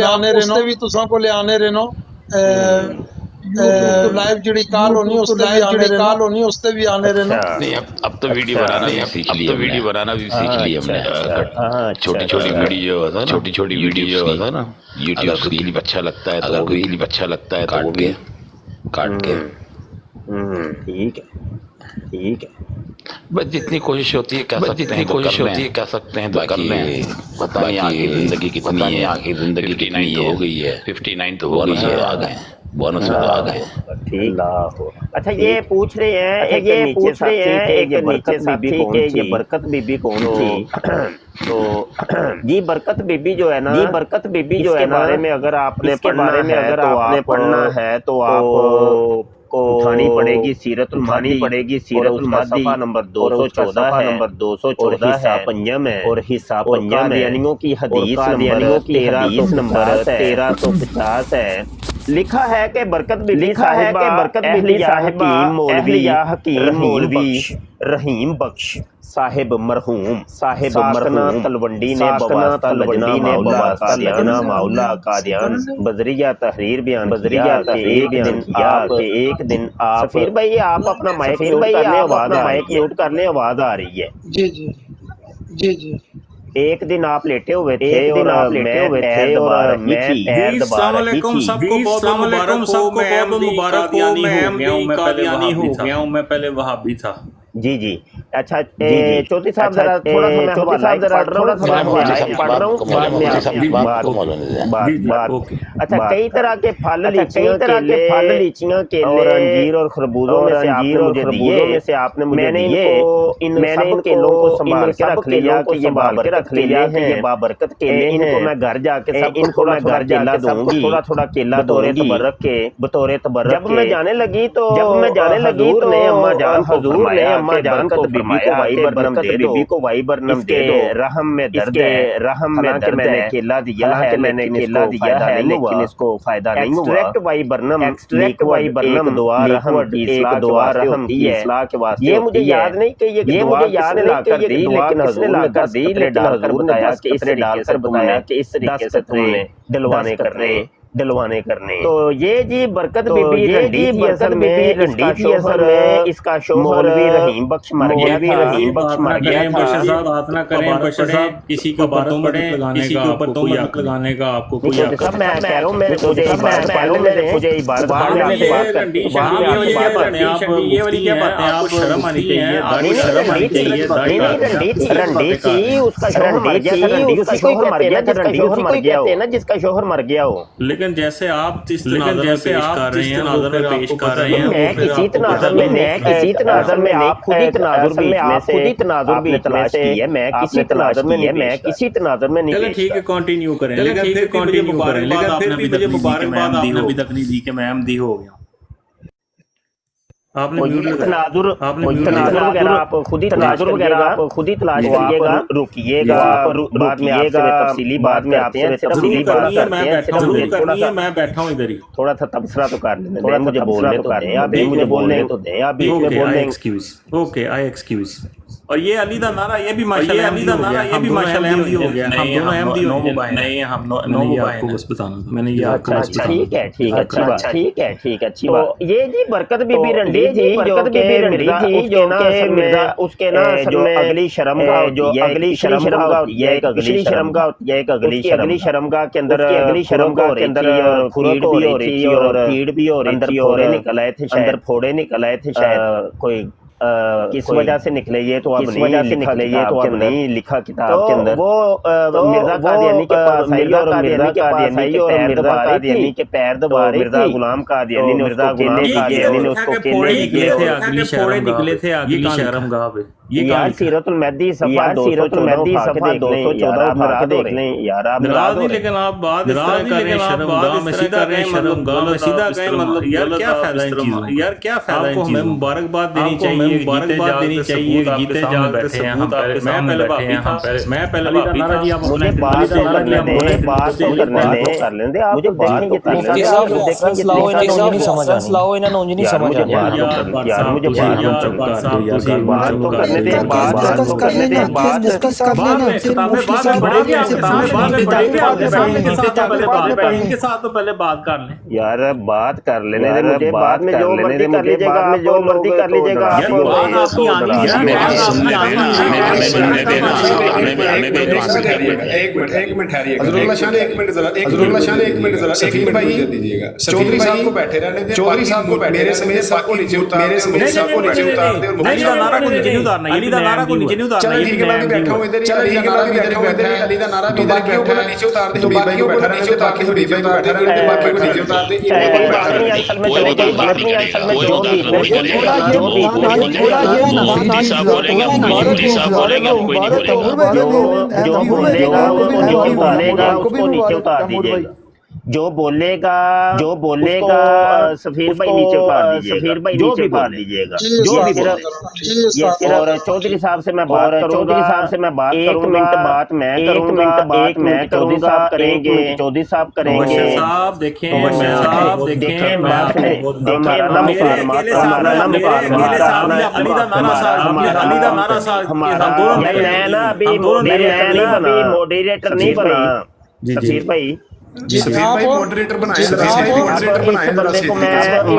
आने रहनो भी तुसां को ले आने रहनो लाइव जड़ी कॉल होनी उस लाइव जड़ी कॉल होनी उस पे भी आने रहनो। नहीं अब तो वीडियो बनाना भी सीख लिया, अब तो वीडियो बनाना भी सीख लिया हमने। छोटी छोटी वीडियो होता है, छोटी छोटी वीडियो जो होता है ना यूट्यूब, अगर कोई क्लिप अच्छा लगता है, अगर कोई क्लिप अच्छा लगता है तो वो भी काट के ठीक है ठीक है। बस जितनी कोशिश होती है कह सकते हैं, कोशिश होती है कह सकते हैं तो कर लें। पता नहीं आगे जिंदगी कितनी है, आगे जिंदगी 59 तो हो गई है, 59 तो हो गई है, आ गए बोनस में तो आ गए। ठीक। अच्छा ये पूछ रहे हैं, ये पूछ रहे हैं एक नीचे साथी के ये बरकत बीबी कौन थी? तो जी बरकत बीबी जो है ना, जी बरकत बीबी जो है बारे में अगर आपने पढ़ना है तो आप को उठानी पड़ेगी सीरत सीरतुल सफ़ा नंबर 214 है, नंबर 214 है पंजम है और हिस्सा पंजम है की हदीस नंबर 1350 है। लिखा है कि बरकत बीबी हकीम मौलवी रहीम बख्श साहिब मरहूम तलवंडी ने मौला कादियान बजरिया तहरीर बयान एक दिन आप फिर भाई आप अपना माइक म्यूट कर ले, आवाज आ रही है। जी जी जी जी। एक दिन आप लेटे हुए थे और मैं पैर दबा रही थी। सबको बहुत मुबारक हो, मैं कादियानी हो गया हूं, मैं पहले वहाबी था। जी जी। अच्छा चौधरी साहब जरा थोड़ा सा पढ़ रहा हूँ अच्छा कई तरह के फल लीचियां केले और अंजीर और खरबूजों में से आपने मुझे मैंने इन केलों को संभाल के रख लिया कि ये बाबरकत केले हैं। इनको मैं घर जाके थोड़ा थोड़ा केला बतौरे तबर्रक। जब मैं जाने लगी तो हजूर ने अम्मा जान को बीबी को वाई बरनम दे दो, रहम में दर्द है, मैंने केला दिया है लेकिन इसको फायदा नहीं हुआ। एक्सट्रैक्ट वाई बरनम दुआ रहम की इस्लाह के वास्ते। ये मुझे याद नहीं कि ये मुझे याद ला कर दी, लेकिन हजूर ने बस इतने डालकर बताया कि इस तरीके से तुमने डलवाने करने। तो ये जी बरकत बीबी रंडी थी असल में, इसका शोहर मौलवी रहीम बख्श मर गया था। बात ना करें बशर साहब, किसी का बातों में लगाने का आपको कोई सब मैं कह रहा हूं, मैं मुझे इबारत ये वाली क्या बातें आप शर्म आनी चाहिए, आपको शर्म आनी चाहिए। रंडी थी, उसका शोहर मर गया था, जिसका शोहर मर गया ना, जिसका शोहर मर गया हो। लेकिन जैसे आप जिस तनाज़ुर में पेश कर रहे हैं मैं किसी तनाज़ुर में आप खुद ही तनाज़ुर भी तलाश की है, मैं किसी तनाज़ुर में नहीं। चलो ठीक है कंटिन्यू करें, लेकिन फिर मुझे मुबारकबाद आपने अभी तक नहीं दी कि मैं अहमदी हो गया। आपने तनाज़ुर वगैरह आप खुद ही तलाश करिएगा, रुकिएगा, बाद में आपसे तफसीली बात में आपसे तफसीली बात करते हैं। मैं बैठा हूँ इधर ही, थोड़ा सा तबसरा तो कर लें, थोड़ा मुझे बोलने तो दें, आप मुझे बोलने तो दें, आप बीच में बोल दें। Okay I excuse. और ये अली दा नारा ये भी माशाल्लाह अहमदी हो गया। हम दोनों अहमदी हो गए। नहीं हम नहीं, आपको बस बताना था मैंने, ये आपको बस बताना। ठीक है ठीक है अच्छी बात। ये जी बरकत बीबी रंडी थी जो मिर्जा उसके ना जो अगली शर्मगाह एक अगली शर्मगाह के अंदर खुरीद भी हो रही थी और फीड भी हो रही थी और अंदर फोड़े निकल आए थे शायद, कोई किस वजह से निकले ये तो अब नहीं लिखा किताब के अंदर। वो मिर्जा कादियानी के पास आई और मिर्जा कादियानी के पैर दबा रही थी। मिर्जा गुलाम कादियानी ने उसको केले निकले थे अगली शर्मगाह पे। यार सीरतुल महदी सफ़ा 214 आप देख लें यार। आप नाराज नहीं, लेकिन आप बात इस तरह कर रहे हैं शर्मगाह में सीधा गए, शर्मगाह में सीधा गए, मतलब यार क्या फायदा इन चीजों, यार क्या फायदा इन चीजों। हमें मुबारकबाद देनी चाहिए, जीते जाग बैठे हैं हम, मैं पहले भाभी था जी। आप मुझे बात करने दें, मुझे बात करने दें, मुझे देखेंगे नहीं समझ आ रही यार, मुझे बात तो करने دیر بعد کرنے دیر بعد بعد میں کتابیں بعد میں پڑھیں گے، کتابیں بعد میں پڑھیں گے، آپ کے سامنے کے ساتھ پہلے بات کریں، ان کے ساتھ تو پہلے بات کر لیں یار، بات کر لینے دے مجھے، بعد میں جو مرضی کر لیجیے گا، آپ جو مرضی کر لیجیے گا، یار بات آپ کی آنی ہے، بات آپ کی آنی ہے۔ ایک منٹ ٹھہریے گا، حضرت شاہ نے ایک منٹ ذرا شفیق بھائی چودھری صاحب کو بیٹھے رہنے دیں، چودھری صاحب کو بیٹھے رہنے دیں، سب کو نیچے اتار دیں، سب کو نیچے اتار دیں، علی دا نعرہ کو نیچے نہیں اتارنا، علی دا نعرہ کو نیچے نہیں اتارنا، چلیں ٹھیک ہے، میں بھی بیٹھا ہوں ادھر ہی، علی دا نعرہ بھی بیٹھا ہوں ادھر ہی، علی دا نعرہ بھی ادھر بیٹھا ہے، نیچے اتار دیں، حبیب بھائی کو بیٹھا رہنے دیں، باقی حبیب بھئی کو بیٹھا رہنے دیں، باقی کو نیچے اتار دیں، کوئی بات نہیں، اصل میں چلے گئی بات نہیں، اصل میں جو بھی جو بولے گا اس کو نیچے اتار دیجیے گا، جو بولے گا سفیر بھائی نیچے اتار دیجیے گا، جو بھی بول دیجیے گا، جو بھی صرف اور چودھری صاحب سے میں بات کروں گا، ایک منٹ بات میں کروں گا، چودھری صاحب کریں گے، چودھری صاحب کریں گے، صاحب دیکھیں بات کریں، ہمارا نہ مکالمات، میں نا ابھی موڈریٹر نہیں بنا سفیر بھائی، سفیر بھائی موڈریٹر بنائے، سفیر بھائی موڈریٹر بنائے،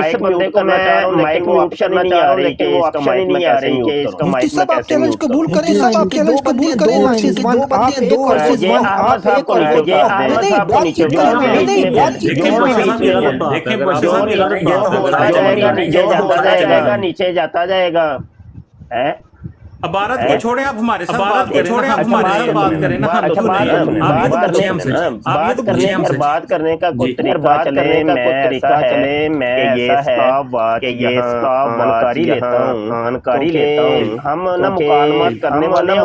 اس بندے کو میں مائک میوٹ کرنا چاہ رہا ہوں، لیکن وہ آپشن ہی نہیں آ رہی کہ اس کا مائک میں کیسے میوٹ کروں۔ یہ احمد صاحب کو نیچے نیچے جاتا جائے گا۔ عبارت کو چھوڑیں، آپ ہمارے ساتھ بات کریں نا، بات کرنے کا طریقہ چلے، میں یہ جانکاری لیتا ہوں، ہم نہ مکالمات کرنے والے ہیں،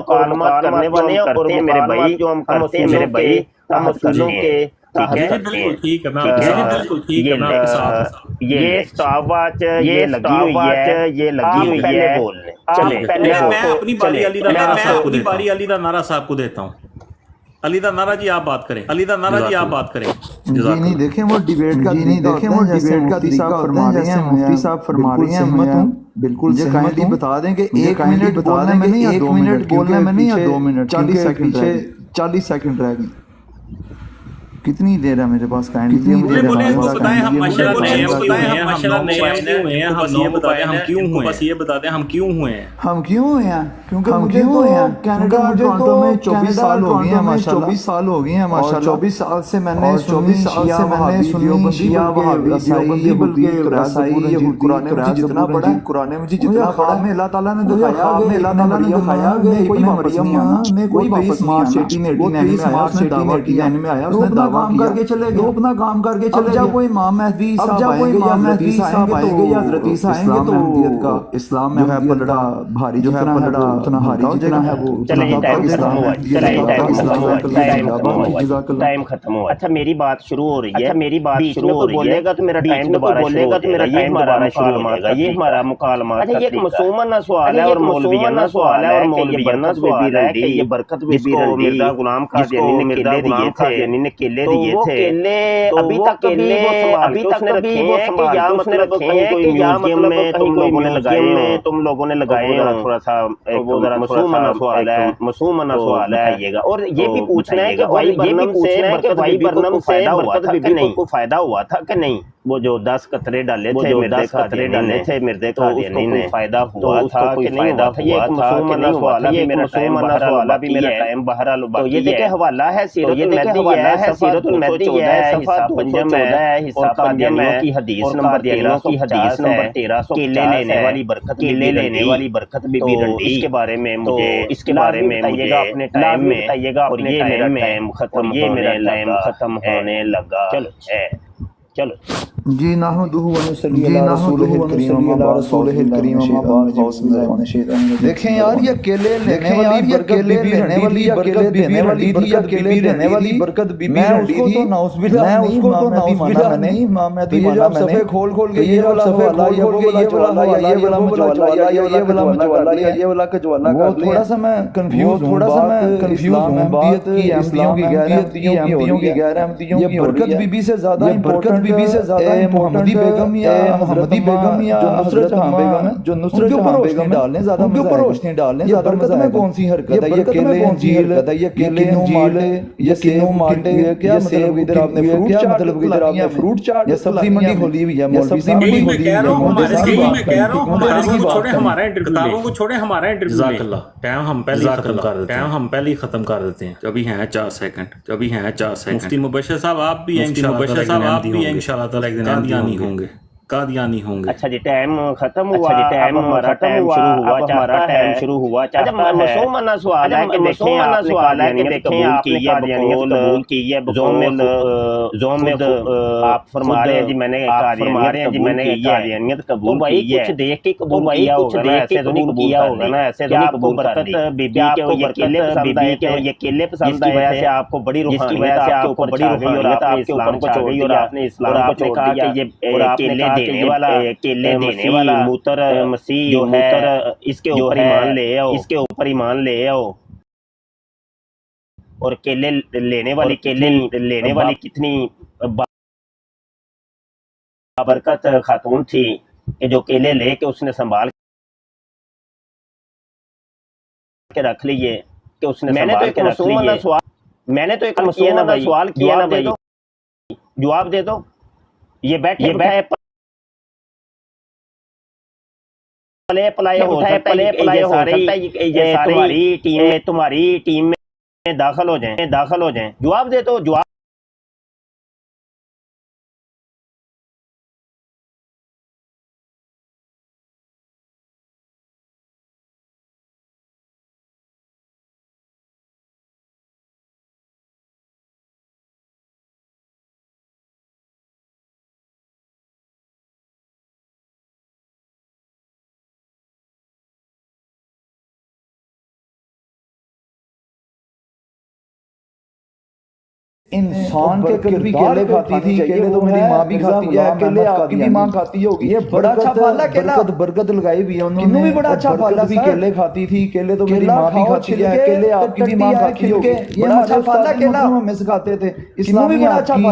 اور میرے بھائی جو ہم کرتے ہیں میرے بھائی ہم اصولوں کے یہ سٹاپ واچ یہ لگی ہوئی ہے، بولنے میں اپنی باری علی دا نعرہ صاحب کو دیتا ہوں۔ علی دا نعرہ جی آپ بات کریں، علی دا نعرہ جی آپ بات کریں۔ جی نہیں دیکھیں وہ ڈیبیٹ کا طریقہ ہوتا ہے، جیسے مفتی صاحب فرما رہے ہیں، میں بالکل سہمت ہوں، بتا دیں کہ 1 منٹ بولنے میں نہیں، 1 منٹ بولنے میں نہیں، یا 2 منٹ، 40 سیکنڈ رہ گئی۔ کتنی دیر ہے میرے پاس؟ ہم کیوں ہوئے ہیں کیونکہ مجھے تو کینیڈا ٹورنٹو میں 24 سال ہو گئے ہیں ماشاءاللہ، 24 سال ہو گئے ہیں ماشاءاللہ، 24 سال سے میں نے سنی شیعہ وہابی دیوبندی بلکہ قرآن مجید جتنا پڑھا ہے، قرآن مجید جتنا پڑھا ہے، اللہ تعالیٰ نے دکھایا کہ ابن مریم میں کوئی واپس مارچ 1889 میں آیا، اس نے کام کر کے چلے گئے، اپنا کام کر کے چلے گئے۔ جب کوئی امام مہدی صاحب آئیں گے یا حضرت عیسیٰ آئیں گے تو اسلام میں پلڑا بھاری جتنا بھاری جتنا ہے وہ ٹائم ختم ہوا۔ اچھا میری بات شروع ہو رہی ہے، بولے گا تو میرا ٹائم دوبارہ شروع ہو جائے گا، یہ ہمارا مکالمات ہے، یہ ہمارا مکالمات ہے۔ ایک مسومانہ سوال ہے اور مولویانہ سوال ہے کہ یہ برکت بی بی رنڈی مرزا غلام قادیانی نے کیلے دیے تھے، ابھی تک کبھی وہ سنبھال کے اس نے رکھے ہیں کہ یا مطلب کہیں کہ یا مطلب تم لوگوں نے لگائے ہیں، تھوڑا سا مسومانہ سوال ہے یہ گا۔ اور یہ بھی پوچھنا ہے کہ وائی برنم سے فائدہ ہوا تھا کہ نہیں، وہ جو 10 قطرے ڈالے تھے مرزا قادیانی نے، فائدہ ہوا تھا کہ نہیں ہوا تھا، یہ ایک مسومانہ سوال ہے، میرا ٹائم بہرحال باقی ہے۔ یہ دیکھیں حوالہ ہے سیرت المہدی ہے، حصہ پنجم ہے، حصہ قادیانیوں کی حدیث نمبر 1350 کیلے لینے والی برکت بی بی رنڈی، اس کے بارے میں مجھے اپنے ٹائم میں بتائیے گا، اور یہ میرا ٹائم ختم ہونے لگا ہے۔ چلو جی نحمدہ و نصلی علی رسولہ الکریم دیکھیں یار، یہ کیلے لینے والی برکت بی بی رنڈی تھی، کیلے دینے والی برکت کیلے دینے والی برکت بی بی رنڈی تھی، میں اس کو تو نعوذ باللہ نہیں مانا، تو یہ جو آپ صفحے کھول کے یہ والا حوالہ یہ والا کجوالا وہ تھوڑا سا میں کنفیوز ہوں، بات احمدیوں کی غیر احمدیوں کی، یہ برکت بی بی سے زیادہ امپورٹنٹ محمدی بیگم یا محمدی بیگم یا نصرت جہاں بیگم ہے جو نصرت جہاں بیگم ڈالنے زیادہ ان کے اوپر روشنی ڈالنے یہ برکت میں کون سی حرکت ہے، یہ کیلے انجیل ہے، یہ کیلے مالٹے، یہ سینو مالٹے، کیا مطلب ادھر آپ نے فروٹ چاٹ، مطلب ادھر آپ نے فروٹ چاٹ، یہ سبزی منڈی کھولی ہوئی ہے، مولوی صاحب منڈی کھولی ہوئی ہے، میں کہہ رہا ہوں کتابوں کو چھوڑے ہمارا انٹرویو جزاک اللہ۔ ٹائم ہم پہلے ہی ختم کر دیتے ہیں، ابھی ہیں 4 سیکنڈ، مفتی مبشر صاحب آپ بھی ہیں انشاءاللہ تعالی ایک دن قادیانی ہوں گے۔ اچھا جی ٹائم ختم ہوا، ٹائم ہمارا ٹائم شروع ہوا، ہمارا ٹائم شروع ہوا۔ اچھا مسومانہ سوال ہے کہ دیکھیں آپ نے قادیانیت قبول کی ہے، زوم میں آپ فرما رہے ہیں جی میں نے قادیانیت قبول کی ہے، کچھ دیکھ کے قبول کیا ہوگا نا، ایسے تو نہیں قبول کیا ہوگا نا، ایسے تو نہیں قبول کر لی۔ بی بی کے یہ کیلے پسند آئے تھے، آپ کو بڑی روحانیت آپ کو بڑی روحانیت آپ کے اسلام کو چھوڑ دیا اور آپ نے اسلام کو چھوڑ دیا کہ یہ کیلے دینے والا موتر مسیح جو ہے اس کے اوپر ایمان لے آؤ، اور کیلے لینے والی کتنی بابرکت خاتون تھی کہ جو کیلے لے کے اس نے سنبھال کے رکھ لیے کہ اس نے سنبھال کے رکھ لیے۔ میں نے تو ایک مسئلہ سوال کیا نا بھائی، جواب دے دو۔ یہ بیٹھے پلائے ہو سکتا ہے یہ تمہاری ٹیم میں داخل ہو جائیں، جواب دے دو، جواب۔ انسان کے کل بھی کیلے کھاتی تھی، کیلے تو میری ماں بھی کھاتی ہے، کیلے آپ کی بھی ماں کھاتی ہوگی، یہ بڑا اچھا پھل ہے کیلا، برکت لگائی ہوئی ہے انہوں نے، بھی بڑا اچھا پھل ہے، بھی کیلے کھاتی تھی، کیلے تو میری ماں بھی کھاتی ہے، کیلے آپ کی بھی ماں کھاتی ہوگی، یہ اچھا پھل ہے کیلا ہمیں سکھاتے تھے اسلامیات کی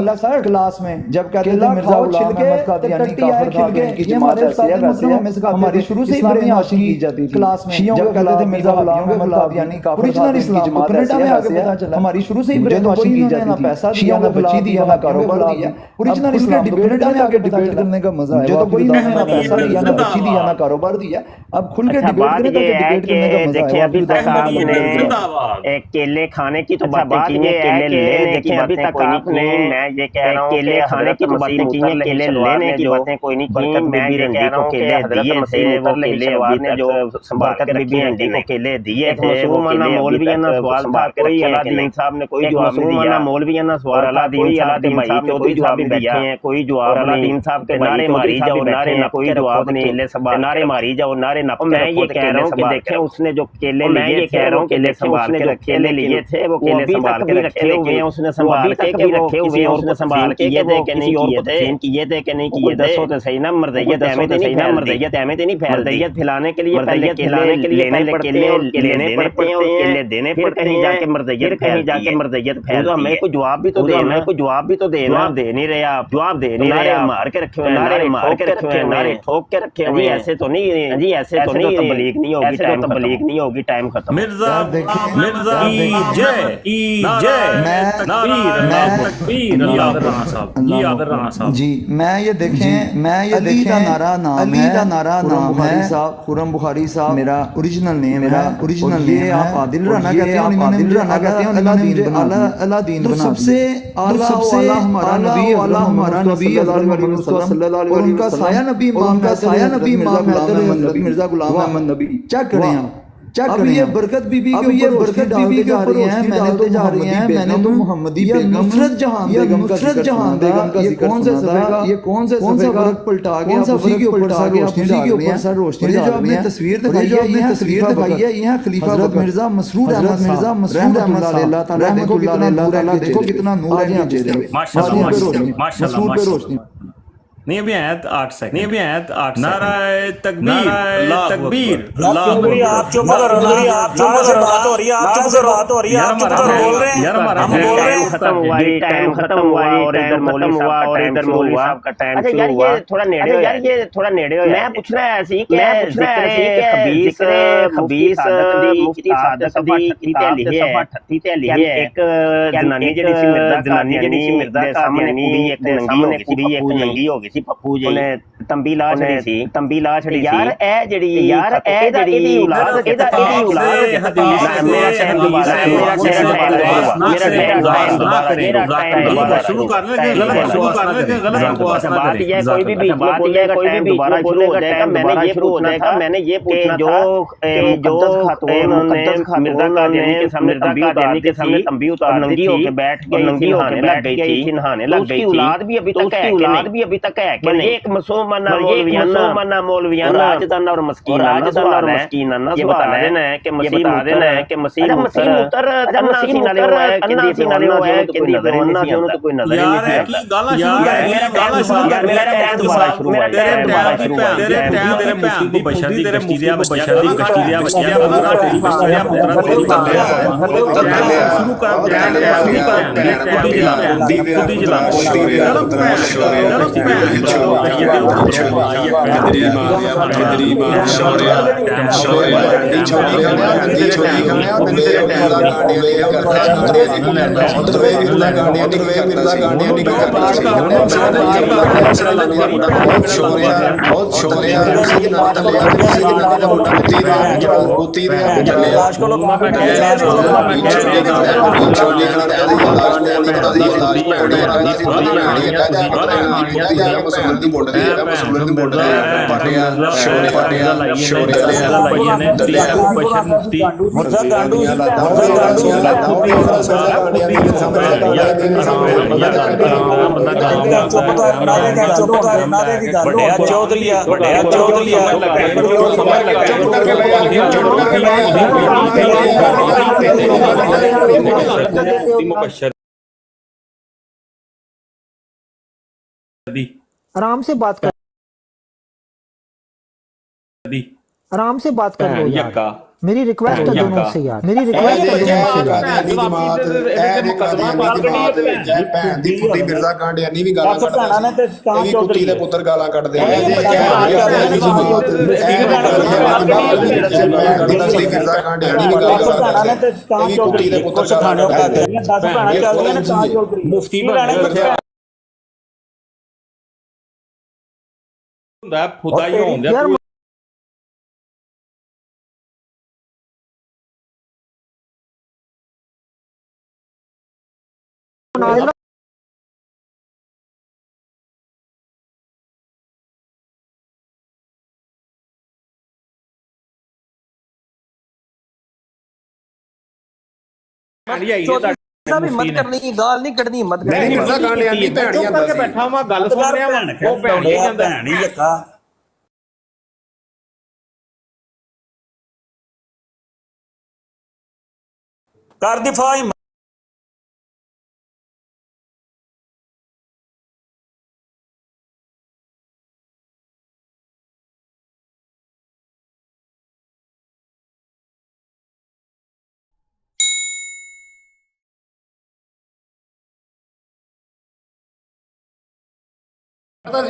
کلاس میں، جب کہتے تھے مرزا غلام احمد قادیانی کافر تھا، ان کی جماعت ایسے ہے ویسے ہے، ہماری شروع سے اسلامی عاشقی کی جاتی تھی کلاس میں، جب کہتے تھے مرزا غلام احمد قادیانی کافر تھا، ان کی جماعت ایسے ہے ویسے ہے، ہماری شروع سے ہی بڑے عاشقی کی جاتی تھی، شیعہ نے بچی دیا نہ کاروبار دیا، اوریجنل اسلام ڈیبیٹ میں آگے ڈیبیٹ کرنے کا مزہ ہے، جو تو کوئی نہ پیسہ دیا نہ بچی دیا نہ کاروبار دیا، اب کھل کے ڈیبیٹ کرنے کا ڈیبیٹ کرنے کا مزہ ہے۔ دیکھیں ابھی تک آپ نے کیلے کھانے کی تو باتیں کی ہیں، کیلے لینے کی ابھی تک آپ نے، میں یہ کہہ رہا ہوں کیلے کھانے کی تو باتیں کی ہیں، کیلے لینے کی باتیں کوئی نہیں کی، میں یہ کہہ رہا ہوں کہ کیلے دیے وہ کیلے نے جو برکت بی بی رنگی کو کیلے دیے تھے، مسلمانہ مولویانہ سوال تھا، کوئی علادین صاحب نے کوئی جواب نہیں دیا، مسلمانہ سوال علادین صاحب چودھری صاحب بھی بیٹھے ہیں، کوئی جواب نہیں، علادین صاحب کے نعرے ماری جاؤ، نعرے نہ کوئی جواب نہیں، نعرے ماری جاؤ، نعرے نہ۔ میں یہ کہہ رہا ہوں کہ دیکھیں اس نے جو کیلے لیے تھے، وہ کیلے سنبھال کے کیلے لیے تھے، وہ کیلے سنبھال کے رکھے ہوئے ہیں، اس نے سنبھال کے رکھے ہوئے ہیں، اس نے سنبھال کے کیے تھے کہ نہیں کیے تھے، کیے تھے کہ نہیں کیے تھے، دسو تو صحیح نا، مرضیت احمد صحیح نا، مرضیت احمد نہیں پھیل مرضیت پھیلانے کے لیے پہلے کھلانے کے لیے لینے پڑتے ہیں، لینے پڑتے ہیں اور کیلے دینے پڑتے ہیں، کہیں جا کے مرضیت کہیں جا کے مرضیت پھیل۔ ہمیں کوئی جواب بھی تو دینا، کوئی جواب بھی تو دینا، دے نہیں رہے آپ، جواب دے نہیں رہے، مار کے رکھے ہوئے، نعرے مار کے رکھے ہوئے، نعرے ٹھوک کے رکھے ہوئے، ایسے تو نہیں جی، ایسے تو نہیں تبلیغ نہیں ہوگی، ٹائم تبلیغ نہیں ہوگی، ٹائم ختم۔ مرزا جی میں یہ دیکھیں، میں یہ علی کا نعرہ نام ہے، علی کا نعرہ نام ہے، خرم بخاری صاحب میرا اوریجنل نیم ہے، اوریجنل نیم آپ عادل رانا کہتے ہیں، آپ عادل رانا کہتے ہیں، اللہ دین بنا سب سے اعلیٰ ہمارا نبی صلی اللہ علیہ وسلم، اور ان کا سایہ نبی امام مرزا غلام احمد نبی۔ چیک کریں آپ، اب یہ برکت بی بی کے اوپر برکت بی بی کے اوپر ہیں، میں نے تو جا رہی ہیں، میں نے تو محمدی بیگم نصرت جہاں بیگم کا ذکر سنا، یہ کون سے صفحے کا، یہ کون سے فرق پلٹا کے اسی کے اوپر سر روشنی ڈال رہی ہیں، یہ جو آپ نے تصویر دکھائی ہے، یہ تصویر دکھائی ہے، یہ خلیفہ حضرت مرزا مسعود احمد رحمۃ اللہ تعالیٰ، دیکھو کتنا نور ہے، دیکھو کتنا نور ہے، مسعود پہ روشنی، नहीं अभी आयत 8 सेकंड नहीं अभी आयत 8 नाराए तकबीर तकबीर आप चुप करो ना, आप चुप करो, बात हो रही है, आप चुप करो, बात हो रही है, आप चुप करो, बोल रहे हैं यार हमारा हम बोल रहे हैं। खत्म हुआ, टाइम खत्म हुआ और इधर मौलवी साहब का टाइम शुरू हुआ। थोड़ा नेड़े हो यार, ये थोड़ा नेड़े हो। मैं पूछ रहा है ऐसी कि खबीस मुफ्ती सादक दी किताब दे सफा 38 ते लिखी है एक जनानी जेडी सी मिर्जा का सामने कुड़ी एक नंगी हो गई सी पप्पू जी ने तंबी ला छड़ी यार ए जेडी औलाद मेरा टाइम शुरू करने के गलत बात ये कोई भी टाइम दोबारा शुरू हो जाएगा। मैंने ये पूछना था जो खातून ने मिर्जा कादियानी के सामने तंबी उतार नंगी होके बैठ गई नहाने लग गई थी। औलाद भी अभी तक है कि नहीं? एक मुसलमाना मौलवियाना राजदाना और मस्कीना ये बता देना है कि मसीह मुतर अन्ना नाले हुआ है कि अन्ना से उन्हें तो कोई नजर नहीं आता। की गाला शुरू कर मेरा टाइम दोबारा शुरू हुआ तेरे मुफ्ती को बशा दी कश्तीरिया बच्चियां पुत्रा तेरी बच्चियां पुत्रा तेरी शुरू कर खुद ही जला आराम से बात कर आराम से बात कर लो यार। मेरी रिक्वेस्ट है दोनों से यार, मेरी रिक्वेस्ट है दोनों से यार। मिर्जा कांडियानी भी गाਲਾਂ ਕੱਢਦਾ ਇਹ ਵੀ ਕੁੱਤੀ ਦੇ ਪੁੱਤਰ ਗਾਲਾਂ ਕੱਢਦੇ ਆ। ਮਿਰਜ਼ਾ ਕਾਂਡੀਆਨੀ ਵੀ ਗਾਲਾਂ ਕੱਢਦਾ ਇਹ ਵੀ ਕੁੱਤੀ ਦੇ ਪੁੱਤਰ ਗਾਲਾਂ ਕੱਢਦੇ ਮੁਫਤੀ ਬਣ ਹੁੰਦਾ ਖੁਦਾਈ ਹੁੰਦਾ मत करनी गाल नहीं कढ़नी मत नहीं मिर्जा कांडियानी भैणियां दा सी बैठा मैं गल सुन रहा वो भैणी कहंदा भैणी यक्का कर दिफा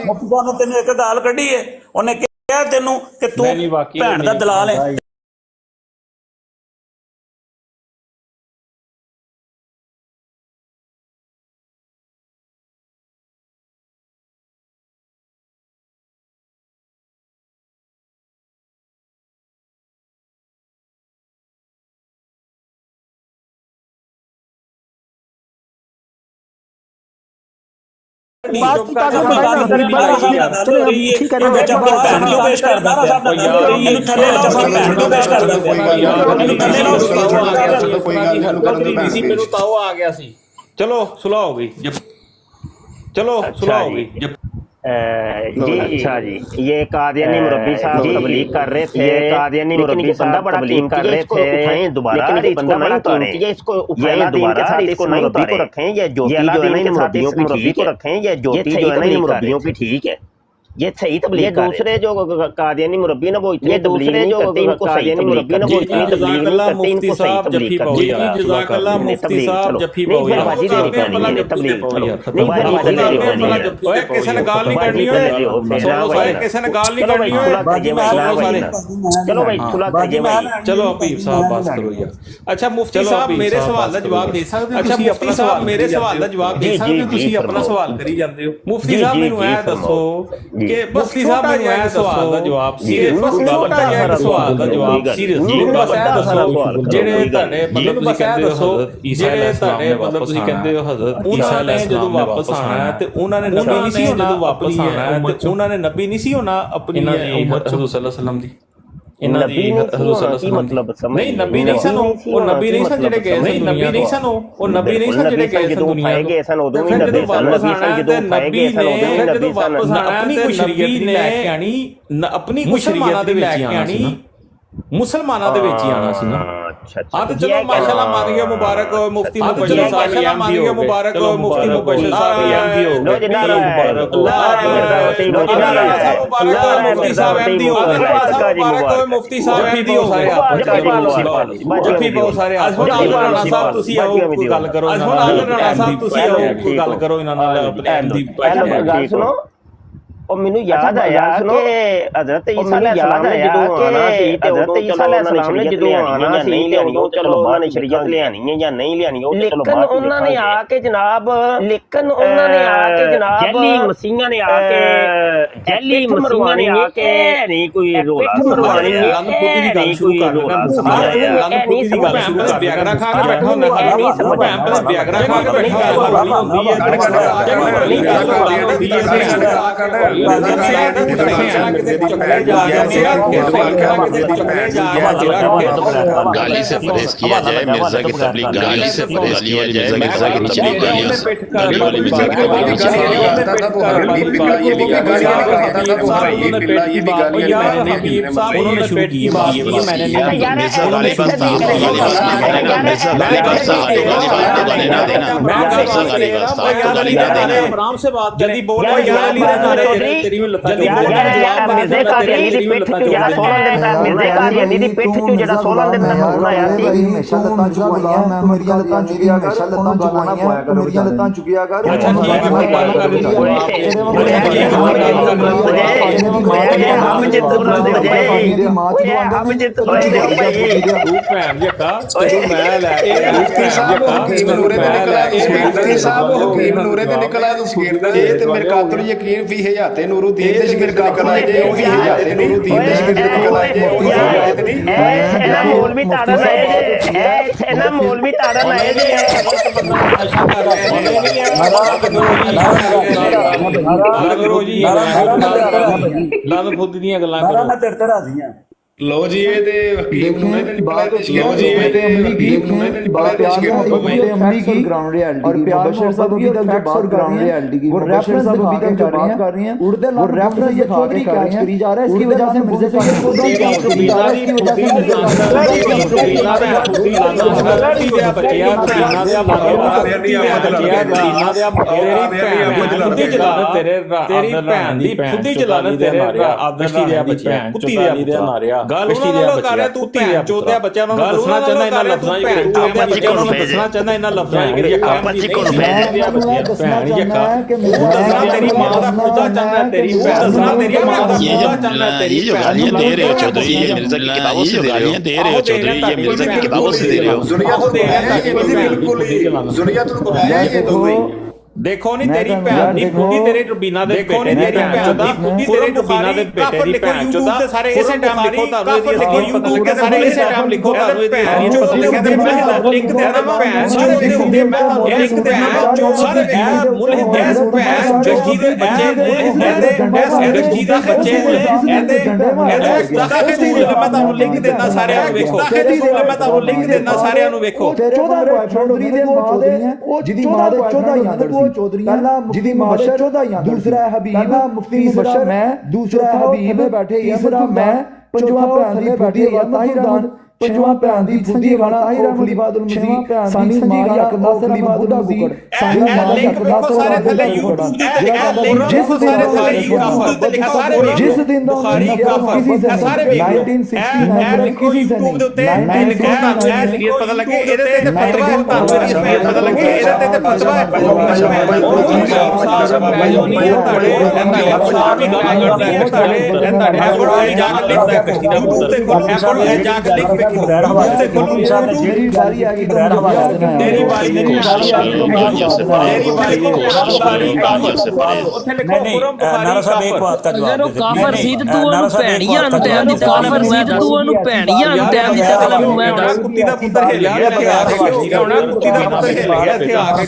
ਮੁਫਤੀ ਸਾਹਿਬ ਨੇ ਤੈਨੂੰ ਇੱਕ ਗਾਲ ਕੱਢੀ ਹੈ, ਉਹਨੇ ਕਿਹਾ ਤੈਨੂੰ ਕਿ ਤੂੰ ਭੈਣ ਦਾ ਦਲਾਲ ਹੈ। चलो सुलह हो गई जी अच्छा जी ये कादियानी मुरब्बी साहब तबलीग कर रहे थे। कादियानी मुरब्बी साहब बड़ा तबलीग कर रहे थे। दोबारा इसको नहीं उतारें, इसको दोबारा इसको नहीं उतारें, रखें ये ज्योति जो है ना इन मुरब्बियों की ठीक है, ये ज्योति जो है ना इन मुरब्बियों की ठीक है। ये सही तबलीग कर दूसरे जो कादियानी मुरब्बी ना वो इतने दूसरे जो कादियानी मुरब्बी ना वो इतनी तबलीग नहीं करते इनको सही तबलीग करते हैं। जज़ाकल्लाह मुफ्ती साहब जफ्फी पाओ यार बाजी देनी पैनी है तबलीग नहीं फिर बाजी देनी पैनी है। ओए किसी ने गाल नहीं करनी है सुनो सारे किसी ने गाल नहीं करनी है चलो भाई खुला करिए भाई चलो हबीब साहब बात करो यार। अच्छा मुफ्ती साहब मेरे सवाल ਦਾ ਜਵਾਬ ਦੇ ਸਕਦੇ ਹੋ? ਅੱਛਾ ਮੁਫਤੀ ਸਾਹਿਬ ਮੇਰੇ ਸਵਾਲ ਦਾ ਜਵਾਬ ਦੇ ਸਕਦੇ ਹੋ? ਤੁਸੀਂ ਆਪਣਾ ਸਵਾਲ ਕਰੀ ਜਾਂਦੇ ਹੋ। ਮੁਫਤੀ ਸਾਹਿਬ ਮੈਨੂੰ ਇਹ ਦੱਸੋ ਕਿ ਮੁਫਤੀ ਸਾਹਿਬ ਮੈਨੂੰ ਇਹ ਸਵਾਲ ਦਾ ਜਵਾਬ ਸੀਰੀਅਸ ਛੋਟਾ ਜਿਹਾ ਸਵਾਲ ਦਾ ਜਵਾਬ ਸੀਰੀਅਸ ਬਸ ਇਹ ਦੱਸੋ ਜਿਹੜੇ ਤੁਹਾਡੇ ਮਤਲਬ ਤੁਸੀਂ ਕਹਿੰਦੇ ਹੋ ਜਿਹੜੇ ਤੁਹਾਡੇ ਮਤਲਬ ਤੁਸੀਂ ਕਹਿੰਦੇ ਹੋ ਹਜ਼ਰਤ ਈਸਾ ਨੇ ਜਦੋਂ ਵਾਪਸ ਆਣਾ ਤੇ ਉਹਨਾਂ ਨੇ ਨਬੀ ਨਹੀਂ ਸੀ ਹੋਣਾ ਵਾਪਸ ਆਣਾ ਤੇ ਉਹਨਾਂ ਨੇ ਨਬੀ ਨਹੀਂ ਸੀ ਹੋਣਾ ਆਪਣੀ ਉਮਤ ਹਜ਼ੂਰ ਸੱਲੱਲਾਹੁ ਅਲੈਹਿ ਵਸੱਲਮ ਦੀ ਇਹਨਾਂ ਦੀ ਹਜ਼ੂਰ ਸੱਲੱਲਾਹੁ ਅਲੈਹਿ ਮਤਲਬ ਨਹੀਂ ਨਬੀ ਨਹੀਂ ਸਨ ਉਹ ਨਬੀ ਨਹੀਂ ਸਨ ਜਿਹੜੇ ਗਏ ਸਨ ਨਬੀ ਨਹੀਂ ਸਨ ਉਹ ਨਬੀ ਨਹੀਂ ਸਨ ਜਿਹੜੇ ਗਏ ਸਨ ਦੁਨੀਆ ਗਏ ਸਨ ਉਦੋਂ ਵੀ ਨਬੀ ਸਨ ਜਦੋਂ ਨਬੀ ਨੇ ਜਦੋਂ ਵਾਪਸ ਆਣਾ ਆਪਣੀ ਕੋਈ ਸ਼ਰੀਅਤ ਲੈ ਕੇ ਆਣੀ ਆਪਣੀ ਕੋਈ ਸ਼ਰੀਅਤ ਦੇ ਵਿੱਚ ਆਣੀ ਸੀ ਮੁਸਲਮਾਨਾਂ ਦੇ ਵਿੱਚ ਹੀ ਆਣਾ ਸੀ ਨਾ। ਆ ਤੇ ਚਲੋ ਮਾਸ਼ਾਅੱਲਾ ਮੰਨ ਗਿਆ ਮੁਬਾਰਕ ਹੋਏ ਮੁਫਤੀ ਮੁਬਸ਼ਰ ਸਾਹਿਬ ਮਾਸ਼ਾਅੱਲਾ ਮੰਨ ਗਿਆ ਮੁਬਾਰਕ ਹੋਏ ਮੁਫਤੀ ਮੁਬਸ਼ਰ ਸਾਹਿਬ ਐਮਡੀ ਹੋ ਲੋ ਜਨਾਬ ਮੁਬਾਰਕ ਮੁਫਤੀ ਸਾਹਿਬ ਐਮਡੀ ਹੋ ਮੁਬਾਰਕ ਹੋਏ ਮੁਫਤੀ ਸਾਹਿਬ ਐਮਡੀ ਹੋ ਸਾਰੇ ਜੱਫੀ ਪਾਓ ਸਾਰੇ ਹੁਣ ਰਾਣਾ ਸਾਹਿਬ ਤੁਸੀਂ ਆਓ ਕੋਈ ਗੱਲ ਕਰੋ ਹੁਣ ਰਾਣਾ ਸਾਹਿਬ ਤੁਸੀਂ ਆਓ ਕੋਈ ਗੱਲ ਕਰੋ ਇਹਨਾਂ ਨਾਲ ਆਪਣੇ ਐਮਡੀ ਗੱਲ ਸੁਣੋ ਉਹ ਮੈਨੂੰ ਯਾਦ ਆਇਆ ਕਿ ਹਜ਼ਰਤ ਈਸਾ ਅਲੈਹਿਸਲਾਮ ਨੇ ਜਦੋਂ ਆਣਾ ਸੀ ਤੇ ਹਜ਼ਰਤ ਈਸਾ ਅਲੈਹਿਸਲਾਮ ਨੇ ਜਦੋਂ ਆਣਾ ਸੀ ਤੇ ਉਹ ਚਲੋ ਉਹਨਾਂ ਨੇ ਸ਼ਰੀਅਤ ਲਿਆਣੀ ਹੈ ਜਾਂ ਨਹੀਂ ਲਿਆਣੀ ਉਹ ਚਲੋ ਬਾਤ ਲੇਕਿਨ ਉਹਨਾਂ ਨੇ ਆ ਕੇ ਜਨਾਬ ਜੈਲੀ ਮਸੀਹਾਂ ਨੇ ਆ ਕੇ ਨਹੀਂ ਕੋਈ ਰੋਲਾ ਮਰਵਾਣੀ ਲੰਨ ਖੁਦੀ ਦੀ ਗੱਲ ਸ਼ੁਰੂ ਕਰ ਲੰਨ ਖੁਦੀ ਦੀ ਗੱਲ ਸ਼ੁਰੂ ਕਰ ਬਿਆਗਰਾ ਖਾ ਕੇ ਬੈਠਾ ਹੁੰਦਾ ਹੈ ਨਹੀਂ ਸਮਝ ਪਹਿਲੇ ਬਿਆਗਰਾ ਖਾ ਕੇ ਬੈਠਾ ਹੁੰਦੀ ਹੈ गाली से परहेज किया जाए मिर्जा की तबलीग गाली से परहेज किया जाए मिर्जा की तबलीग गाली वाली मिर्जा की आराम से बात जल्दी बोलो यार तेरी में लता जल्दी बोल जवाब मिर्जे कादियानी ਦੀ ਪਿੱਠ ਚ ਜਿਹੜਾ 16 ਦਿਨ ਦਾ ਮਿਰਜ਼ੇ ਕਾदियानी ਦੀ ਪਿੱਠ ਚ ਜਿਹੜਾ 16 ਦਿਨ ਦਾ ਹੋਣਾ ਆਇਆ ਸੀ ਹਮੇਸ਼ਾ ਲੱਤਾਂ ਚੁਗਾਈਆਂ ਮੈਂ ਮੇਰੀਆਂ ਲੱਤਾਂ ਚੁਗਿਆ ਕਰ ਉਹਨੂੰ ਗਾਣਾ ਪਾਇਆ ਕਰ ਮੇਰੀਆਂ ਲੱਤਾਂ ਚੁਗਿਆ ਕਰ ਅੱਛਾ ਠੀਕ ਹੈ ਫਿਰ ਗੱਲ ਕਰ ਲਈ ਹਮ ਜਿੱਤ ਬਜੇ ਤੂੰ ਭੈਣ ਜੱਕਾ ਤੂੰ ਮੈਂ ਲੈ ਕੇ ਮੁਫਤੀ ਸਾਹਿਬ ਹਕੀਮ ਨੂਰੇ ਦੇ ਨਿਕਲਾ ਮੁਫਤੀ ਸਾਹਿਬ ਹਕੀਮ ਨੂਰੇ ਦੇ ਨਿਕਲਾ ਤੂੰ ਸ਼ਗਿਰਦ ਇਹ ਤੇ ਮੇਰੇ ਕਾਤਲ ਯਕੀਨ ਵੀ ਹਯਾਤੇ ਨੂਰੁਦੀਨ ਦੇ ਸ਼ਗਿਰਦ ਨਿਕਲਾ ਜੇ ਉਹ ਵੀ ਹਯਾਤੇ ਨੂਰੁਦੀਨ ਦੇ ਸ਼ਗਿਰਦ ਨਿਕਲਾ ਜੇ ਇਹਨਾਂ ਮੌਲਵੀ ਤਾੜਾ ਲਾਏ ਜੇ ਇਹਨਾਂ ਮੌਲਵੀ ਤਾੜਾ ਲਾਏ ਜੇ ਲਾਲ ਖੁਦ ਦੀਆਂ ਗੱਲਾਂ ਕਰੋ ਮੈਂ ਤੇਰੇ ਤੇ ਰਾਜ਼ੀ ਆ ਲੋ ਜੀ ਇਹ ਤੇ ਹਕੀਮ ਨੂਰੇ ਦੇ ਨਿਕਲਾ ਤੇ ਸ਼ਗਿਰਦ ਜੀ ਇਹ ਤੇ ਹਕੀਮ ਨੂਰੇ ਦੇ ਨਿਕਲਾ ਤੇ ਸ਼ਗਿਰਦ अम्मी की ग्राउंड रियलिटी और बशर साहब की तक जो बात ग्राउंड रियलिटी की वो रेफरेंस अभी तक जो बात कर रहे हैं उर्दू वो रेफरेंस ये चौधरी कैच करी जा रहा है इसकी वजह से मिर्जा से इसकी वजह ਤੇਰੀ ਭੈਣ ਦੀ ਖੁੱਦੀ ਚਲਾਣ ਤੇਰੇ ਆਦਰਸ਼ੀ ਦੇ ਬੱਚੇ ਕੁੱਤੀ ਦੇ ਮਾਰਿਆ ਗੱਲ ਉਹਨਾਂ ਨਾਲ ਕਰ ਰਿਹਾ ਤੂੰ ਭੈਣ ਚੋਦਿਆ ਬੱਚਿਆਂ ਨੂੰ ਦੱਸਣਾ ਚਾਹੁੰਦਾ ਇਹਨਾਂ ਲਫ਼ਜ਼ਾਂ ਵਿੱਚ ਦੱਸਣਾ ਚਾਹੁੰਦਾ ਇਹਨਾਂ ਲਫ਼ਜ਼ਾਂ ਵਿੱਚ ਭੈਣ ਯਕਾ ਤੂੰ ਦੱਸਣਾ ਤੇਰੀ ਮਾਂ ਦਾ ਖੁਦਾ ਚਾਹੁੰਦਾ ਤੇਰੀ ਭੈਣ ਦੱਸਣਾ ਤੇਰੀ ਮਾਂ ਦਾ ਖੁਦਾ ਚਾਹੁੰਦਾ ਤੇਰੀ जो गालियां दे रहे हो चौधरी ये मिर्जा की किताबों से दे रहे हो दे रहे हो चौधरी ये मिर्जा की किताबों से दे रहे हो ਜ਼ੁਨੀਆ ਤੁਹਾਨੂੰ ਬੁਲਾਇਆ ਇਹ ਦੋਵੇਂ ਦੇਖੋ ਨਹੀਂ ਤੇਰੀ ਭੈਣ ਦੀ ਖੁਦੀ ਤੇਰੇ ਰਬੀਨਾ ਦੇ ਦੇਖੋ ਨਹੀਂ ਤੇਰੀ ਭੈਣ ਦੀ ਖੁਦੀ ਤੇਰੇ ਰਬੀਨਾ ਦੇ ਬੇਟੇ ਦੀ ਭੈਣ ਚੋਦਾ ਸਾਰੇ ਇਸੇ ਟਾਈਮ ਲਿਖੋ ਤੁਹਾਨੂੰ ਇਹਦੀ YouTube ਤੇ ਸਾਰੇ ਇਸੇ ਟਾਈਮ ਲਿਖੋ ਤੁਹਾਨੂੰ ਇਹਦੀ YouTube ਤੇ ਮੈਂ ਲਿੰਕ ਦੇ ਰਹਾ ਭੈਣ ਸਾਰੇ ਲਿਖਦੇ ਮੈਂ ਤੁਹਾਨੂੰ ਲਿੰਕ ਦੇ ਰਹਾ ਸਾਰੇ ਮੁਲਹਿਦ ਐਸ ਭੈਣ ਜੱਗੀ ਦੇ ਬੱਚੇ ਮੁਲਹਿਦ ਐਸ ਜੱਗੀ ਦੇ ਬੱਚੇ ਇਹਦੇ ਦਾਖੇ ਦੀ ਮੈਂ ਤੁਹਾਨੂੰ ਲਿੰਕ ਦੇਣਾ ਸਾਰਿਆਂ ਨੂੰ ਵੇਖੋ ਦਾਖੇ ਦੀ ਮੈਂ ਤੁਹਾਨੂੰ ਲਿੰਕ ਦੇਣਾ ਸਾਰਿਆਂ ਨੂੰ ਵੇਖੋ 14 ਚੌਧਰੀ ਦੇ ਮਾਂ ਦੇ ਜਿਹਦੀ ਮਾਂ ਦੇ 14 ਯਾਦ चौधरी जिदी माशर 14 याद दूसरा हबीब मुफ्ती बशर मैं दूसरा हबीब बैठे तीसरा मैं पंजवा भैन दी बैठी है ताहिरदान ਪੰਜਵਾਂ ਭੈਣ ਦੀ ਬੁੱਧੀ ਵਾਲਾ ਆਇਰਾ ਖਲੀਫਾਤੁਲ ਮਸੀਹ ਸਾਨੀ ਮਾਂ ਹੱਕ ਦਾ ਖਲੀਫਾਤੁਲ ਮਸੀਹ ਸਾਨੀ ਮਾਂ ਹੱਕ ਦਾ ਸਾਰੇ ਥੱਲੇ YouTube ਤੇ ਜਿਸ ਦਿਨ ਦਾ ਬੁਖਾਰੀ ਕਾਫਰ ਸਾਰੇ 1969 ਲਿਖੋ YouTube ਦੇ ਉੱਤੇ ਲਿਖੋ ਤਾਂ ਸੀਰੀਅਸ ਪਤਾ ਲੱਗੇ ਇਹਦੇ ਤੇ ਫਤਵਾ ਪਤਾ ਲੱਗੇ ਇਹਦੇ ਤੇ ਫਤਵਾ ਹੈ मेरी बारी आ गई तेरी बारी काफर सी तू ਉਹਨੂੰ ਭੈਣੀਆਂ ਨੂੰ ਟਾਈਮ ਦਿੱਤਾ ਕਾਫਰ ਸੀ ਤੂੰ ਉਹਨੂੰ ਭੈਣੀਆਂ ਨੂੰ ਟਾਈਮ ਦਿੱਤਾ ਕਲਮ ਨੂੰ ਮੈਂ ਦੱਸ ਕੁੱਤੀ ਦਾ ਪੁੱਤਰ ਹਿੱਲ ਗਿਆ ਇੱਥੇ ਆ ਕੇ ਕੁੱਤੀ ਦਾ ਪੁੱਤਰ ਹਿੱਲ ਗਿਆ ਇੱਥੇ ਆ ਕੇ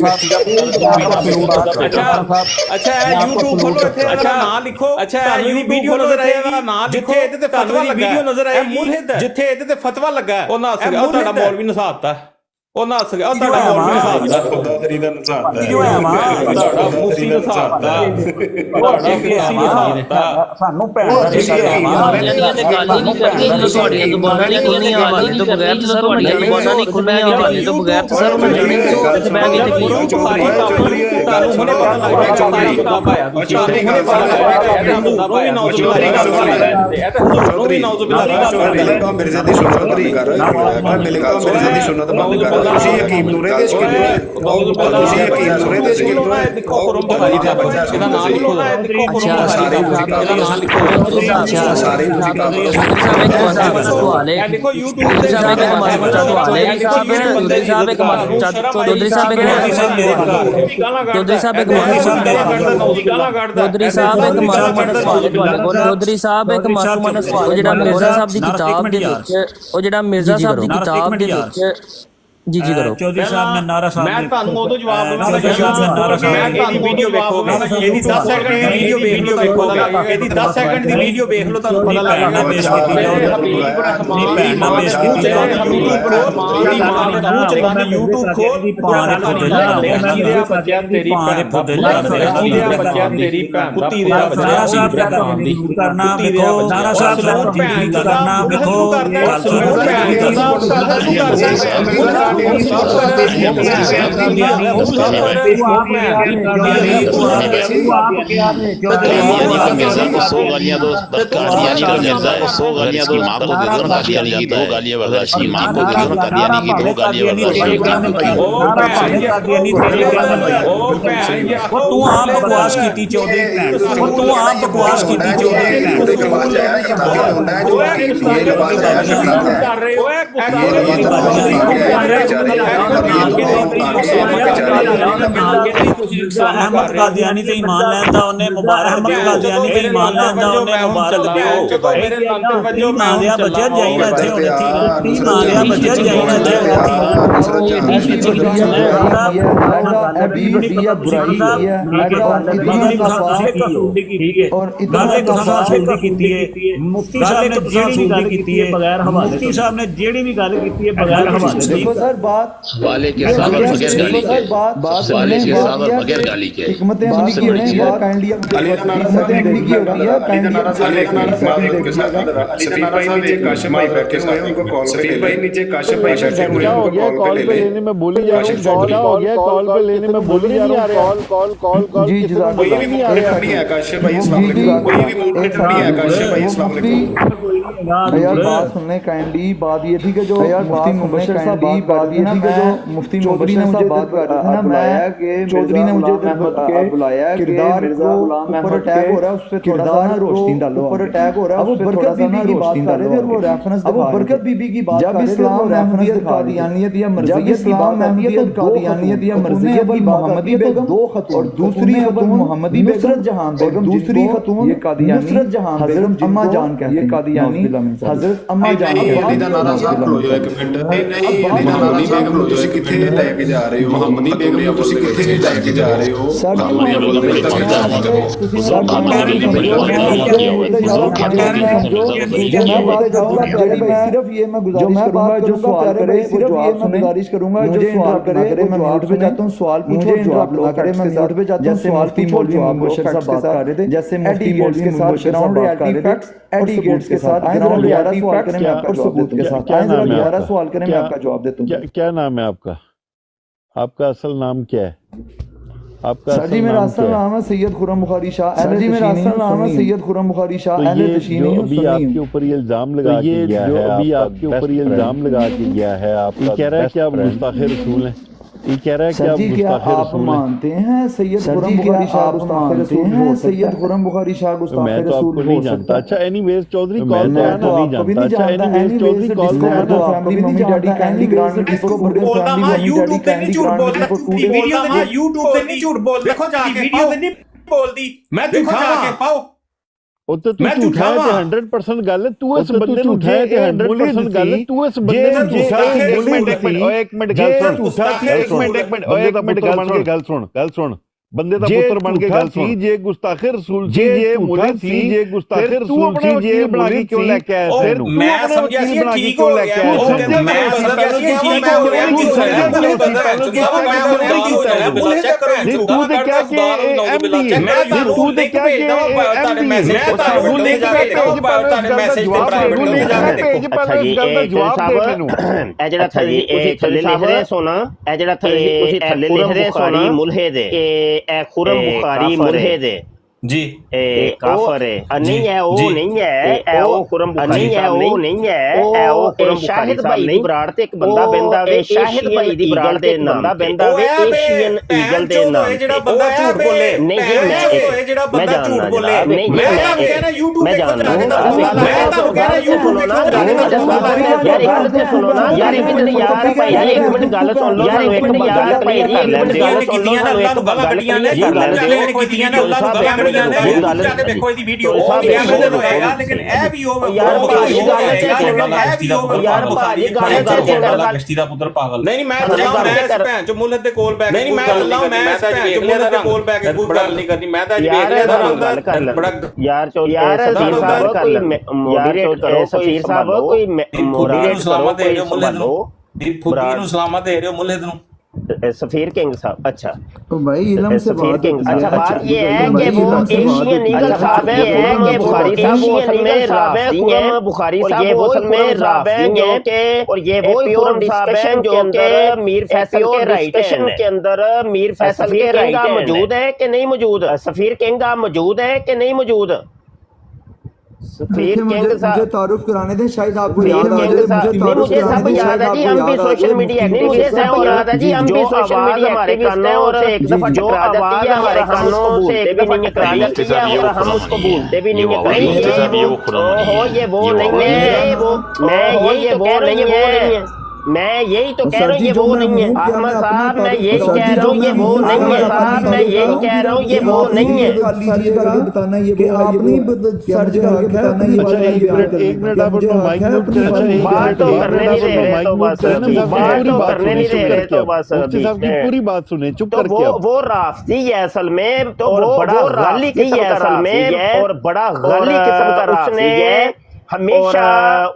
ਅੱਛਾ YouTube ਖੋਲੋ ਇੱਥੇ ਇਹਦਾ ਨਾਮ ਲਿਖੋ ਅੱਛਾ ਇਹਦੀ ਵੀਡੀਓ ਨਜ਼ਰ ਆਏਗੀ ਨਾਮ ਲਿਖੋ ਇਹਦੇ ਤੇ ਫਤਵਾ ਲੱਗਾ ਵੀਡੀਓ ਨਜ਼ਰ ਆਏਗੀ ਜਿੱਥੇ ਇਹਦੇ ਤੇ ਫਤਵਾ ਲੱਗਾ ਉਹ ਨਸ ਗਿਆ ਉਹ ਤੁਹਾਡਾ ਮੌਲਵੀ ਨਸਾਤਾ ਉਹ ਨਸ ਗਿਆ ਉਹ ਤੁਹਾਡਾ ਮੌਲਵੀ ਨਸਾਤਾ ਤੇਰੀ ਦਾ ਨਸਾਤਾ ਤੁਹਾਡਾ ਮੁਫਤੀ ਨਸਾਤਾ ਤੁਹਾਡਾ ਮੁਫਤੀ ਨਸਾਤਾ ਸਾਨੂੰ ਭੈਣ ਦਾ ਜਿਹੜੀਆਂ ਤੇ ਗੱਲ ਹੀ ਨਹੀਂ ਕਰਦੇ ਜਦੋਂ ਤੁਹਾਡੀਆਂ ਜ਼ੁਬਾਨਾਂ ਨਹੀਂ ਖੁੱਲੀਆਂ ਆਵਾਜ਼ ਤੋਂ ਬਗੈਰ ਤੇ ਸਰ ਤੁਹਾਡੀਆਂ ਜ਼ੁਬਾਨਾਂ ਨਹੀਂ ਖੁੱਲੀਆਂ ਆਵਾਜ਼ ਤੋਂ ਬਗੈਰ ਤੇ ਸਰ ਮੈਂ ਜਾਣੇ ਤੇ ਬਹਿ ਕੇ ਤੇ ਬੁਖਾਰੀ ਤੁਹਾਨੂੰ ਹੁਣੇ ਪਤਾ ਲੱਗ ਗਿਆ ਬੁਖਾਰੀ ਕਿਤਾਬ ਆਇਆ ਤੁਸੀਂ ਹੁਣੇ ਪਤਾ ਲੱਗ ਗਿਆ ਕਿਤਾਬ ਆਇਆ ਚੌਧਰੀ ਗੱਲ ਕਰ ਰਿਹਾ ਇਹ ਤਾਂ ਚੌਧਰੀ ਨੌਜ਼ੁਬਿल्लाह ਮਿਲੇਗਾ ਮਿਰਜ਼ਾ ਦੀ ਸੁਨਨਤ ਬੰਦ ਕਰ ਮਿਲੇਗਾ ਮਿਰਜ਼ਾ ਦੀ ਸੁਨਨਤ ਬੰਦ ਕਰ ਤੁਸੀਂ ਯਕੀਨ ਨੂਰੇ ਦੇ ਸ਼ਕਿਲ ਤੁਸੀਂ ਯਕੀਨ ਨੂਰੇ ਦੇ ਸ਼ਕਿਲ ਦੇਖੋ ਕੁਰਮ ਬੁਖਾਰੀ ਦਾ ਬੱਚਾ ਇਹਦਾ ਨਾਮ ਲਿਖੋ ਦੇਖੋ ਕੁਰਮ ਬੁਖਾਰੀ ਦਾ ਨਾਮ ਲਿਖੋ ਸਾਰੇ ਤੁਸੀਂ ਦੇਖੋ YouTube ਤੇ चौधरी साहब एक चौधरी साहब एक मासूम सवाल ਜਿਹੜਾ ਮਿਰਜ਼ਾ ਸਾਹਿਬ ਦੀ ਕਿਤਾਬ ਦੇ ਵਿੱਚ ਉਹ ਜਿਹੜਾ ਮਿਰਜ਼ਾ ਸਾਹਿਬ ਦੀ ਕਿਤਾਬ ਦੇ ਵਿੱਚ जी जी करो चौधरी साहब ने नारा साहब मैं ਤੁਹਾਨੂੰ ਉਦੋਂ ਜਵਾਬ ਦਵਾਂਗਾ ਮੈਂ ਤੁਹਾਨੂੰ ਵੀਡੀਓ ਵੇਖੋਗੇ ਇਹਦੀ 10 ਸੈਕਿੰਡ ਦੀ ਵੀਡੀਓ ਵੇਖੋ ਇਹਦੀ 10 ਸੈਕਿੰਡ ਦੀ ਵੀਡੀਓ ਵੇਖ ਲਓ ਤੁਹਾਨੂੰ ਪਤਾ ਲੱਗੇਗਾ YouTube ਖੋਲ ਤੇਰੀ ਭੈਣ ਕੁੱਤੀ ਦੇ ਬੱਚਾ ਸਾਹਿਬ ਕਰਨਾ ਵੇਖੋ ਨਾਰਾ ਸਾਹਿਬ ਕਰਨਾ ਵੇਖੋ तू आप बकवास की चौधरी तू आप बकवास की चौधरी अहमद कादियानी ते ईमान लैंदा ਉਹਨੇ ਮੁਬਾਰਕ ਅਹਿਮਦ ਕਾदियानी ਤੇ ईमान लैंदा ਉਹਨੇ ਮੁਬਾਰਕ ਦਿਓ ਮੇਰੇ ਲੰਤਰ ਵੱਜੋ ਨਾ ਲਿਆ ਬੱਚਾ ਜਾਈਦਾ ਇੱਥੇ ਉਹਨੇ ਤੀ ਨਾ ਲਿਆ ਬੱਚਾ ਜਾਈਦਾ ਇੱਥੇ और मुफ्ती साहब ने ਜਿਹੜੀ ਗੱਲ ਕੀਤੀ ਹੈ ਬਗੈਰ ਹਵਾਲੇ ਮੁफ्ती साहब ने ਜਿਹੜੀ ਵੀ ਗੱਲ ਕੀਤੀ ਹੈ बगैर हवाले देखो सर बात वाले के साथ और बगैर गाली के वाले के साथ और बगैर गाली के हिकमतें अमली की होती है काइंडली हिकमतें अमली की होती है काइंडली सफीर भाई नीचे काशिफ भाई बैठे हुए हैं उनको कॉल पे ले भाई नीचे काशिफ भाई बैठे हुए हैं उनको कॉल पे ले लेने में बोली जा रही है हो गया कॉल पे लेने में बोली नहीं आ रही कॉल जी कोई भी मूड में नहीं है काशिफ भाई अस्सलाम वालेकुम कोई भी मूड में नहीं है काशिफ भाई अस्सलाम वालेकुम यार बात सुनने काइंडली बात ये थी कि जो मुफ्ती मुबशर साहब बात कर रही थी कि जो मुफ्ती चौधरी ने मुझे बात कर रहा था ना मैं चौधरी ने मुझे बुलाया किरदार को ऊपर अटैक हो रहा है उस पे थोड़ा सा ना रोशनी डालो ऊपर अटैक हो रहा है वो बरकत बीबी की बात कर रहे थे और वो रेफरेंस अब वो बरकत बीबी की बात जब इस्लाम महमदियत कादियानियत या मरज़ियत इस्लाम महमदियत कादियानियत या मरज़ियत की मोहम्मदी बेगम दो खतून और दूसरी खतून मोहम्मदी नुसरत जहां बेगम दूसरी खतून ये कादियानी नुसरत जहां बेगम अम्मा जान कहते हैं कादियानी हजरत अम्मा जान ਇਹਦਾ ਨਾਰਾ ਸਾਹਿਬ ਖਲੋ ਜਾਓ ਇੱਕ ਮਿੰਟ ਨਹੀਂ ਇਹਦਾ ਨਾਰਾ ਮੁਹੰਮਦੀ ਬੇਗਮ ਨੂੰ ਤੁਸੀਂ ਕਿੱਥੇ ਲੈ ਕੇ ਜਾ ਰਹੇ ਹੋ? ਮੁਹੰਮਦੀ ਬੇਗਮ ਨੂੰ ਤੁਸੀਂ ਕਿੱਥੇ ਲੈ ਕੇ ਜਾ ਰਹੇ ਹੋ? गुजारिश करूंगा जो सवाल करे मैं म्यूट पे जाता हूँ, सवाल पूछो जवाब ना करे मैं म्यूट पे जाता हूँ। जैसे मुफ्ती मौलवी मुबशर साहब बात कर रहे थे, जैसे मुफ्ती मौलवी मुबशर साहब बात कर रहे थे एडिगेट्स के साथ, ग्राउंड रियलिटी सवाल करें मैं आपका सबूत के साथ, आए जरा दोबारा सवाल करें मैं आपका जवाब देता हूँ। क्या नाम है आपका? आपका असल नाम क्या है? आपका सर जी मेरा असल नाम है सैयद खुर्रम बुखारी शाह। सर जी मेरा असल नाम है सैयद खुर्रम बुखारी शाह। अहले तशीनी हूं, सुन्नी हूं। आपके ऊपर ये इल्जाम लगा के गया है, अभी आपके ऊपर ये इल्जाम लगा के गया है, आप कह रहा है कि आप गुस्ताखे रसूल हैं। ये कह रहा है कि आप गुस्ताखे रसूल मानते हैं सैयद खुर्रम बुखारी शाह गुस्ताखे रसूल हैं? सैयद खुर्रम बुखारी शाह गुस्ताखे रसूल मैं तो नहीं जानता। अच्छा एनीवेज चौधरी कॉल पे आना नहीं जानता। अच्छा एनीवेज चौधरी कॉल पे आना family mummy daddy kindly grant disco family mummy daddy kindly grant disco video मैं YouTube पे नहीं झूठ बोल देखो जाके वीडियो पे नहीं बोलदी मैं देखो जाके पाओ तो तू झूठा है ते 100% गल है। तू इस बंदे ਨੂੰ ਉਠਾਇਆ ਤੇ 100% ਗੱਲ ਹੈ। ਤੂੰ ਇਸ ਬੰਦੇ ਨੂੰ ਝੂਠਾ ਸੀ। ਇੱਕ ਮਿੰਟ ਗੱਲ ਸੁਣ। ਇੱਕ ਮਿੰਟ ਗੱਲ ਸੁਣ ਬੰਦੇ ਦਾ ਪੁੱਤਰ ਬਣ ਕੇ ਗੱਲ ਸੁਣ। ਜੇ ਗੁਸਤਾਖੇ ਰਸੂਲ ਸੀ, ਜੇ ਮੁਲਕ ਸੀ, ਜੇ ਗੁਸਤਾਖੇ ਰਸੂਲ ਸੀ, ਜੇ ਬਣਾ ਕੇ ਕਿਉਂ ਲੈ ਕੇ ਆਇਆ ਫਿਰ ਮੈਂ ਸਮਝਿਆ ਸੀ ਠੀਕ ਹੋ ਗਿਆ। ਮੈਂ ਸਮਝਿਆ ਸੀ ਠੀਕ ਹੋ ਗਿਆ ਕਿ ਸਾਡਾ ਬੰਦਾ ਮੈਂ ਬੁਲਾ ਚੈੱਕ ਕਰੋ ਤੂੰ ਤੇ ਕਿਹਾ ਕਿ ਐਮਡੀ ਮੈਂ ਤੂੰ ਤੇ ਕਿਹਾ ਕਿ ਤੁਹਾਡੇ ਮੈਸੇਜ ਤੁਹਾਨੂੰ ਲੈ ਜਾ ਕੇ ਦੇਖੋ ਤੁਹਾਡੇ ਮੈਸੇਜ ਤੇ ਪ੍ਰਾਈਵੇਟ ਲੈ ਜਾ ਕੇ ਦੇਖੋ। ਅੱਛਾ ਜੀ ਇਹ ਸਾਹਿਬ ਇਹ ਜਿਹੜਾ ਥੱਲੇ ਤੁਸੀਂ ਥੱਲੇ ਲਿਖ ਰਹੇ ਸੋਨਾ ਇਹ ਜਿਹੜਾ ਥੱਲੇ ਤੁਸੀਂ ਥੱਲੇ ਲਿਖ ਰਹੇ ਸੋਨਾ ਮੁਲਹਿਦ ਇਹ खुर्रम बुखारी मुल्हिद जी काफर है नहीं है वो नहीं है वो खुर्रम बुखारी साहब नहीं नहीं है वो खुर्रम शाहिद भाई दी बराड़ ते एक बंदा बंदा वे शाहिद भाई दी बराड़ ते बंदा बंदा वे एशियन ईगल दे नाम जेड़ा बंदा झूठ बोले नहीं जी मैं जेड़ा बंदा झूठ बोले नहीं मैं कह रहा YouTube मैं जानता हूं मैं तो कह रहा YouTube ना यार एक मिनट सुनो ना यार एक मिनट यार भाई एक मिनट गल सुन लो यार एक मिनट यार भाई एक मिनट गल सुन लो ना एक गल कटियां ने कीतियां ने अल्लाह को गल जाके देखो ਇਹਦੀ ਵੀਡੀਓ ਉਹ ਕੈਮਰੇ ਤੇ ਹੋਏਗਾ ਲੇਕਿਨ ਇਹ ਵੀ ਉਹ ਯਾਰ ਭਾਜੀ ਗੱਲ ਯਾਰ ਭਾਜੀ ਗੱਲ ਕਰਕੇ ਗਸ਼ਤੀ ਦਾ ਪੁੱਤਰ ਪਾਗਲ ਨਹੀਂ ਮੈਂ ਭੈਣ ਚੋ ਮੁੱਲਤ ਦੇ ਕੋਲ ਬੈਠ ਨਹੀਂ ਮੈਂ ਅੱਲਾਹ ਮੈਂ ਭੈਣ ਚੋ ਮੁੱਲਤ ਦੇ ਕੋਲ ਬੈਠ ਕੇ ਕੋਈ ਗੱਲ ਨਹੀਂ ਕਰਨੀ ਮੈਂ ਤਾਂ ਜੀ ਵੇਖ ਲਿਆ ਤੁਹਾਨੂੰ ਬੜਾ ਯਾਰ ਚੋ ਯਾਰ ਸਫੀਰ ਸਾਹਿਬ ਕੋਈ ਮੋਡਰੇਟ ਕਰੋ ਸਫੀਰ ਸਾਹਿਬ ਕੋਈ ਮੋਡਰੇਟ ਸਲਾਮਤ ਦੇ ਰਹੇ ਹੋ ਮੁੱਲਤ ਨੂੰ ਫੁੱਤੀ ਨੂੰ ਸਲਾਮਤ ਦੇ ਰਹੇ ਹੋ ਮੁੱਲਤ ਨੂੰ सफीर किंग साहब। अच्छा तो भाई इल्म से बात अच्छा बात ये है कि वो एशियन ईगल साहब है कि बुखारी साहब वो असल में रावी है बुखारी साहब वो असल में रावी है कि और ये वो प्योर डिस्कशन जो कि मीर फैसल के राइटेशन के अंदर मीर फैसल के राइट मौजूद है कि नहीं मौजूद? सफीर किंग मौजूद है कि नहीं मौजूद? मुझे तारुफ कराने दें, शायद आपको याद आ जाए। मुझे सब याद है जी, हम भी सोशल मीडिया नहीं मुझे सब याद है जी, हम भी सोशल मीडिया हमारे कानों से एक दफा जो आवाज हमारे कानों से एक दफा टकरा जाती है और हम उसको भूलते भी नहीं है। ये वो नहीं है वो मैं ये वो नहीं है मैं यही तो कह रहा हूँ ये वो नहीं है अहमद साहब मैं यही कह रहा हूँ ये वो नहीं है साहब मैं यही कह रहा हूँ ये वो नहीं है। बताना ये आप नहीं सर्च करके बताना ये एक मिनट आप माइक म्यूट करें। बात तो करने नहीं दे रहे तो बस बात तो करने नहीं दे रहे तो बस पूरी बात सुने चुप करके। वो राफ्ती है असल में तो वो बड़ा गाली किस्म का असल में और बड़ा गाली किस्म का राफ्ती है। हमेशा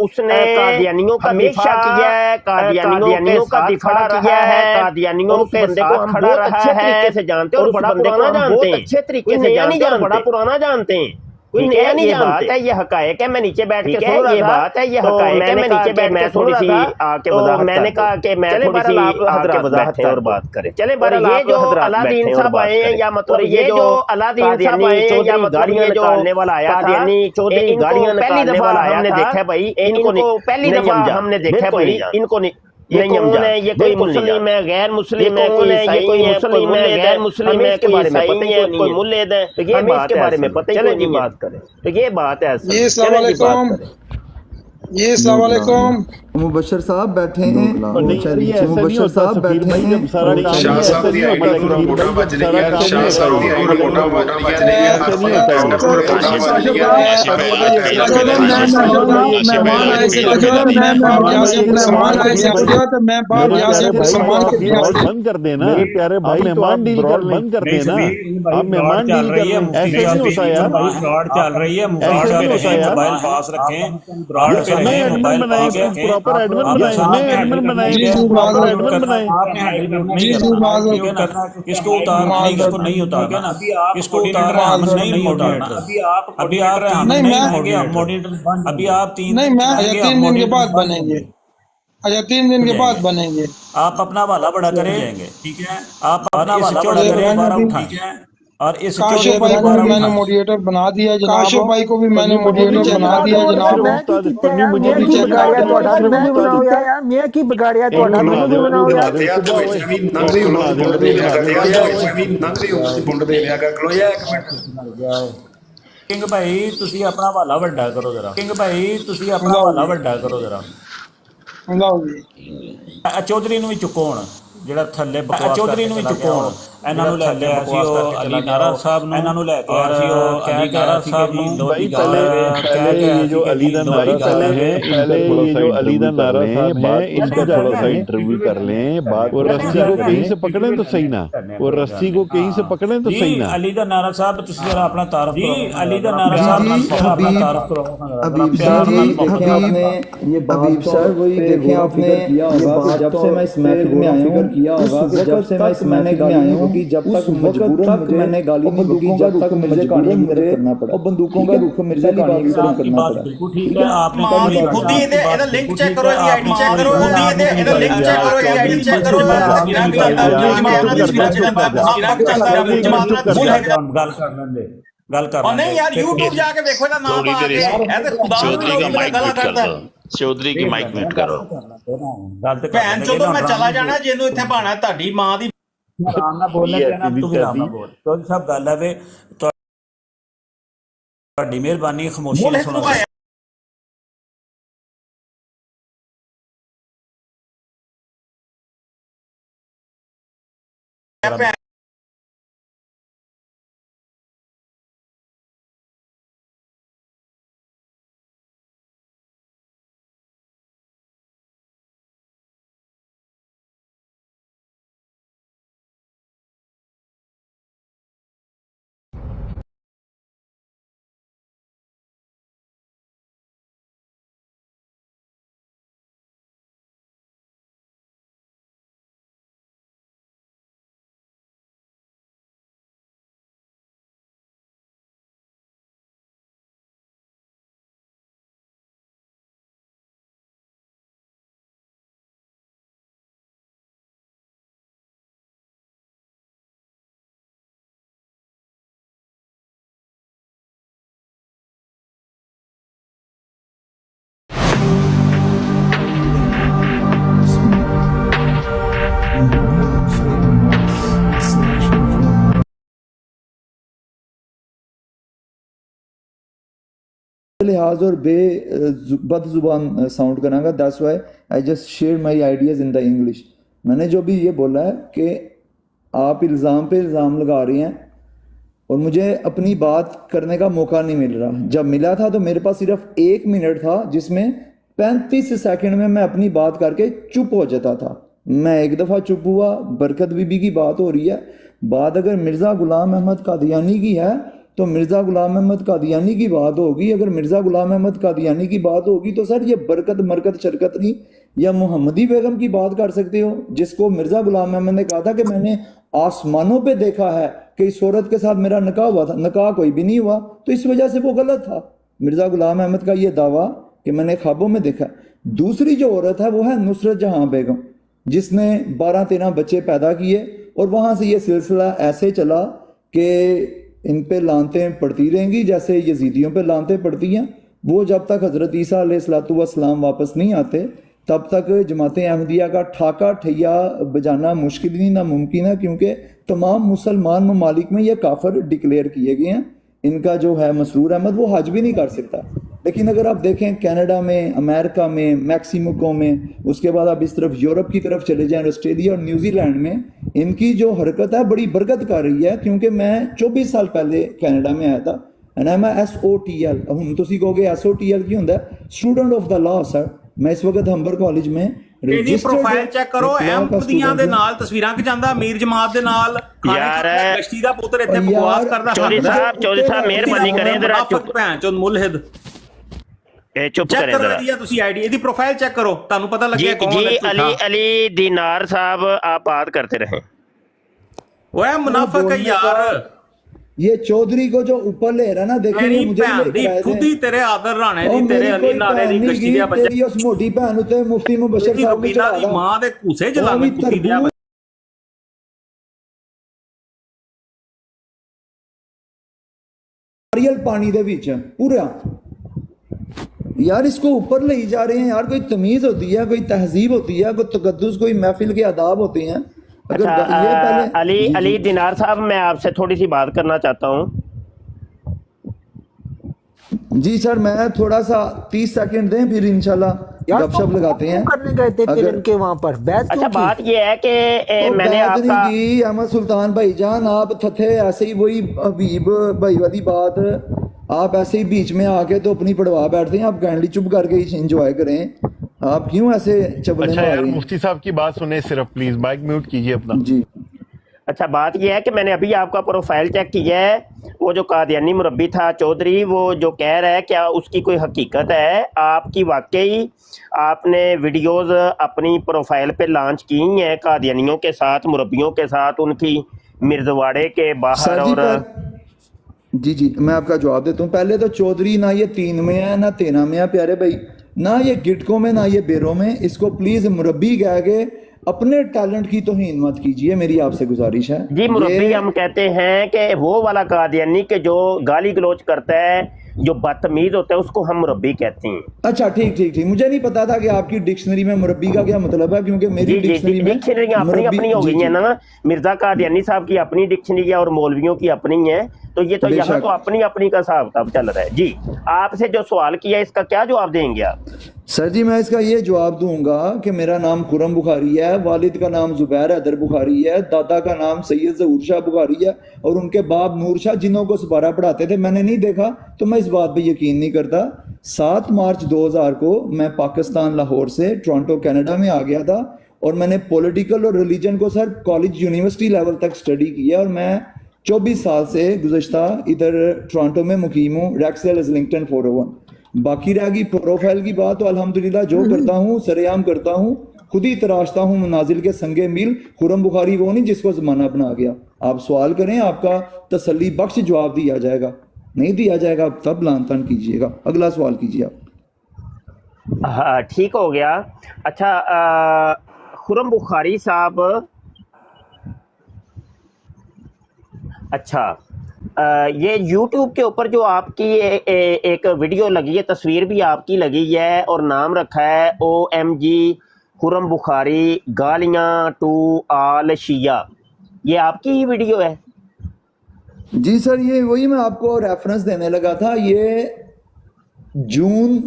उसने कादियानियों का दिफा किया है, कादियानियों का दिफा किया है, कादियानियों के बंदे को हम बहुत अच्छे तरीके से जानते हैं और बड़ा पुराना जानते हैं, अच्छे तरीके से जानते हैं, बड़ा पुराना जानते हैं। कोई नया नहीं जानते। है ये हकायक है मैं नीचे बैठ के सुन रहा था। ये बात है ये हकायक है मैं नीचे बैठ के थोड़ी सी आके वजाहत मैंने कहा कि मैं थोड़ी सी आके वजाहत और बात करें। चले बहरहाल ये जो अलादीन साहब आए हैं या मतलब ये जो अलादीन साहब आए हैं या मतलब ये जो निकालने वाला आया था चौधरी गाड़ियां निकालने वाला आया हमने देखा भाई इनको पहली दफा हमने देखा भाई इनको ये कौन है ये कोई मुस्लिम है गैर मुस्लिम है कोई ये कोई मुस्लिम है गैर मुस्लिम है इसके बारे में पता ही है कोई मुल्लिद है तो ये बात के बारे में पता ही नहीं बात करें तो ये बात है ये अस्सलाम वालेकुम जी अस्सलाम वालेकुम। मुबशर साहब बैठे हैं मुबशर साहब बैठे हैं शाह साहब ਦੀ ਆਈਡੀ ਨੂੰ ਰਿਪੋਰਟਾਂ ਵੱਜ ਰਹੀ ਹੈ शाह साहब ਦੀ ਆਈਡੀ ਰਿਪੋਰਟਾਂ ਵੱਜ ਰਹੀ है मेहमान आए से मैं बाप यहाँ से सामान आए से तो मैं बाप यहाँ से सामान बंद कर देना मेरे प्यारे भाई मेहमान डील कर बंद कर देना आप मेहमान डील कर रहे हैं ऐसे नहीं होता यार ब्रॉड चल रही है मोबाइल पास रखें ब्रॉड पे मोबाइल पास रखें प्रॉपर एडमिन बनाए किसको उतारना है किसको नहीं उतारना किसको उतारना है नहीं उतारना अभी आप अभी आप 3 नहीं मैं 3 दिन के बाद बनेंगे। अच्छा 3 दिन के बाद बनेंगे। आप अपना वाला बड़ा करें ठीक है आप अपना वाला बड़ा करें दोबारा उठाएं और इस काशिफ भाई को भी मैंने मॉडरेटर बना दिया जनाब। काशिफ भाई को भी मैंने मॉडरेटर बना दिया जनाब। मैं की बिगाड़िया ਤੁਹਾਡਾ ਮੈਨੂੰ ਵੀ ਬਣਾਓ ਯਾਰ किंग भाई ਤੁਸੀਂ ਆਪਣਾ ਵਾਲਾ ਵੱਡਾ ਕਰੋ ਜ਼ਰਾ किंग भाई ਤੁਸੀਂ ਆਪਣਾ ਵਾਲਾ ਵੱਡਾ ਕਰੋ ਜ਼ਰਾ ਲਓ ਜੀ ਚੌਧਰੀ ਨੂੰ ਵੀ ਚੁੱਕੋ ਹੁਣ ਜਿਹੜਾ ਥੱਲੇ ਬਕਵਾਸ ਚੌਧਰੀ ਨੂੰ ਵੀ ਚੁੱਕੋ ਹੁਣ ਇਹਨਾਂ ਨੂੰ ਲੈ ਕੇ ਆਇਆ ਸੀ ਉਹ ਅਲੀ ਨਾਰਾ ਸਾਹਿਬ ਨੂੰ ਇਹਨਾਂ ਨੂੰ ਲੈ ਕੇ ਆਇਆ ਸੀ ਉਹ ਅਲੀ ਨਾਰਾ ਸਾਹਿਬ ਨੂੰ भाई पहले ये जो अली दा नारा साहब है पहले ये जो अली दा नारा साहब है इनका थोड़ा सा इंटरव्यू कर लें बात और रस्सी को कहीं से पकड़े तो सही ना और रस्सी को कहीं से पकड़े तो सही ना अली दा नारा साहब ਤੁਸੀਂ जरा अपना तारफ जी अली दा नारा साहब अपना तारफ करो हबीब सर आपने ये हबीब सर वही देखें आपने ये बात जब से मैं इस महफिल में आया हूं किया होगा कि जब से मैं इस महफिल में आया हूं कि जब तक मजबूरन मैंने गाली नहीं बकी जब तक मुझे कहानी करना पड़ा और बंदूकों का रुख मिर्जा की कहानी करना पड़ा बिल्कुल ठीक है आपने खुद ही ਇਹਦਾ ਲਿੰਕ ਚੈੱਕ ਕਰੋ ਇਹਦੀ ਆਈਡੀ ਚੈੱਕ ਕਰੋ ਖੁਦ ਹੀ ਇਹਦਾ ਲਿੰਕ ਚੈੱਕ ਕਰੋ ਇਹਦੀ ਆਈਡੀ ਚੈੱਕ ਕਰੋ ਗੱਲ ਕਰ ਲੈਂਦੇ ਗੱਲ ਕਰ ਨਹੀਂ ਯਾਰ YouTube ਜਾ ਕੇ ਵੇਖੋ ਇਹਦਾ ਨਾਮ ਆ ਕੇ ਇਹ ਤੇ ਖੁਦਾ चौधरी का माइक म्यूट कर दो चौधरी की माइक म्यूट करो ਭੈਣ ਚੋਦੋ ਮੈਂ ਚਲਾ ਜਾਣਾ ਜਿਹਨੂੰ ਇੱਥੇ ਬਾਣਾ ਤੁਹਾਡੀ ਮਾਂ ਦੀ ਆਰਾਮ ਨਾਲ ਬੋਲਣਾ ਕਹਿਣਾ ਤੂੰ ਵੀ ਆਰਾਮ ਨਾਲ ਬੋਲ ਤੋਂ ਸਭ ਗੱਲ ਹੈ ਵੇ ਤੁਹਾਡੀ ਮਿਹਰਬਾਨੀ ਖਾਮੋਸ਼ੀ ਨਾਲ ਸੁਣੋ लिहाज और बद जुबान साउंड करांगा that's why I just share my ideas in the English. मैंने जो भी ये बोला है कि आप इल्ज़ाम पे इल्ज़ाम लगा रहे हैं और मुझे अपनी बात करने का मौका नहीं मिल रहा। जब मिला था तो मेरे पास सिर्फ 1 मिनट था जिसमें 35 सेकंड में मैं अपनी बात करके चुप हो जाता था। मैं एक दफ़ा चुप हुआ, बरकत बीबी की बात हो रही है, बात अगर मिर्ज़ा ग़ुलाम अहमद कादियानी की है तो मिर्ज़ा ग़ुलाम अहमद कादियानी की बात होगी। अगर मिर्ज़ा ग़ुलाम अहमद कादियानी की बात होगी तो सर ये बरकत मरकत शरकत नहीं या मोहम्मदी बेगम की बात कर सकते हो, जिसको मिर्ज़ा ग़ुलाम अहमद ने कहा था कि मैंने आसमानों पे देखा है कि इस औरत के साथ मेरा निकाह हुआ था, निकाह कोई भी नहीं हुआ, तो इस वजह से वो गलत था। मिर्ज़ा ग़ुलाम अहमद का ये दावा कि मैंने ख्वाबों में देखा। दूसरी जो औरत है वो है नुसरत जहाँ बेगम, जिसने 12-13 बच्चे पैदा किए और वहाँ से ये सिलसिला ऐसे चला कि इन पे लानतें पड़ती रहेंगी जैसे यजीदियों पे लानतें पड़ती हैं। वो जब तक हज़रत ईसा अलैहिस्सलाम वापस नहीं आते तब तक जमात अहमदिया का ठाका ठैया बजाना मुश्किल ही नामुमकिन है, क्योंकि तमाम मुसलमान ममालिक में ये काफिर डिक्लेयर किए गए हैं। इनका जो है मसरूर अहमद वो हज भी नहीं कर सकता। لیکن اگر آپ دیکھیں کینیڈا میں، امریکہ میں، میکسیمکو میں، اس کے بعد آپ اس طرف یورپ کی طرف چلے جائیں، آسٹریلیا اور نیوزی لینڈ میں ان کی جو حرکت ہے بڑی برکت کر رہی ہے، کیونکہ میں 24 سال پہلے کینیڈا میں آیا تھا، اینڈ آئی ایم SOTL. ہوں تسی کہو گے SOTL کی ہوندا ہے اسٹوڈنٹ آف دا لا. سر میں اس وقت ہمبر کالج میں ਇਹਦੀ ਪ੍ਰੋਫਾਈਲ ਚੈੱਕ ਕਰੋ, ਐਮਪਦੀਆਂ ਦੇ ਨਾਲ ਤਸਵੀਰਾਂ ਕਿ ਜਾਂਦਾ, ਅਮੀਰ ਜਮਾਤ ਦੇ ਨਾਲ, ਯਾਰ ਗਸ਼ਤੀ ਦਾ ਪੁੱਤਰ ਇੱਥੇ ਬਕਵਾਸ ਕਰਦਾ। ਚੌਧਰੀ ਸਾਹਿਬ ਮਿਹਰਬਾਨੀ ਕਰੇ ਜਰਾ ਚੁੱਪ ਭੈਣ ਚੋਦ ਮੁਲਹਿਦ ਇਹ ਚੁੱਪ ਕਰੇ ਜਰਾ ਜੀ। ਤੁਸੀਂ ਆਈਡੀ ਇਹਦੀ ਪ੍ਰੋਫਾਈਲ ਚੈੱਕ ਕਰੋ, ਤੁਹਾਨੂੰ ਪਤਾ ਲੱਗेगा कौन है। जी अली दीनार साहब आप बात करते रहे। वो है मुनाफिक है यार, یہ چودھری کو جو اوپر لے رہا نا، دیکھیں یہ مجھے خودی تیرے آدر رانے دی، تیرے علی نالے دی کشتی دیا بچے، تیری اس موٹی بہن تے مفتی مبشر صاحب نے چڑھا دی ماں دے کوسے جلانے کتی دیا ناریل پانی دے وچ پورا. یار اس کو اوپر لے جا رہے ہیں یار. کوئی تمیز ہوتی ہے، کوئی تہذیب ہوتی ہے، کوئی تقدس، کوئی محفل کے آداب ہوتے ہیں. علی دینار صاحب میں آپ سے تھوڑی سی بات کرنا چاہتا ہوں. جی سر میں تھوڑا سا 30 سیکنڈ دیں، پھر انشاءاللہ گپ شپ لگاتے ہیں. اچھا بات یہ ہے کہ میں نے آپ کا احمد سلطان بھائی جان آپ تھے ایسے ہی، وہی حبیب بھائی والی بات، آپ ایسے ہی بیچ میں آ کے تو اپنی پڑھوا بیٹھتے ہیں. آپ کائنڈلی چپ کر کے انجوائے کریں. آپ کیوں ایسے چبلے مار رہے ہیں؟ مفتی صاحب کی بات سنیں صرف پلیز، مائک میوٹ کیجئے اپنا. جی اچھا بات یہ ہے کہ میں نے ابھی آپ کا پروفائل چیک کیا ہے. وہ جو قادیانی مربی تھا چودھری، وہ جو کہہ رہا ہے کیا اس کی کوئی حقیقت ہے؟ آپ کی واقعی آپ نے ویڈیوز اپنی پروفائل پہ لانچ کی ہیں قادیانیوں کے ساتھ، مربیوں کے ساتھ، ان کی مرزواڑے کے باہر؟ اور جی میں آپ کا جواب دیتا ہوں. پہلے تو چودھری نہ یہ 3 میں ہے نہ 13 میں ہے پیارے بھائی، نہ یہ گٹکوں میں نہ یہ بیروں میں. اس کو پلیز مربی کہہ کے اپنے ٹیلنٹ کی توہین مت کیجئے، میری آپ سے گزارش ہے. جی مربی ہم کہتے ہیں کہ وہ والا قادیانی کہ جو گالی گلوچ کرتا ہے، جو بدتمیز ہوتا ہے، اس کو ہم مربی کہتے ہیں. اچھا ٹھیک مجھے نہیں پتا تھا کہ آپ کی ڈکشنری میں مربی کا کیا مطلب ہے، کیونکہ میری ڈکشنری میں اپنی ہو گئی ہیں نا. مرزا قادیانی صاحب کی اپنی ڈکشنری ہے اور مولویوں کی اپنی ہے، تو یہ تو یہاں تو اپنی کا حساب کتاب چل رہا ہے. جی آپ سے جو سوال کیا اس کا کیا جواب دیں گے آپ؟ سر جی میں اس کا یہ جواب دوں گا کہ میرا نام خرم بخاری ہے، والد کا نام زبیر حیدر بخاری ہے، دادا کا نام سید ظہور شاہ بخاری ہے، اور ان کے باپ نور شاہ جنہوں کو سپارہ پڑھاتے تھے. میں نے نہیں دیکھا تو میں اس بات پہ یقین نہیں کرتا. 7 مارچ 2000 کو میں پاکستان لاہور سے ٹورانٹو کینیڈا میں آ گیا تھا، اور میں نے پولیٹیکل اور ریلیجن کو سر کالج یونیورسٹی لیول تک سٹڈی کیا، اور میں 24 سال سے گزشتہ ادھر ٹورانٹو میں مقیم ہوں، ریکسل ایزلنگٹن 401. باقی رہ گئی پروفائل کی بات، تو الحمدللہ جو کرتا ہوں سرعام کرتا ہوں، خود ہی تراشتا ہوں منازل کے سنگے میل. خرم بخاری وہ نہیں جس کو زمانہ بنا گیا. آپ سوال کریں، آپ کا تسلی بخش جواب دیا جائے گا. نہیں دیا جائے گا تب لان تان کیجیے گا. اگلا سوال کیجیے آپ. ہاں ٹھیک ہو گیا. اچھا خرم بخاری صاحب، اچھا یہ یوٹیوب کے اوپر جو آپ کی ایک ویڈیو لگی ہے، تصویر بھی آپ کی لگی ہے، اور نام رکھا ہے OMG خرم بخاری گالیاں ٹو آل شیعہ، یہ آپ کی ہی ویڈیو ہے؟ جی سر یہ وہی میں آپ کو ریفرنس دینے لگا تھا. یہ جون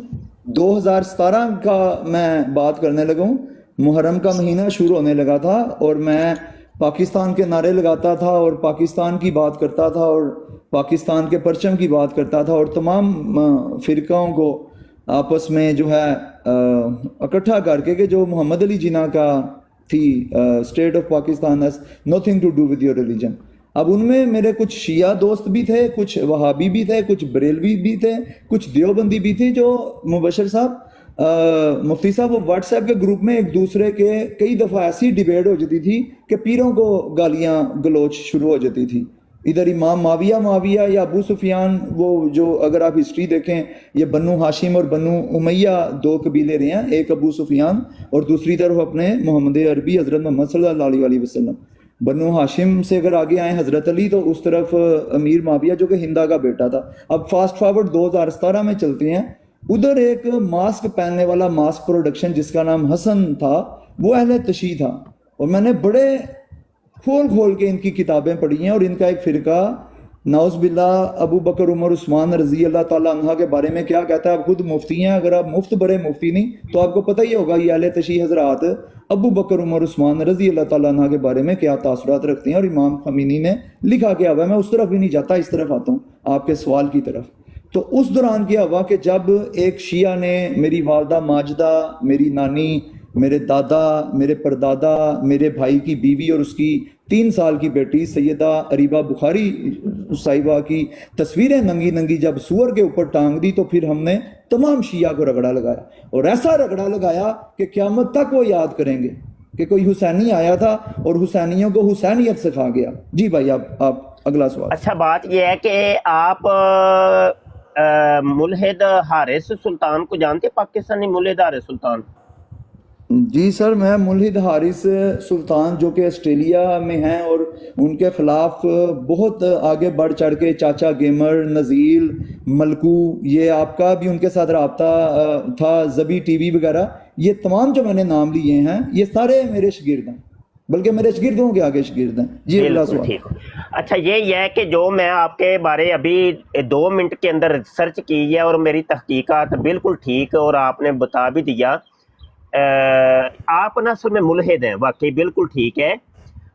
2017 کا میں بات کرنے لگا ہوں. محرم کا مہینہ شروع ہونے لگا تھا، اور میں پاکستان کے نعرے لگاتا تھا، اور پاکستان کی بات کرتا تھا، اور پاکستان کے پرچم کی بات کرتا تھا، اور تمام فرقوں کو آپس میں جو ہے اکٹھا کر کے کہ جو محمد علی جناح کا تھی state of Pakistan has nothing to do with your religion. اب ان میں میرے کچھ شیعہ دوست بھی تھے، کچھ وہابی بھی تھے، کچھ بریلوی بھی تھے، کچھ دیوبندی بھی تھے. جو مبشر صاحب مفتی صاحب وہ واٹس ایپ کے گروپ میں ایک دوسرے کے کئی دفعہ ایسی ڈیبیٹ ہو جاتی تھی کہ پیروں کو گالیاں گلوچ شروع ہو جاتی تھی. ادھر امام معاویہ یا ابو سفیان، وہ جو اگر آپ ہسٹری دیکھیں، یہ بنو ہاشم اور بنو امیہ 2 قبیلے رہے ہیں، ایک ابو سفیان اور دوسری طرف اپنے محمد عربی حضرت محمد صلی اللہ علیہ وسلم. بنو ہاشم سے اگر آگے آئیں حضرت علی، تو اس طرف امیر معاویہ جو کہ ہندا کا بیٹا تھا. اب فاسٹ فارورڈ 2017 میں چلتے ہیں. ادھر ایک ماسک پہننے والا ماسک پروڈکشن جس کا نام حسن تھا، وہ اہل تشیع تھا، اور میں نے بڑے کھول کے ان کی کتابیں پڑھی ہیں. اور ان کا ایک فرقہ नाउज़ बिल्ला अबू बकर उमर उस्मान रजी अल्लाह ताला अन्हा के बारे में क्या कहता है? आप खुद मुफ्ती हैं, अगर आप मुफ्त बड़े मुफ्ती नहीं तो आपको पता ही होगा ये अहले तशरीह हजरात अबू बकर उमर उस्मान रजी अल्लाह ताला अन्हा के बारे में क्या तासुरात रखते हैं, और इमाम खमीनी ने लिखा क्या हुआ है। मैं उस तरफ भी नहीं जाता, इस तरफ आता हूँ आपके सवाल की तरफ। तो उस दौरान क्या हुआ कि जब एक शिया ने मेरी वालदा माजिदा, मेरी नानी, मेरे दादा, मेरे परदादा, मेरे भाई की बीवी और उसकी 3 साल की बेटी सैयदा अरीबा बुखारी साहिबा की तस्वीरें नंगी नंगी जब सूअर के ऊपर टांग दी, तो फिर हमने तमाम शिया को रगड़ा लगाया, और ऐसा रगड़ा लगाया कि क़यामत तक वो याद करेंगे कि कोई हुसैनी आया था और हुसैनियों को हुसैनियत सिखा गया। जी भाई, आप अगला सवाल। अच्छा, बात यह है कि आप मुल्हिद हारिस सुल्तान को जानते, पाकिस्तानी मुल्हिद हारिस सुल्तान? जी सर, मैं मुल्हिद हारिस सुल्तान जो कि ऑस्ट्रेलिया में हैं और उनके ख़िलाफ़ बहुत आगे बढ़ चढ़ के चाचा गेमर, नज़ील, मलकू, ये आपका भी उनके साथ रब्ता था, ज़बी टीवी वगैरह, ये तमाम जो मैंने नाम लिए हैं ये सारे मेरे शागिर्द हैं, बल्कि मेरे शागिर्दों के आगे शागिर्द हैं। जी अगला सवाल। अच्छा, ये है कि जो मैं आपके बारे अभी 2 मिनट के अंदर रिसर्च की है और मेरी तहकीकात बिल्कुल ठीक, और आपने बता भी दिया आप ना असल में मुल्हिद हैं, वाकई बिल्कुल ठीक है।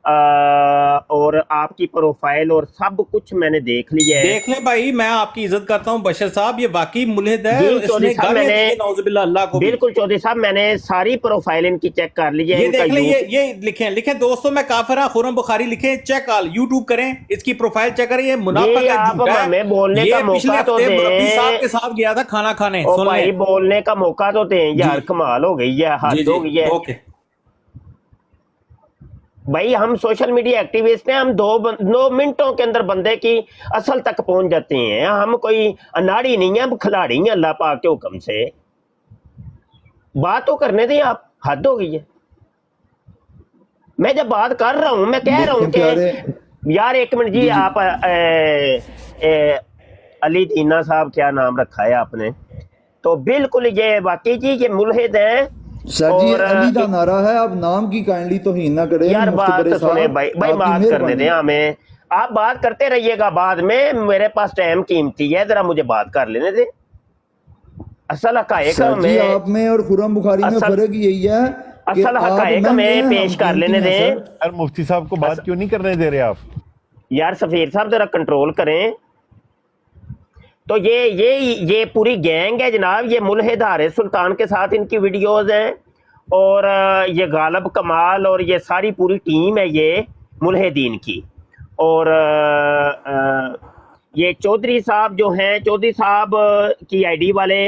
और आपकी प्रोफाइल और सब कुछ मैंने देख लिया है। देख ले भाई, मैं आपकी इज्जत करता हूँ बशर साहब, ये वाकई मुल्हिद है। चौधरी साहब, मैंने अल्लाह को बिल्कुल चौधरी साहब, मैंने सारी प्रोफाइल इनकी चेक कर ली है। ये देख ले, ये लिखें दोस्तों, मैं काफिर हूं, खुरम बुखारी लिखें, चेक ऑल, यूट्यूब करें, इसकी प्रोफाइल चेक करें। ये मुनाफिक है, आप हमें बोलने का मौका तो दें। मुरब्बी साहब के साथ गया था खाना खाने, ओ भाई बोलने का मौका तो दें यार, कमाल हो गई है, हद हो गई है। भाई हम सोशल मीडिया एक्टिविस्ट हैं, हम 2 मिनटों के अंदर बंदे की असल तक पहुंच जाते हैं। हम कोई अनाड़ी नहीं है, हम खिलाड़ी हैं अल्लाह पाक के हुक्म से। बात तो करने दें आप, हद हो गई है। मैं जब बात कर रहा हूं, मैं कह रहा हूं कि यार 1 मिनट जी, आप अली दीना साहब, क्या नाम रखा है आपने, तो बिल्कुल ये वाकई जी ये मुल्हिद हैं। सर जी, अली का नारा है, आप नाम की काइंडली तौहीन ना करें यार। बात तो सुने भाई, बात करने दें हमें, आप बात करते रहिएगा, बाद में मेरे पास टाइम कीमती है, जरा मुझे बात कर लेने दें। असल हकायक में आप में और खुरम बुखारी में फर्क यही है, असल हकायक में पेश कर लेने दें। यार मुफ्ती साहब को बात क्यों नहीं करने दे रहे आप? यार सफीर साहब जरा कंट्रोल करें। तो ये पूरी गैंग है जनाब, ये मुल्हिद हारिस सुल्तान के साथ इनकी वीडियोस हैं, और ये गालिब कमाल और ये सारी पूरी टीम है ये मुल्हिदीन की। और ये चौधरी साहब जो हैं, चौधरी साहब की आईडी वाले,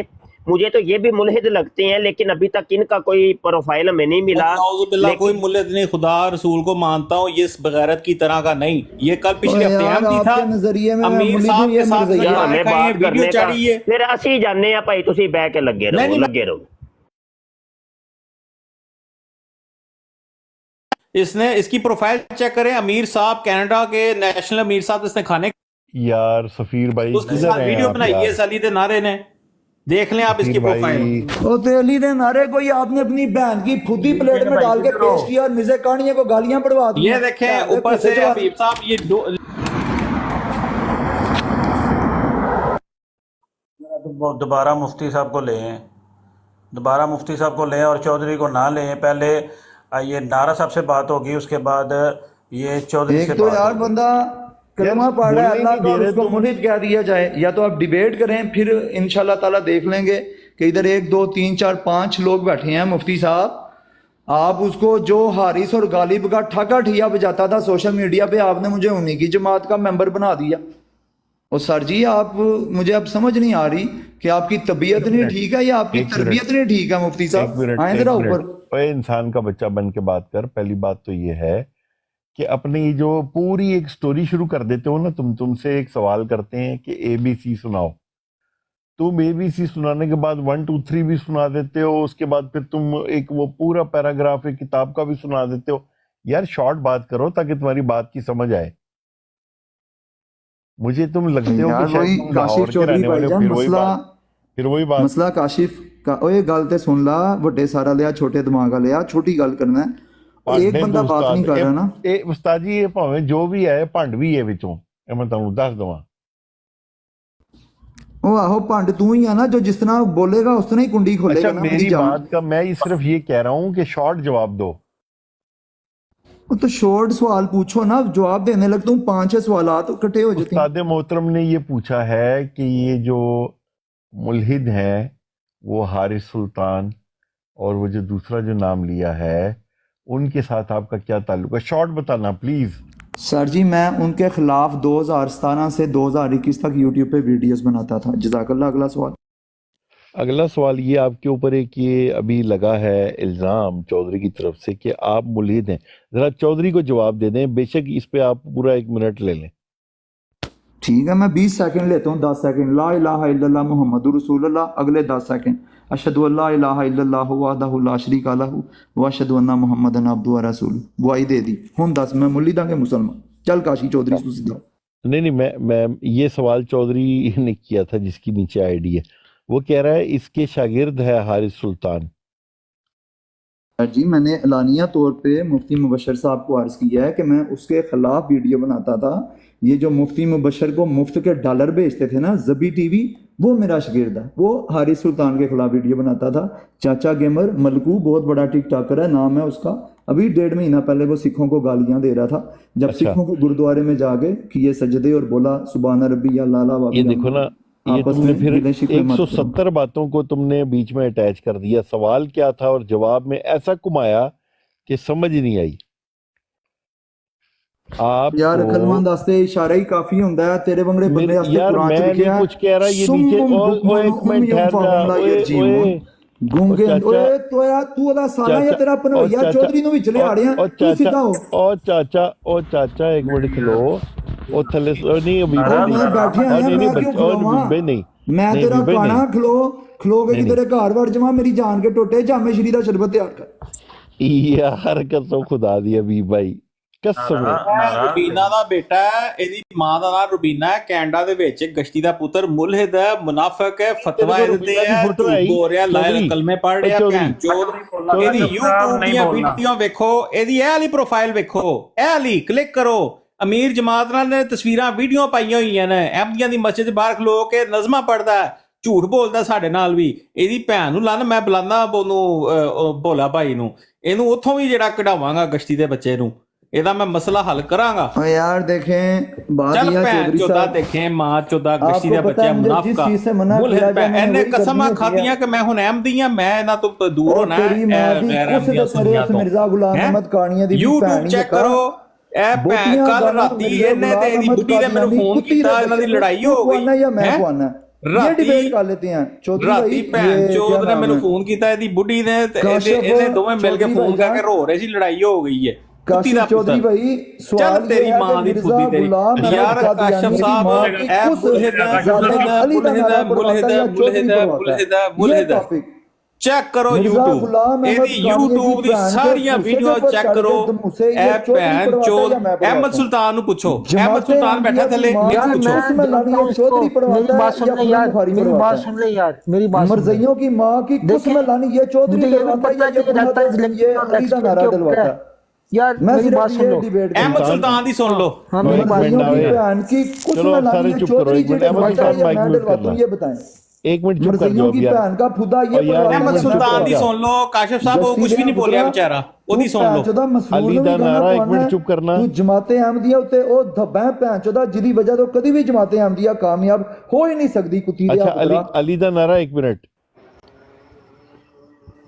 मुझे तो ये भी मुल्हिद लगते हैं, लेकिन अभी तक इनका कोई प्रोफाइल हमें नहीं मिला। कोई मुल्हिद नहीं, खुदा रसूल को मानता हूँ, ये इस बगैरत की तरह का नहीं। ये कल पिछले हफ्ते हम था अमीर साहब के साथ हमें बात करने का, फिर असी जाने हैं भाई, तुसी बह के लगे रहो। इसने इसकी प्रोफाइल चेक करें, अमीर साहब कनाडा के नेशनल अमीर साहब, इसने खाने यार सफीर भाई उसके साथ वीडियो बनाई है अली दे नारे ने, देख लें आप इसकी प्रोफाइल। तो अली दे नारे को आपने अपनी बहन की खुदी प्लेट में डाल के पेश किया और मिर्ज़ा कानिया को गालियां पड़वा दी। ये देखें ऊपर से हबीब साहब, ये दोबारा मुफ्ती साहब को लें, दोबारा मुफ्ती साहब को लें और चौधरी को ना लें। पहले ये नारा साहब से बात होगी, उसके बाद ये चौधरी से तो यार बंदा कलमा पढ़ रहा है अल्लाह का, उसको मुल्हिद कह दिया जाए। या तो आप डिबेट करें, फिर इंशाल्लाह ताला देख लेंगे कि इधर 1 2 3 4 5 लोग बैठे हैं। मुफ्ती साहब, आप उसको जो हारिस और गालिब का ठाका ठिया बजाता था सोशल मीडिया पे, आपने मुझे उन्हीं की जमात का मेंबर बना दिया। और सर जी, आप मुझे अब समझ नहीं आ रही कि आपकी तबीयत नहीं ठीक है या आपकी तरबियत नहीं ठीक है। मुफ्ती साहब आए जरा ऊपर। इंसान का बच्चा बन के बात कर। पहली बात तो ये है कि अपनी जो पूरी एक स्टोरी शुरू कर देते हो ना, तुमसे एक सवाल करते हैं कि ABC सुनाओ, तुम ABC सुनाने के बाद 1 2 3 भी सुना देते हो, उसके बाद फिर तुम एक वो पूरा पैराग्राफ एक किताब का भी सुना देते हो। यार शॉर्ट बात करो ताकि तुम्हारी बात की समझ आए। मुझे तुम लगते हो कि शायद तुम लाहौर के रहने वाले हो। फिर वही बात मसला काशिफ का, ओए गल ते सुन ला, ਵੱਡੇ ਸਾਰਾ ਲਿਆ ਛੋਟੇ ਦਿਮਾਗ ਲਿਆ, ਛੋਟੀ ਗੱਲ ਕਰਨਾ है। एक बंदा बात नहीं कर रहा ना। उस्ताद जी ये भावें जो भी है भंड भी है विचों, ਇਹ ਮੈਂ ਤੁਹਾਨੂੰ ਦੱਸ ਦਵਾਂ। ਉਹ ਆਹੋ ਭੰਡ ਤੂੰ ਹੀ ਆ ਨਾ ਜੋ जिस तरह बोलेगा उस तरह ही कुंडी खोलेगा अच्छा ना मेरी बात का मैं सिर्फ ये कह रहा हूँ कि शॉर्ट जवाब दो। तो शॉर्ट सवाल पूछो ना, जवाब देने लगता हूँ 5-6 सवाल इकट्ठे हो जाते हैं। उस्ताद मोहतरम ने ये पूछा है कि ये जो मुल्हिद हैं वो हारिस सुल्तान और वो जो दूसरा जो नाम लिया है उनके साथ आपका क्या ताल्लुक है? शॉर्ट बताना प्लीज। सर जी मैं उनके खिलाफ 2017 से 2021 तक यूट्यूब पे वीडियोस बनाता था। जज़ाकल्लाह। अगला सवाल। अगला सवाल ये आपके ऊपर एक ये अभी लगा है इल्ज़ाम चौधरी की तरफ से कि आप मुल्हिद हैं। ज़रा चौधरी को जवाब दे दें, बेशक इस पे आप पूरा 1 मिनट ले लें। ठीक है मैं 20 सेकंड लेता हूँ। 10 सेकंड ला इलाहा इल्लल्लाह मुहम्मदुर रसूलुल्लाह। अगले 10 सेकंड अशहदु अल्ला इलाहा इल्लल्लाह वहदहु ला शरीका लहु व अशहदु अन्ना मुहम्मदन अब्दुहु व रसूलुहु। गवाही दे दी। हुण दस मैं मुल्हिदां के मुसलमान। चल काशी चौधरी तू सीधा। नहीं मैं ये सवाल चौधरी ने किया था जिसकी नीचे आईडी है। वो कह रहा है इसके शागिर्द है हारिस सुल्तान। जी मैंने एलानिया तौर पे मुफ्ती मुबशर साहब को अर्ज़ किया है कि मैं उसके खिलाफ वीडियो बनाता था। ये जो मुफ्ती मुबशर को मुफ्त के डॉलर भेजते थे ना ज़बी टीवी, वो मेरा शागिर्द है। वो हारिस सुल्तान के खिलाफ वीडियो बनाता था। चाचा गेमर मलकू बहुत बड़ा टिकटॉकर है, नाम है उसका। अभी 1.5 महीना पहले वो सिखों को गालियां दे रहा था जब अच्छा। सिखों को गुरुद्वारे में जाके किए सजदे और बोला सुबहान रब्बी या लाला। ये देखो ना, ये तुमने फिर 170 बातों को तुमने बीच में अटैच कर दिया। सवाल क्या था और जवाब में ऐसा घुमाया कि समझ ही नहीं आई। आप यार अकलमंद वास्ते इशारा ही काफी हुंदा है। तेरे वंगड़े बंदे वास्ते यार कुरान च मैं लिखिया नहीं कुछ कह रहा, ये नीचे और एक मिनट ठहर जा। ओए गूंगे ओए तू ओदा साला या तेरा पनवैया चौधरी नु विच लिया रिया तू सीधा हो। ओ चाचा एक मिनट खलो। ओ थले नहीं अभी मैं बैठे आया मैं क्यों खलोवा? नहीं मैं तेरा काना खलो के तेरे घर वड़ जावां। मेरी जान के टोटे जामे श्री दा शरबत तैयार कर। यार कसम खुदा दी अभी भाई कसम। ਰੂਬੀਨਾ ਦਾ ਬੇਟਾ ਹੈ, ਇਹਦੀ ਮਾਂ ਦਾ ਨਾਮ ਰੂਬੀਨਾ ਹੈ। ਕੈਨੇਡਾ ਦੇ ਵਿੱਚ ਗਸ਼ਤੀ ਦਾ ਪੁੱਤਰ ਮੁਲਹਿਦ ਹੈ, ਮੁਨਾਫਿਕ ਹੈ, ਫਤਵਾ ਇਹਦੇ ਹੈ, ਝੂਠ ਬੋਲ ਰਿਹਾ, ਲਾਇਲ ਕਲਮੇ ਪੜ ਰਿਹਾ ਭੈਣ ਚੋਦ। ਇਹਦੀ YouTube ਦੀਆਂ ਵੀਡੀਓ ਵੇਖੋ, ਇਹਦੀ ਇਹ ਵਾਲੀ ਪ੍ਰੋਫਾਈਲ ਵੇਖੋ, ਇਹ ਵਾਲੀ ਕਲਿੱਕ ਕਰੋ। ਅਮੀਰ ਜਮਾਤ ਨਾਲ ਨੇ ਤਸਵੀਰਾਂ ਵੀਡੀਓ ਪਾਈਆਂ ਹੋਈਆਂ ਨੇ। ਅਹਿਮਦੀਆਂ ਦੀ ਮਸਜਿਦ ਬਾਹਰ ਖਲੋ ਕੇ ਨਜ਼ਮਾਂ ਪੜਦਾ, ਝੂਠ ਬੋਲਦਾ ਸਾਡੇ ਨਾਲ ਵੀ। ਇਹਦੀ ਭੈਣ ਨੂੰ ਲੰਨ ਮੈਂ ਬੁਲਾਉਂਦਾ ਉਹਨੂੰ ਭੋਲਾ ਭਾਈ ਨੂੰ, ਇਹਨੂੰ ਉੱਥੋਂ ਵੀ ਜਿਹੜਾ ਕਢਾਵਾਂਗਾ ਗਸ਼ਤੀ ਦੇ ਬੱਚੇ ਨੂੰ। ਇਹਦਾ ਮੈਂ ਮਸਲਾ ਹੱਲ ਕਰਾਂਗਾ। ओ यार देखें बात ਚੱਲ यह ਭੈਣ चौधरी ਚੋਦਾ साहब ਦੇਖੇ ਮਾਂ ਚੋਦਾ ਗਸ਼ਤੀ ਦੇ आपको ਬੱਚੇ पता है मुझे जिस ਮੁਨਾਫਕਾ चीज से मना किया ਮੁਲਹਿਦ जाए मैंने ਇਹਨੇ वही ਕਸਮਾਂ करनी ਖਾਦੀਆਂ है। ਕਿ ਮੈਂ ਹੁਣ ਅਹਿਮਦੀ ਆ, ਮੈਂ ਇਹਨਾਂ ਤੋਂ ਦੂਰ और ਹੋਣਾ ਹੈ तेरी माँ दी ਗੈਰ कुछ ਅਹਿਮਦੀਆਂ तो करे ਸੁਣੀਆਂ उस ਤੋਂ। मिर्जा गुलाम अहमद कानिया दी भी YouTube भैन ਚੈੱਕ निकाह। ਕਰੋ। ਇਹ ਭੈਣ बोटियां ਕੱਲ गाना ਰਾਤੀ मिर्जा ਇਹਨੇ गुलाम ਤੇ ਇਹਦੀ अहमद ਬੁੱਢੀ ਨੇ ਮੈਨੂੰ कादियानी ਫੋਨ कुत्ती ਕੀਤਾ, रे ਇਹਨਾਂ ਦੀ बच्चे ਲੜਾਈ तू ਹੋ कौन है या मैं ਗਈ कौन है? ये ਰਾਤੀ डिबेट कर लेते हैं चौधरी भाई। ਰਾਤੀ ਭੈਣ ये ਚੋਦ क्या ਨੇ नाम ਮੈਨੂੰ है? ਫੋਨ ਕੀਤਾ, ਇਹਦੀ ਬੁੱਢੀ ਨੇ ਤੇ काशिफ ਇਹਨੇ ਦੋਵੇਂ ਮਿਲ ਕੇ चौधरी ਫੋਨ भाई ਕਰਕੇ का- ਰੋ ਰਹੇ ਸੀ, ਲੜਾਈ ਹੋ ਗਈ ਹੈ। ਕੁੱਤੀ ਦਾ काशिफ चौधरी ਪੁੱਤਰ भाई ਚੱਲ सवाल ਤੇਰੀ ये है ਮਾਂ कि ਦੀ मिर्जा ਫੁੱਦੀ ਤੇਰੀ। गुलाम ਯਾਰ अहमद ਕਾਸ਼ਫ कादियानी की ਸਾਹਿਬ माँ ਇਹ की कुछ ਮੁਲਹਿਦ ज़्यादा अली दा नारा पढ़वाता है या चौधरी पढ़वाता है? ये टॉपिक ਚੈੱਕ ਕਰੋ मिर्जा YouTube, गुलाम ਇਹਦੀ अहमद YouTube ਦੀ कादियानी ਸਾਰੀਆਂ के ਵੀਡੀਓ मुझसे ਚੈੱਕ पर ਕਰੋ। चढ़ के मुझसे ये ਇਹ चौधरी ਭੈਣ पढ़वाता ਚੋਦ है या मैं ਅਹਿਮਦ पढ़वाता हूँ? ਸੁਲਤਾਨ ਨੂੰ ਪੁੱਛੋ। ਅਹਿਮਦ जमाते ਸੁਲਤਾन ਬੈਠਾ अहमदिया ਥੱਲੇ, की माँ ਇਹਨੂੰ की ਪੁੱਛੋ। किस्म लानी है चौधरी मेरी पढ़वाता बात है सुन या ले यार, बुखारी मेरी पढ़वाता बात है? सुन ले यार, मेरी बात सुन ले। मरज़इयों की माँ की किस्म लानी ये चौधरी मुझे ये भी पढ़वाता है पता या ये है कि रहता है ये अली दा नारा दिलवाता है? यार मैं मेरी सिर्फ बात सुन ये लो। डिबेट अहमद करता हूं। सुल्तान दी सुन लो। हाँ मेरी बात मरज़इयों सुन की लो। बहन की कुछ चलो आप में सारे लानी है चुप करो, चौधरी एक मिनट। जी अहमद दिलवाता है सुल्तान या मैं माइक म्यूट दिलवाता हूं? करना। ये बताएं। एक मिनट चुप कर मरज़इयों जाओ की यार। बहन का खुदा ये और यार, पढ़वाता है, अहमद मिनट चुप सुल्तान कर दी जाओ। सुन लो। काशिफ साहब वो कुछ भी नहीं बोलिया बेचारा, ਉਹਦੀ ਸੁਣ ਲਓ। अली दा नारा एक मिनट चुप करना। तू जमाते अहमदिया उत्ते ओ धब्बा भैन चोदा जिदी वजह तो कदी भी जमाते अहमदिया कामयाब हो ही नहीं सकदी कुत्ती दे। अच्छा अली दा नारा एक मिनट।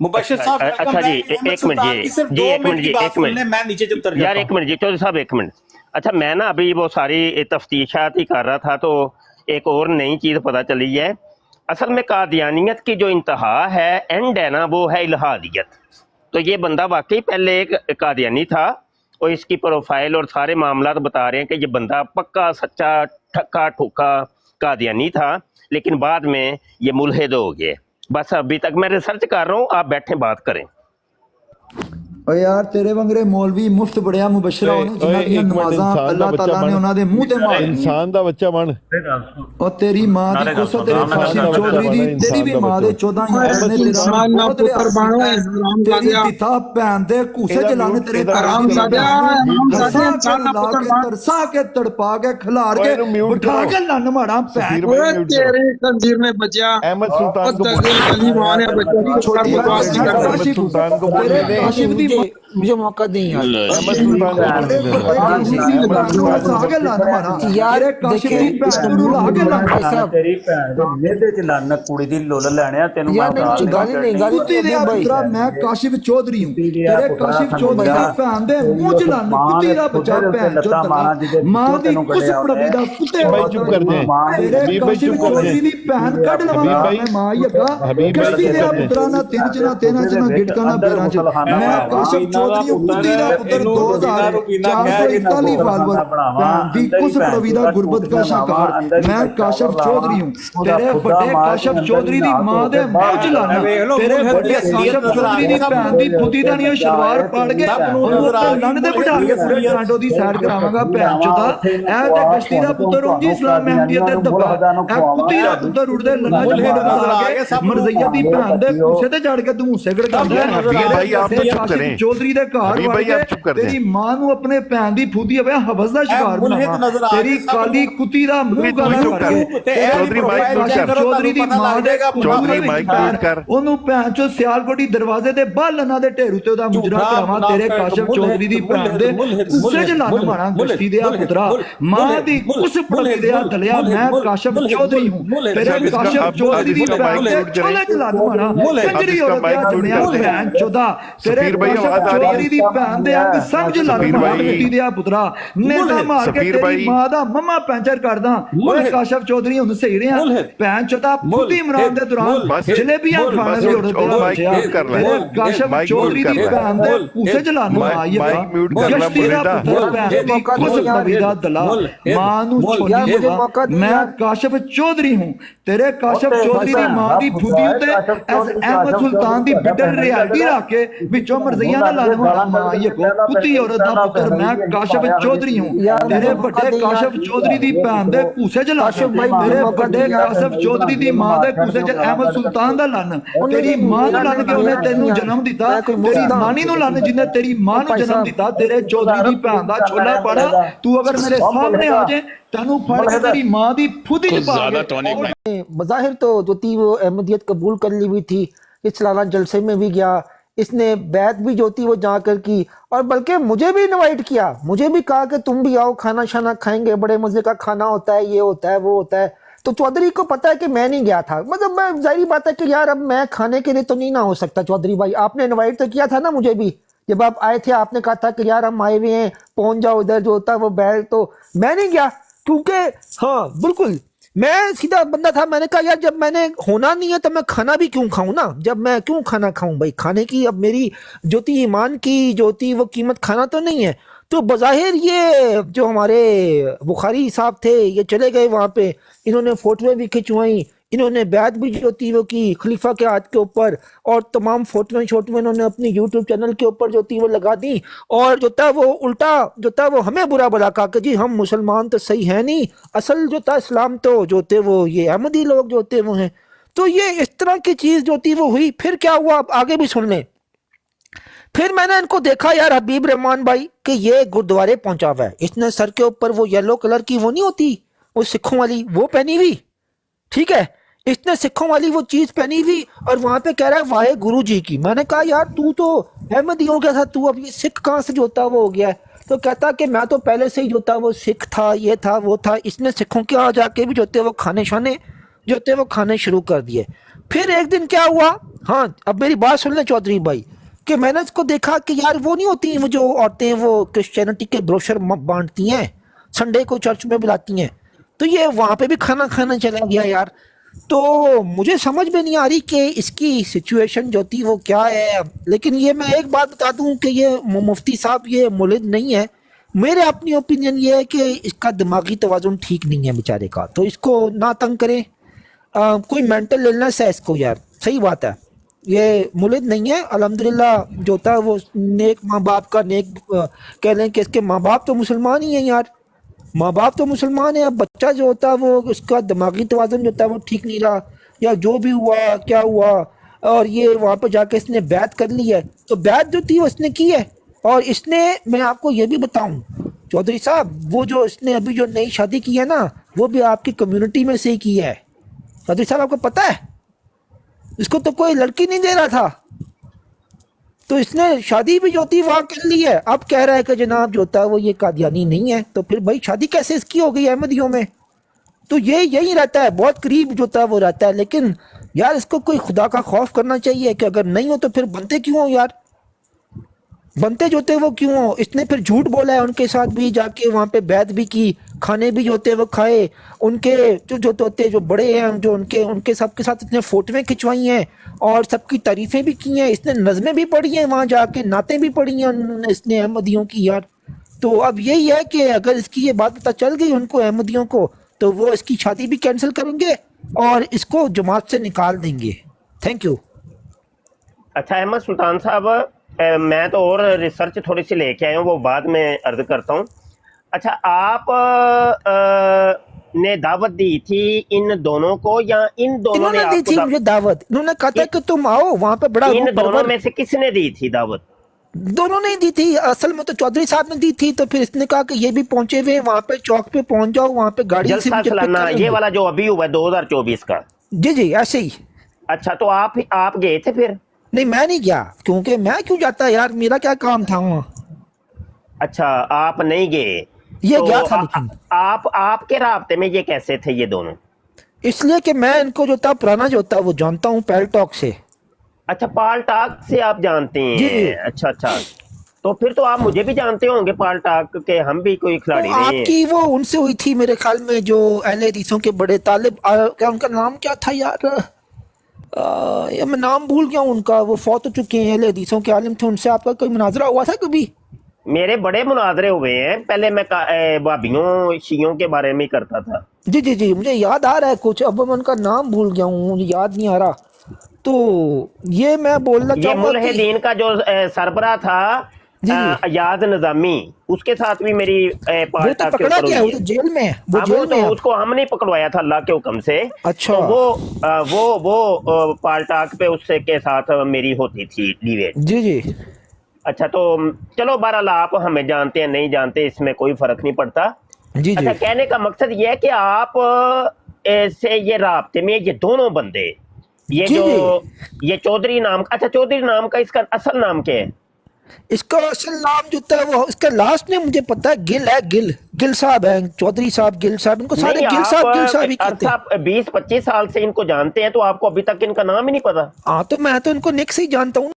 मुबशिर साहब अच्छा जी एक मिनट जी एक मिनट जी एक मिनट मैं नीचे उतर जाता यार एक मिनट जी चौधरी साहब एक मिनट। अच्छा मैं ना अभी वो सारी तफ्तीशात ही कर रहा था तो एक और नई चीज़ पता चली है। असल में कादियानियत की जो इंतहा है एंड है ना वो है इल्हादियत। तो ये बंदा वाकई पहले एक कादियानी था और इसकी प्रोफाइल और सारे मामलात बता रहे हैं कि ये बंदा पक्का सच्चा ठक्का ठुका कादियानी था, लेकिन बाद में ये मुल्हिद हो गए। बस अभी तक मैं रिसर्च कर रहा हूँ, आप बैठे बात करें। ਓ ਯਾਰ ਤੇਰੇ ਵੰਗਰੇ ਮੌਲਵੀ ਮੁਫਤ ਬੜਿਆ ਮੁਬਸ਼ਰਾ ਉਹਨੂੰ ਜਿਨ੍ਹਾਂ ਦੀਆਂ ਨਮਾਜ਼ਾਂ ਅੱਲਾਹ ਤਾਲਾ ਨੇ ਉਹਨਾਂ ਦੇ ਮੂੰਹ ਤੇ ਮਾਰ ਇਨਸਾਨ ਦਾ ਬੱਚਾ ਬਣ ਉਹ ਤੇਰੀ ਮਾਂ ਦੀ ਕੋਸੋ ਤੇਰੇ ਕਾਸ਼ਿਫ ਚੌਧਰੀ ਦੀ ਤੇਰੀ ਵੀ ਮਾਂ ਦੇ 14 ਨੇ ਇਨਸਾਨ ਨਾ ਪੁੱਤਰ ਬਣੋ ਹਰਾਮ ਜ਼ਾਦਿਆ ਪਿਤਾ ਭੈਣ ਦੇ ਘੂਸੇ ਜਲਾਣੇ ਤੇਰੇ ਹਰਾਮ ਜ਼ਾਦਿਆ ਇਨਸਾਨ ਨਾ ਪੁੱਤਰ ਬਣ ਤਰਸਾ ਕੇ ਤੜਪਾ ਕੇ ਖਿਲਾਰ ਕੇ ਬਿਠਾ ਕੇ ਲੰਨ ਮਾਰਾਂ ਭੈਣ ਓਏ ਤੇਰੇ ਕੰਜੀਰ ਨੇ ਬਚਿਆ अहमद सुल्तान को ਅਲੀ ਮਾਂ ਨੇ ਬੱਚੇ ਦੀ ਛੋਟੀ ਬਕਵਾਸ ਨਹੀਂ ਕਰਦਾ अहमद सुल्तान को बोलने दे ਕਾਸ਼ਿਫ ਦੀ मुझे मौका दें यार अहमद सुल्तान ਆਗੇ ਲੰਨ ਮਾਰਾਂ ਯਾਰ ਕਾਸ਼ਿਫ ਦੀ ਭੈਣ ਨੂੰ ਲਾ ਕੇ ਲੰਨ भाई साहब ਤੇਰੀ ਭੈਣ ਦੇ ਵਿਹੜੇ ਚ ਲੰਨ ਕੁੜੀ ਦੀ ਲੁੱਲ ਲੈਣਿਆ ਤੈਨੂੰ यार नहीं गाली नहीं गाली ਕੁੱਤੀ ਦੇ ਪੁੱਤਰਾ ਮੈਂ ਕਾਸ਼ਿਫ ਚੌਧਰੀ ਹੂੰ ਤੇਰੇ ਕਾਸ਼ਿਫ ਚੌਧਰੀ ਦੀ ਭੈਣ ਦੇ ਮੂੰਹ ਚ ਲੰਨ ਕੁੱਤੀ ਦਾ ਬੱਚਾ ਭੈਣ ਚੌਧਰੀ ਮਾਂ ਦੀ ਕੁਸ ਪੜਵੀ ਦਾ ਕੁੱਤੇ भाई चुप कर दे ਤੇਰੇ हबीब भाई ਕਾਸ਼ਿਫ चुप कर ਚੌਧਰੀ दे ਦੀ ਭੈਣ ਕੱਢ ਲਵਾਂ ਮੈਂ ਮਾਂ ਯੱਗਾ ਹਬੀਬ ਭਾਈ ਕਸ਼ਤੀ ਦੇ ਚੁੱਪ ਕਰ ਦੇ। ਪੁੱਤਰਾ ਨਾ ਤਿੰਨ ਚ ਨਾ ਤੇਨਾਂ ਚ ਨਾ ਗਿਟਕਾ ਨਾ ਬੇਰਾਂ ਚ ਮੈਂ ਕਾਸ਼ਿਫ ਚੌਧਰੀ ਕੁੱਤੀ ਦਾ ਪੁੱਤਰ 2441 ਫਾਲੋਅਰ ਭੈਣ ਦੀ ਕੁਸ ਪੜਵੀ ਦਾ ਗੁਰਬਤ ਦਾ ਸ਼ਾਕਾਰ ਮੈਂ ਕਾਸ਼ਿਫ ਚੌਧਰੀ ਹੂੰ ਤੇਰੇ ਵੱਡੇ ਕਾਸ਼ਿਫ ਚੌਧਰੀ ਦੀ ਮਾਂ ਦੇ ਮੂੰਹ ਚ ਲਾਣਾ ਤੇਰੇ ਵੱਡੇ ਕਾਸ਼ਿਫ ਚੌਧਰੀ ਦੀ ਭੈਣ ਦੀ ਫੁੱਦੀ ਦਾ ਨਹੀਂ ਸ਼ਲਵਾਰ ਪਾੜ ਕੇ ਉਹਨੂੰ ਲੰਨ ਦੇ ਬਿਠਾ ਕੇ ਪੂਰੇ ਟਾਂਡੋ ਦੀ ਸੈਰ ਕਰਾਵਾਂਗਾ ਭੈਣ ਚੋਦਾ ਇਹ ਤੇ ਕਸ਼ਤੀ ਦਾ ਪੁੱਤਰ ਉਂਜੀ ਇਸਲਾਮ ਮਹਿਮਦੀਅਤ ਦੇ ਦਬਾ ਇਹ ਕੁੱਤੀ ਦਾ ਪੁੱਤਰ ਉੜਦੇ ਲੰਨਾ ਚ ਲਾ ਕੇ ਮਰਜ਼ਈਆ ਦੀ ਭੈਣ ਦੇ ਕੁਸੇ ਤੇ ਚੜ ਕੇ ਤੂੰ ਹੁਸੇ ਗੜਕਾਂਦਾ भाई आप तो चुप करें ਚੌਧਰੀ ਦੇ ਘਰ हबीब भाई आप चुप कर दें ਤੇਰੀ ਮਾਂ ਨੂੰ ਆਪਣੇ ਭੈਣ ਦੀ ਫੁੱਦੀ ਹੋਵੇ ਹਵਸ ਦਾ ਸ਼ਿਕਾਰ ਬਣਾਵਾ ਤੇਰੀ ਕਾਲੀ ਕੁੱਤੀ ਦਾ ਮੂੰਹ ਗਾਲਾ ਕਰਕੇ चौधरी माइक म्यूट कर ਚੌਧਰੀ ਦੀ ਮਾਂ ਦੇ चौधरी माइक म्यूट कर ਉਹਨੂੰ ਭੈਣ ਚੋ ਸਿਆਲਕੋਟੀ ਦਰਵਾਜ਼ੇ ਦੇ ਬਾਲਣਾ ਦੇ ਢੇਰੂ ਤੇ ਉਹਦਾ ਮੁਜਰਾ ਕਰਾਵਾਂ ਤੇਰੇ ਕਾਸ਼ਫ ਚੌਧਰੀ ਦੀ ਭੈਣ ਦੇ ਉਸੇ ਚ ਲੰਨ ਮਾਰਾਂ ਗਸ਼ਤੀ ਦੇ ਆ ਪੁੱਤਰਾ ਮਾਂ ਦੀ ਕੁਸ ਪੜਵੀ ਦੇ ਆ ਦਲਿਆ ਮੈਂ ਕਾਸ਼ਫ ਚੌਧਰੀ ਹੂੰ ਤੇਰੇ ਕਾਸ਼ਫ ਚੌਧਰੀ ਦੀ ਭੈਣ ਦੇ ਚੋਲੇ ਚ ਲੰਨ ਮਾਰਾਂ ਕੰਜਰੀ ਔਰਤ ਦਾ ਜੁੜਿਆ ਭੈਣ ਚੋਦਾ ਤੇਰੇ ਕਾਸ਼ਫ ਚੌਧਰੀ ਦੀ ਭੈਣ ਦੇ ਅੰਗ ਸਮਝ ਲੰਨ ਮਾਰਾਂ ਗਸ਼ਤੀ ਦੇ ਆ ਪੁੱਤਰਾ ਨੇਜ਼ਾ ਮਾਰ ਕੇ ਤੇਰੀ ਮਾਂ ਦਾ ਮਮਾ ਪੈਂਚਰ ਕਰਦਾ ਓਏ ਕਾਸ਼ਫ ਚੌਧਰੀ ਹੁਣ ਸਹੀ ਰਿਹਾ ਭੈਣ ਚੋਦਾ ਫੁੱਦੀ ਇਮਰਾਨ ਦੇ ਦੌਰਾਨ ਜਲੇਬੀਆਂ ਖਾਣ ਦੀ ਔਰਤ ਦੇ ਕਾਸ਼ਫ ਚੌਧਰੀ ਦੀ ਭੈਣ ਦੇ ਉਸੇ ਜਲਾਨ ਆਇਆ ਗਸ਼ਤੀ ਦਾ ਪੁੱਤਰ ਭੈਣ ਦੀ ਕੁਸ ਪੜਵੀ ਦਾ ਦਲਾ ਮਾਂ ਨੂੰ ਛੋੜੀ ਮੈਂ ਕਾਸ਼ਫ ਚੌਧਰੀ ਹੂੰ ਤੇਰੇ ਕਾਸ਼ਫ ਚੌਧਰੀ ਦੀ ਮਾਂ ਦੀ ਫੁੱਦੀ ਉੱਤੇ ਅਹਿਮਦ ਸੁਲਤਾਨ ਦੀ ਬਿੱਡਰ ਰਿਐਲਿਟੀ ਰੱਖ ਕੇ ਵਿੱਚੋਂ ਮਰਜ਼ਈਆਂ ਦਾ ਲੰਨ ਮਾਂ ਇਹ ਕੁੱਤੀ ਔਰਤ ਦਾ ਪੁੱਤਰ ਮੈਂ ਕਾਸ਼ਫ ਚੌਧਰੀ ਹੂੰ ਤੇਰੇ ਵੱਡੇ ਕਾਸ਼ਫ ਚੌਧਰੀ ਦੀ ਭੈਣ ਦੇ ਕੂਸੇ ਚ ਲਾ ਤੇਰੇ ਵੱਡੇ ਕਾਸ਼ਫ ਚੌਧਰੀ ਦੀ ਮਾਂ ਦੇ ਕੂਸੇ ਚ ਅਹਿਮਦ ਸੁਲਤਾਨ ਦਾ ਲੰਨ ਤੇਰੀ ਮਾਂ ਨੂੰ ਲੰਨ ਕੇ ਉਹਨੇ ਤੈਨੂੰ ਜਨਮ ਦਿੱਤਾ ਤੇਰੀ ਨਾਨੀ ਨੂੰ ਲੰਨ ਜਿਹਨੇ ਤੇਰੀ ਮਾਂ ਨੂੰ ਜਨਮ ਦਿੱਤਾ ਤੇਰੇ ਚੌਧਰੀ ਦੀ ਭੈਣ ਦਾ ਛੋਲਾ ਪਾੜਾ ਤੂੰ ਅਗਰ ਮੇਰੇ ਸਾਹਮਣੇ ਆ ਜਾਏ ਤੈਨੂੰ ਫੜ ਕੇ तेरी माँ दी फुदी च पा के बज़ाहिर तो जो थी वो अहमदियत कबूल कर ली हुई थी इस सालाना जलसे में भी गया इसने बैत भी जो थी वो जाकर की और बल्कि मुझे भी इनवाइट किया मुझे भी कहा कि तुम भी आओ खाना शाना खाएंगे बड़े मज़े का खाना होता है ये होता है वो होता है तो चौधरी को पता है कि मैं नहीं गया था मतलब मैं जाहिर बात है कि यार अब मैं खाने के लिए तो नहीं ना हो सकता चौधरी भाई आपने इनवाइट तो किया था ना मुझे भी जब आप आए थे आपने कहा था कि यार हम आए हुए हैं पहुंच जाओ इधर जो होता है वो बैठ तो मैं नहीं गया क्योंकि हाँ बिल्कुल मैं सीधा बंदा था मैंने कहा यार जब मैंने होना नहीं है तो मैं खाना भी क्यों खाऊं ना जब मैं क्यों खाना खाऊं भाई खाने की अब मेरी जो थी ईमान की जो थी वो कीमत खाना तो नहीं है तो बज़ाहिर ये जो हमारे बुखारी साहब थे ये चले गए वहाँ पे इन्होंने फोटोएं भी खिंचवाई इन्होंने बैत भी जो थी वो की खलीफा के हाथ के ऊपर और तमाम फोटोएं शोटोएं इन्होंने अपनी यूट्यूब चैनल के ऊपर जो थी वो लगा दी और जो था वो उल्टा जो था वो हमें बुरा भला कहा कि जी हम मुसलमान तो सही है नहीं असल जो था इस्लाम तो जो थे वो ये अहमदी लोग जो थे वो हैं तो ये इस तरह की चीज़ जो थी वो हुई फिर क्या हुआ आप आगे भी सुन लें फिर मैंने इनको देखा यार हबीब रहमान भाई कि ये गुरुद्वारे पहुंचा हुआ है इसने सर के ऊपर वो येलो कलर की वो नहीं होती वो सिखों वाली वो पहनी हुई ठीक है इसने सिखों वाली वो चीज़ पहनी हुई और वहाँ पे कह रहा है वाहे गुरु जी की मैंने कहा यार तू तो अहमदी हो गया था तू अब ये सिख कहाँ से जो होता वो हो गया है तो कहता कि मैं तो पहले से ही जो था वो सिख था ये था वो था इसने सिखों के यहाँ जाके भी जो थे वो खाने शाने जो थे वो खाने शुरू कर दिए फिर एक दिन क्या हुआ हाँ अब मेरी बात सुन लें चौधरी भाई कि मैंने इसको देखा कि यार वो नहीं होती वो जो औरतें वो क्रिश्चियनिटी के ब्रोशर बांटती हैं संडे को चर्च में बुलाती हैं तो ये वहाँ पे भी खाना खाना चला गया यार तो मुझे समझ में नहीं आ रही कि इसकी सिचुएशन जो थी वो क्या है लेकिन ये मैं एक बात बता दूं कि ये मुफ्ती साहब ये मुलिद नहीं है मेरे अपनी ओपिनियन ये है कि इसका दिमागी तवाज़ुन ठीक नहीं है बेचारे का तो इसको ना तंग करें कोई मेंटल इलनेस है इसको यार सही बात है ये मुलिद नहीं है, अल्हम्दुलिल्लाह जो होता है वो नेक माँ बाप का, नेक कह लें कि इसके माँ बाप तो मुसलमान ही हैं यार, माँ बाप तो मुसलमान है। अब बच्चा जो होता है वो उसका दिमागी तवाज़ुन जो होता है वो ठीक नहीं रहा, या जो भी हुआ क्या हुआ, और ये वहाँ पर जाके इसने बैत कर ली है, तो बैत जो थी वो इसने की है। और इसने, मैं आपको ये भी बताऊं चौधरी साहब, वो जो इसने अभी जो नई शादी की है ना, वो भी आपकी कम्युनिटी में से ही की है। चौधरी साहब आपको पता है, इसको तो कोई लड़की नहीं दे रहा था, तो इसने शादी भी जो थी वहाँ कर ली है। अब कह रहा है कि जनाब जो होता है वो ये कादियानी नहीं है, तो फिर भाई शादी कैसे इसकी हो गई अहमदियों में? तो ये यही रहता है, बहुत करीब जो होता है वो रहता है। लेकिन यार इसको कोई खुदा का खौफ करना चाहिए कि अगर नहीं हो तो फिर बनते क्यों हो यार, बनते जो होते वो क्यों हो? इसने फिर झूठ बोला है, उनके साथ भी जाके वहाँ पे बैत भी की, खाने भी जो होते वो खाए, उनके जो होते जो बड़े हैं जो उनके सबके साथ इसने फोटोएं खिंचवाई हैं और सबकी तारीफें भी की हैं, इसने नज़में भी पढ़ी हैं, वहाँ जाके नातें भी पढ़ी हैं उन्होंने, इसने अहमदियों की यार। तो अब यही है कि अगर इसकी ये बात पता चल गई उनको अहमदियों को, तो वो इसकी शादी भी कैंसिल करेंगे और इसको जमात से निकाल देंगे। Thank you. अच्छा अहमद सुल्तान साहब, मैं तो और रिसर्च थोड़ी सी लेके आया हूँ, वो बाद में अर्ज करता हूँ। अच्छा, आप ने दावत दी थी इन दोनों को या इन दोनों ने दी थी मुझे दावत? इन्होंने कहा था कि तुम आओ वहाँ पे बड़ा। इन दोनों में से किसने दी थी दावत? दोनों ने दी थी, असल में तो चौधरी साहब ने दी थी, तो फिर इसने कहा कि ये भी पहुंचे हुए वहाँ पे, चौक पे पहुंच जाओ, वहाँ पे गाड़ी से जलसा सालाना ये वाला जो अभी हुआ 2024 का। जी जी ऐसे ही। अच्छा, तो आप गए थे फिर? नहीं मैं नहीं गया, क्योंकि मैं क्यों जाता यार, मेरा क्या काम था वहाँ। अच्छा, आप नहीं गए? ये तो गया था लेकिन आपके राब्ते में ये कैसे थे ये दोनों? इसलिए कि मैं इनको जो था पुराना जो था वो जानता हूँ पैल टॉक से। अच्छा, पाल टाक से आप जानते हैं? अच्छा अच्छा, तो फिर तो आप मुझे भी जानते होंगे पाल टाक के, हम भी कोई खिलाड़ी नहीं हैं। आपकी वो उनसे हुई थी मेरे ख्याल में, जो अहले हदीसों के बड़े तालिब, क्या उनका नाम क्या था यार, मैं नाम भूल गया उनका, वो फौत हो चुके हैं, अहले हदीसों के आलिम थे, उनसे आपका कोई मुनाजरा हुआ था कभी? मेरे बड़े मुनाजरे हुए हैं, पहले मैं भाभियों शियों के बारे में ही करता था। जी जी जी, मुझे याद आ रहा है कुछ, अब मैं उनका नाम भूल गया हूँ, मुझे याद नहीं आ रहा। तो ये मैं बोलना चाहूँगा, मुल्हिदीन का जो सरबराह था अयाज निजामी, उसके साथ भी मेरी वो तो पकड़ा गया, वो तो जेल में, वो जेल में। उसको हम नहीं पकड़वाया था अल्लाह के हुक्म से। अच्छा। तो वो पालटाक पे उससे के साथ मेरी होती थी डिबेट। जी जी। अच्छा, तो चलो बहरहाल आप हमें जानते हैं नहीं जानते इसमें कोई फर्क नहीं पड़ता। जी अच्छा, जी। कहने का मकसद ये है कि आप से ये राब्ते में ये दोनों बंदे, ये जो ये चौधरी नाम, अच्छा चौधरी नाम का इसका असल नाम क्या है? इसका असल नाम जो था वो, इसका लास्ट नेम मुझे पता है, गिल है, गिल साहब है, चौधरी साहब, गिल साहब, इनको सारे गिल साहब ही कहते हैं। 20-25 साल से इनको जानते हैं, तो आपको अभी तक इनका नाम ही नहीं पता? हाँ, तो मैं तो इनको निक से ही जानता हूँ।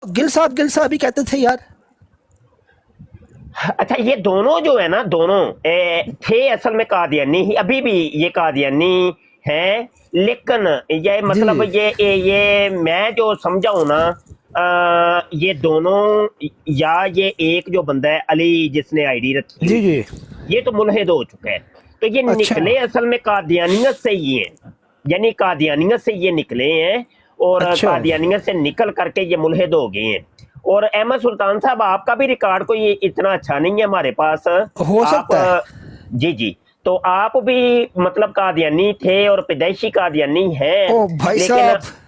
गिल साहब ही कहते थे यार। अच्छा, ये दोनों जो है ना, दोनों थे असल में कादियानी ही, अभी भी ये कादियानी हैं, लेकिन ये मतलब ये मैं जो समझा हूं ना, ये दोनों, या ये एक जो बंदा है अली जिसने आईडी रखी, जी जी, ये तो मुल्हिद हो चुका है, तो ये निकले असल में कादियानियत से ही हैं, यानी कादियानियत से ये निकले हैं, और कादियानियत से निकल करके ये मुल्हिद हो गए हैं। और अहमद सुल्तान साहब, आपका भी रिकॉर्ड कोई इतना अच्छा नहीं है हमारे पास, हो सकता है। जी जी, तो आप भी मतलब कादियानी थे और पैदाइशी कादियानी हैं,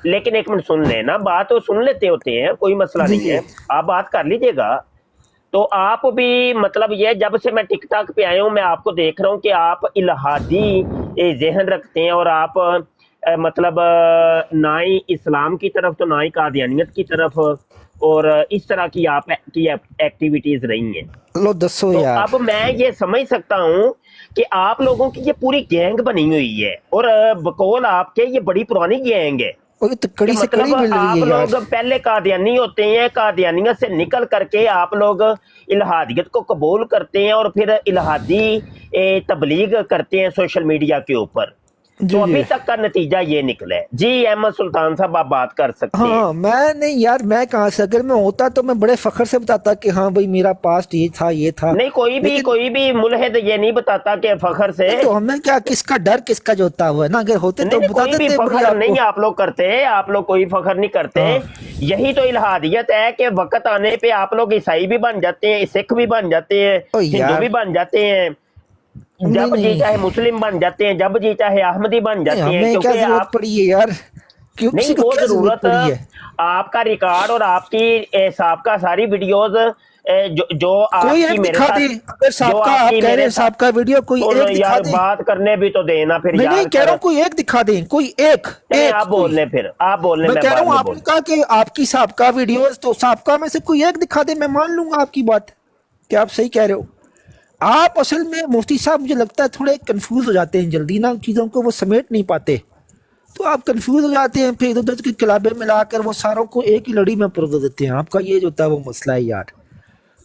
लेकिन एक मिनट सुन लेना, बात तो सुन लेते होते हैं, कोई मसला नहीं है, आप बात कर लीजिएगा। तो आप भी मतलब ये, जब से मैं टिकटॉक पे आया हूँ मैं आपको देख रहा हूँ कि आप इल्हादी जहन रखते हैं, और आप मतलब ना ही इस्लाम की तरफ तो ना ही कादियानियत की तरफ, और इस तरह की आप की एक्टिविटीज रही हैं। लो दसो तो यार। अब मैं ये समझ सकता हूँ कि आप लोगों की ये पूरी गैंग बनी हुई है, और बकौल आपके ये बड़ी पुरानी गैंग है। तो कड़ी से कड़ी मिल रही है आप यार। लोग पहले कादियानी होते हैं, कादियानियत से निकल करके आप लोग इल्हादियत को कबूल करते हैं, और फिर इल्हादी तबलीग करते हैं सोशल मीडिया के ऊपर। तो अभी तक का नतीजा ये निकला है जी। अहमद सुल्तान साहब आप बात कर सकते हैं। हाँ मैं नहीं यार, मैं कहाँ से, अगर मैं होता तो मैं बड़े फख्र से बताता कि हाँ भाई मेरा पास्ट ये था। नहीं कोई भी मुल्हिद ये नहीं बताता कि फख्र से। तो हमें क्या, किसका डर किसका जोता हुआ है ना, अगर होते तो बता कोई भी देते। फख्र नहीं आप लोग करते, आप लोग कोई फख्र नहीं करते। यही तो इल्हादियत है कि वक्त आने पे आप लोग ईसाई भी बन जाते हैं, सिख भी बन जाते हैं, हिंदू भी बन जाते हैं, जब जी चाहे मुस्लिम बन जाते हैं, जब जी चाहे अहमदी बन जाते हैं। हमें क्या जरूरत पड़ी है यार, नहीं वो जरूरत आपका रिकॉर्ड और आपकी साबका सारी वीडियोस जो कोई एक दिखा दे, अगर साबका आप कह रहे हैं साबका वीडियो कोई एक दिखा दे। बात करने भी तो देना फिर। मैं नहीं कह रहा हूँ कोई एक दिखा दे, कोई एक आप बोलने, फिर आप बोलने। मैं कह रहा हूँ आपने कहा कि आपकी साबका वीडियोस, तो साबका में से कोई एक दिखा दे, मैं मान लूंगा आपकी बात कि आप सही कह रहे हो। आप असल में मुफ्ती साहब मुझे लगता है थोड़े कंफ्यूज हो जाते हैं जल्दी ना, चीज़ों को वो समेट नहीं पाते, तो आप कंफ्यूज हो जाते हैं, फिर इधर उधर की किलाबें मिलाकर वो सारों को एक ही लड़ी में परोस देते हैं। आपका ये जो था वो मसला है यार।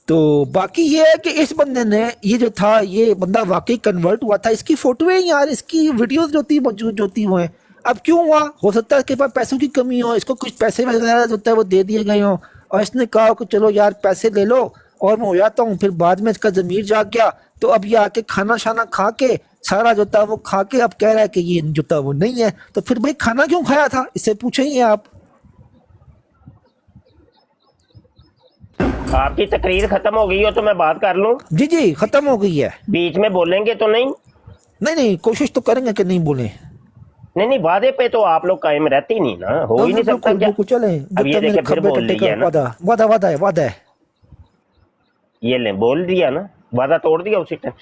तो बाकी ये है कि इस बंदे ने ये जो था, ये बंदा वाकई कन्वर्ट हुआ था, इसकी फोटोएं यार, इसकी वीडियोस जो थी मौजूद जो थी वो हैं। अब क्यों हुआ, हो सकता है इसके पास पैसों की कमी हो, इसको कुछ पैसे वगैरह जो होता है वो दे दिए गए हों, और इसने कहा कि चलो यार पैसे ले लो और मैं हो जाता हूँ। फिर बाद में इसका ज़मीर जाग गया, तो अब ये आके खाना शाना खा के सारा जो था वो खा के अब कह रहा है कि ये जो था वो नहीं है। तो फिर भाई खाना क्यों खाया था, इससे पूछेंगे आप। आपकी तकरीर खत्म हो गई हो तो मैं बात कर लूं? जी जी खत्म हो गई है। बीच में बोलेंगे तो नहीं? नहीं कोशिश तो करेंगे कि नहीं बोले। नहीं वादे पे तो आप लोग कायम रहते नहीं ना, हो ही नहीं सकता क्या? चले अब ये देखिए फिर बोल लिया ना, वादा है ये ले बोल दिया ना, वादा तोड़ दिया उसी टाइम।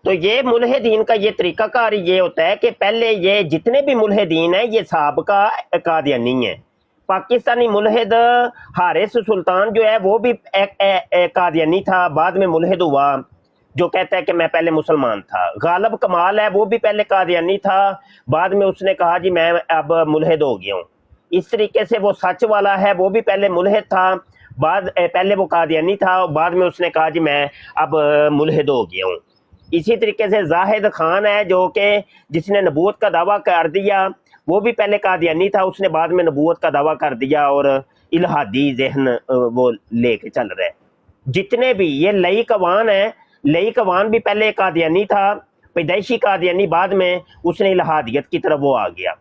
तो ये मुल्हिदीन का ये तरीकाकार ये होता है कि पहले ये जितने भी मुल्हिदीन है ये साबका कादियानी है। पाकिस्तानी मुल्हिद हारिस सुल्तान जो है वो भी एक कादियानी था, बाद में मुल्हिद हुआ, जो कहता है कि मैं पहले मुसलमान था। गालिब कमाल है वो भी पहले कादियानी था, बाद में उसने कहा जी मैं अब मुल्हिद हो गया हूँ। इस तरीके से वो सच वाला है, वो भी पहले मुल्हिद था, पहले वो कादियानी था, बाद में उसने कहा जी मैं अब मुल्हिद हो गया हूँ। इसी तरीके से जाहिद खान है जो कि जिसने नबूवत का दावा कर दिया, वो भी पहले कादियानी था, उसने बाद में नबूवत का दावा कर दिया और इल्हादी जहन वो लेके चल रहे। जितने भी ये लई कवान है, लई कवान भी पहले कादियानी था, पैदाइशी कादियानी, बाद में उसने इल्हादियत की तरफ वो आ गया।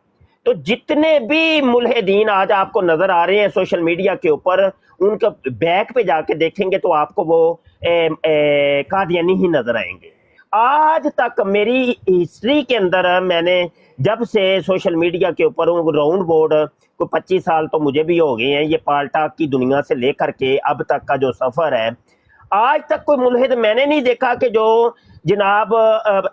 तो जितने भी मुल्हिदीन आज आपको नजर आ रहे हैं सोशल मीडिया के ऊपर, उनका बैक पे जाके देखेंगे तो आपको वो कादियानी ही नजर आएंगे। आज तक मेरी हिस्ट्री के अंदर मैंने जब से सोशल मीडिया के ऊपर राउंड बोर्ड को 25 साल तो मुझे भी हो गए हैं, ये पालटाक की दुनिया से लेकर के अब तक का जो सफर है, आज तक कोई मुल्हिद मैंने नहीं देखा कि जो जनाब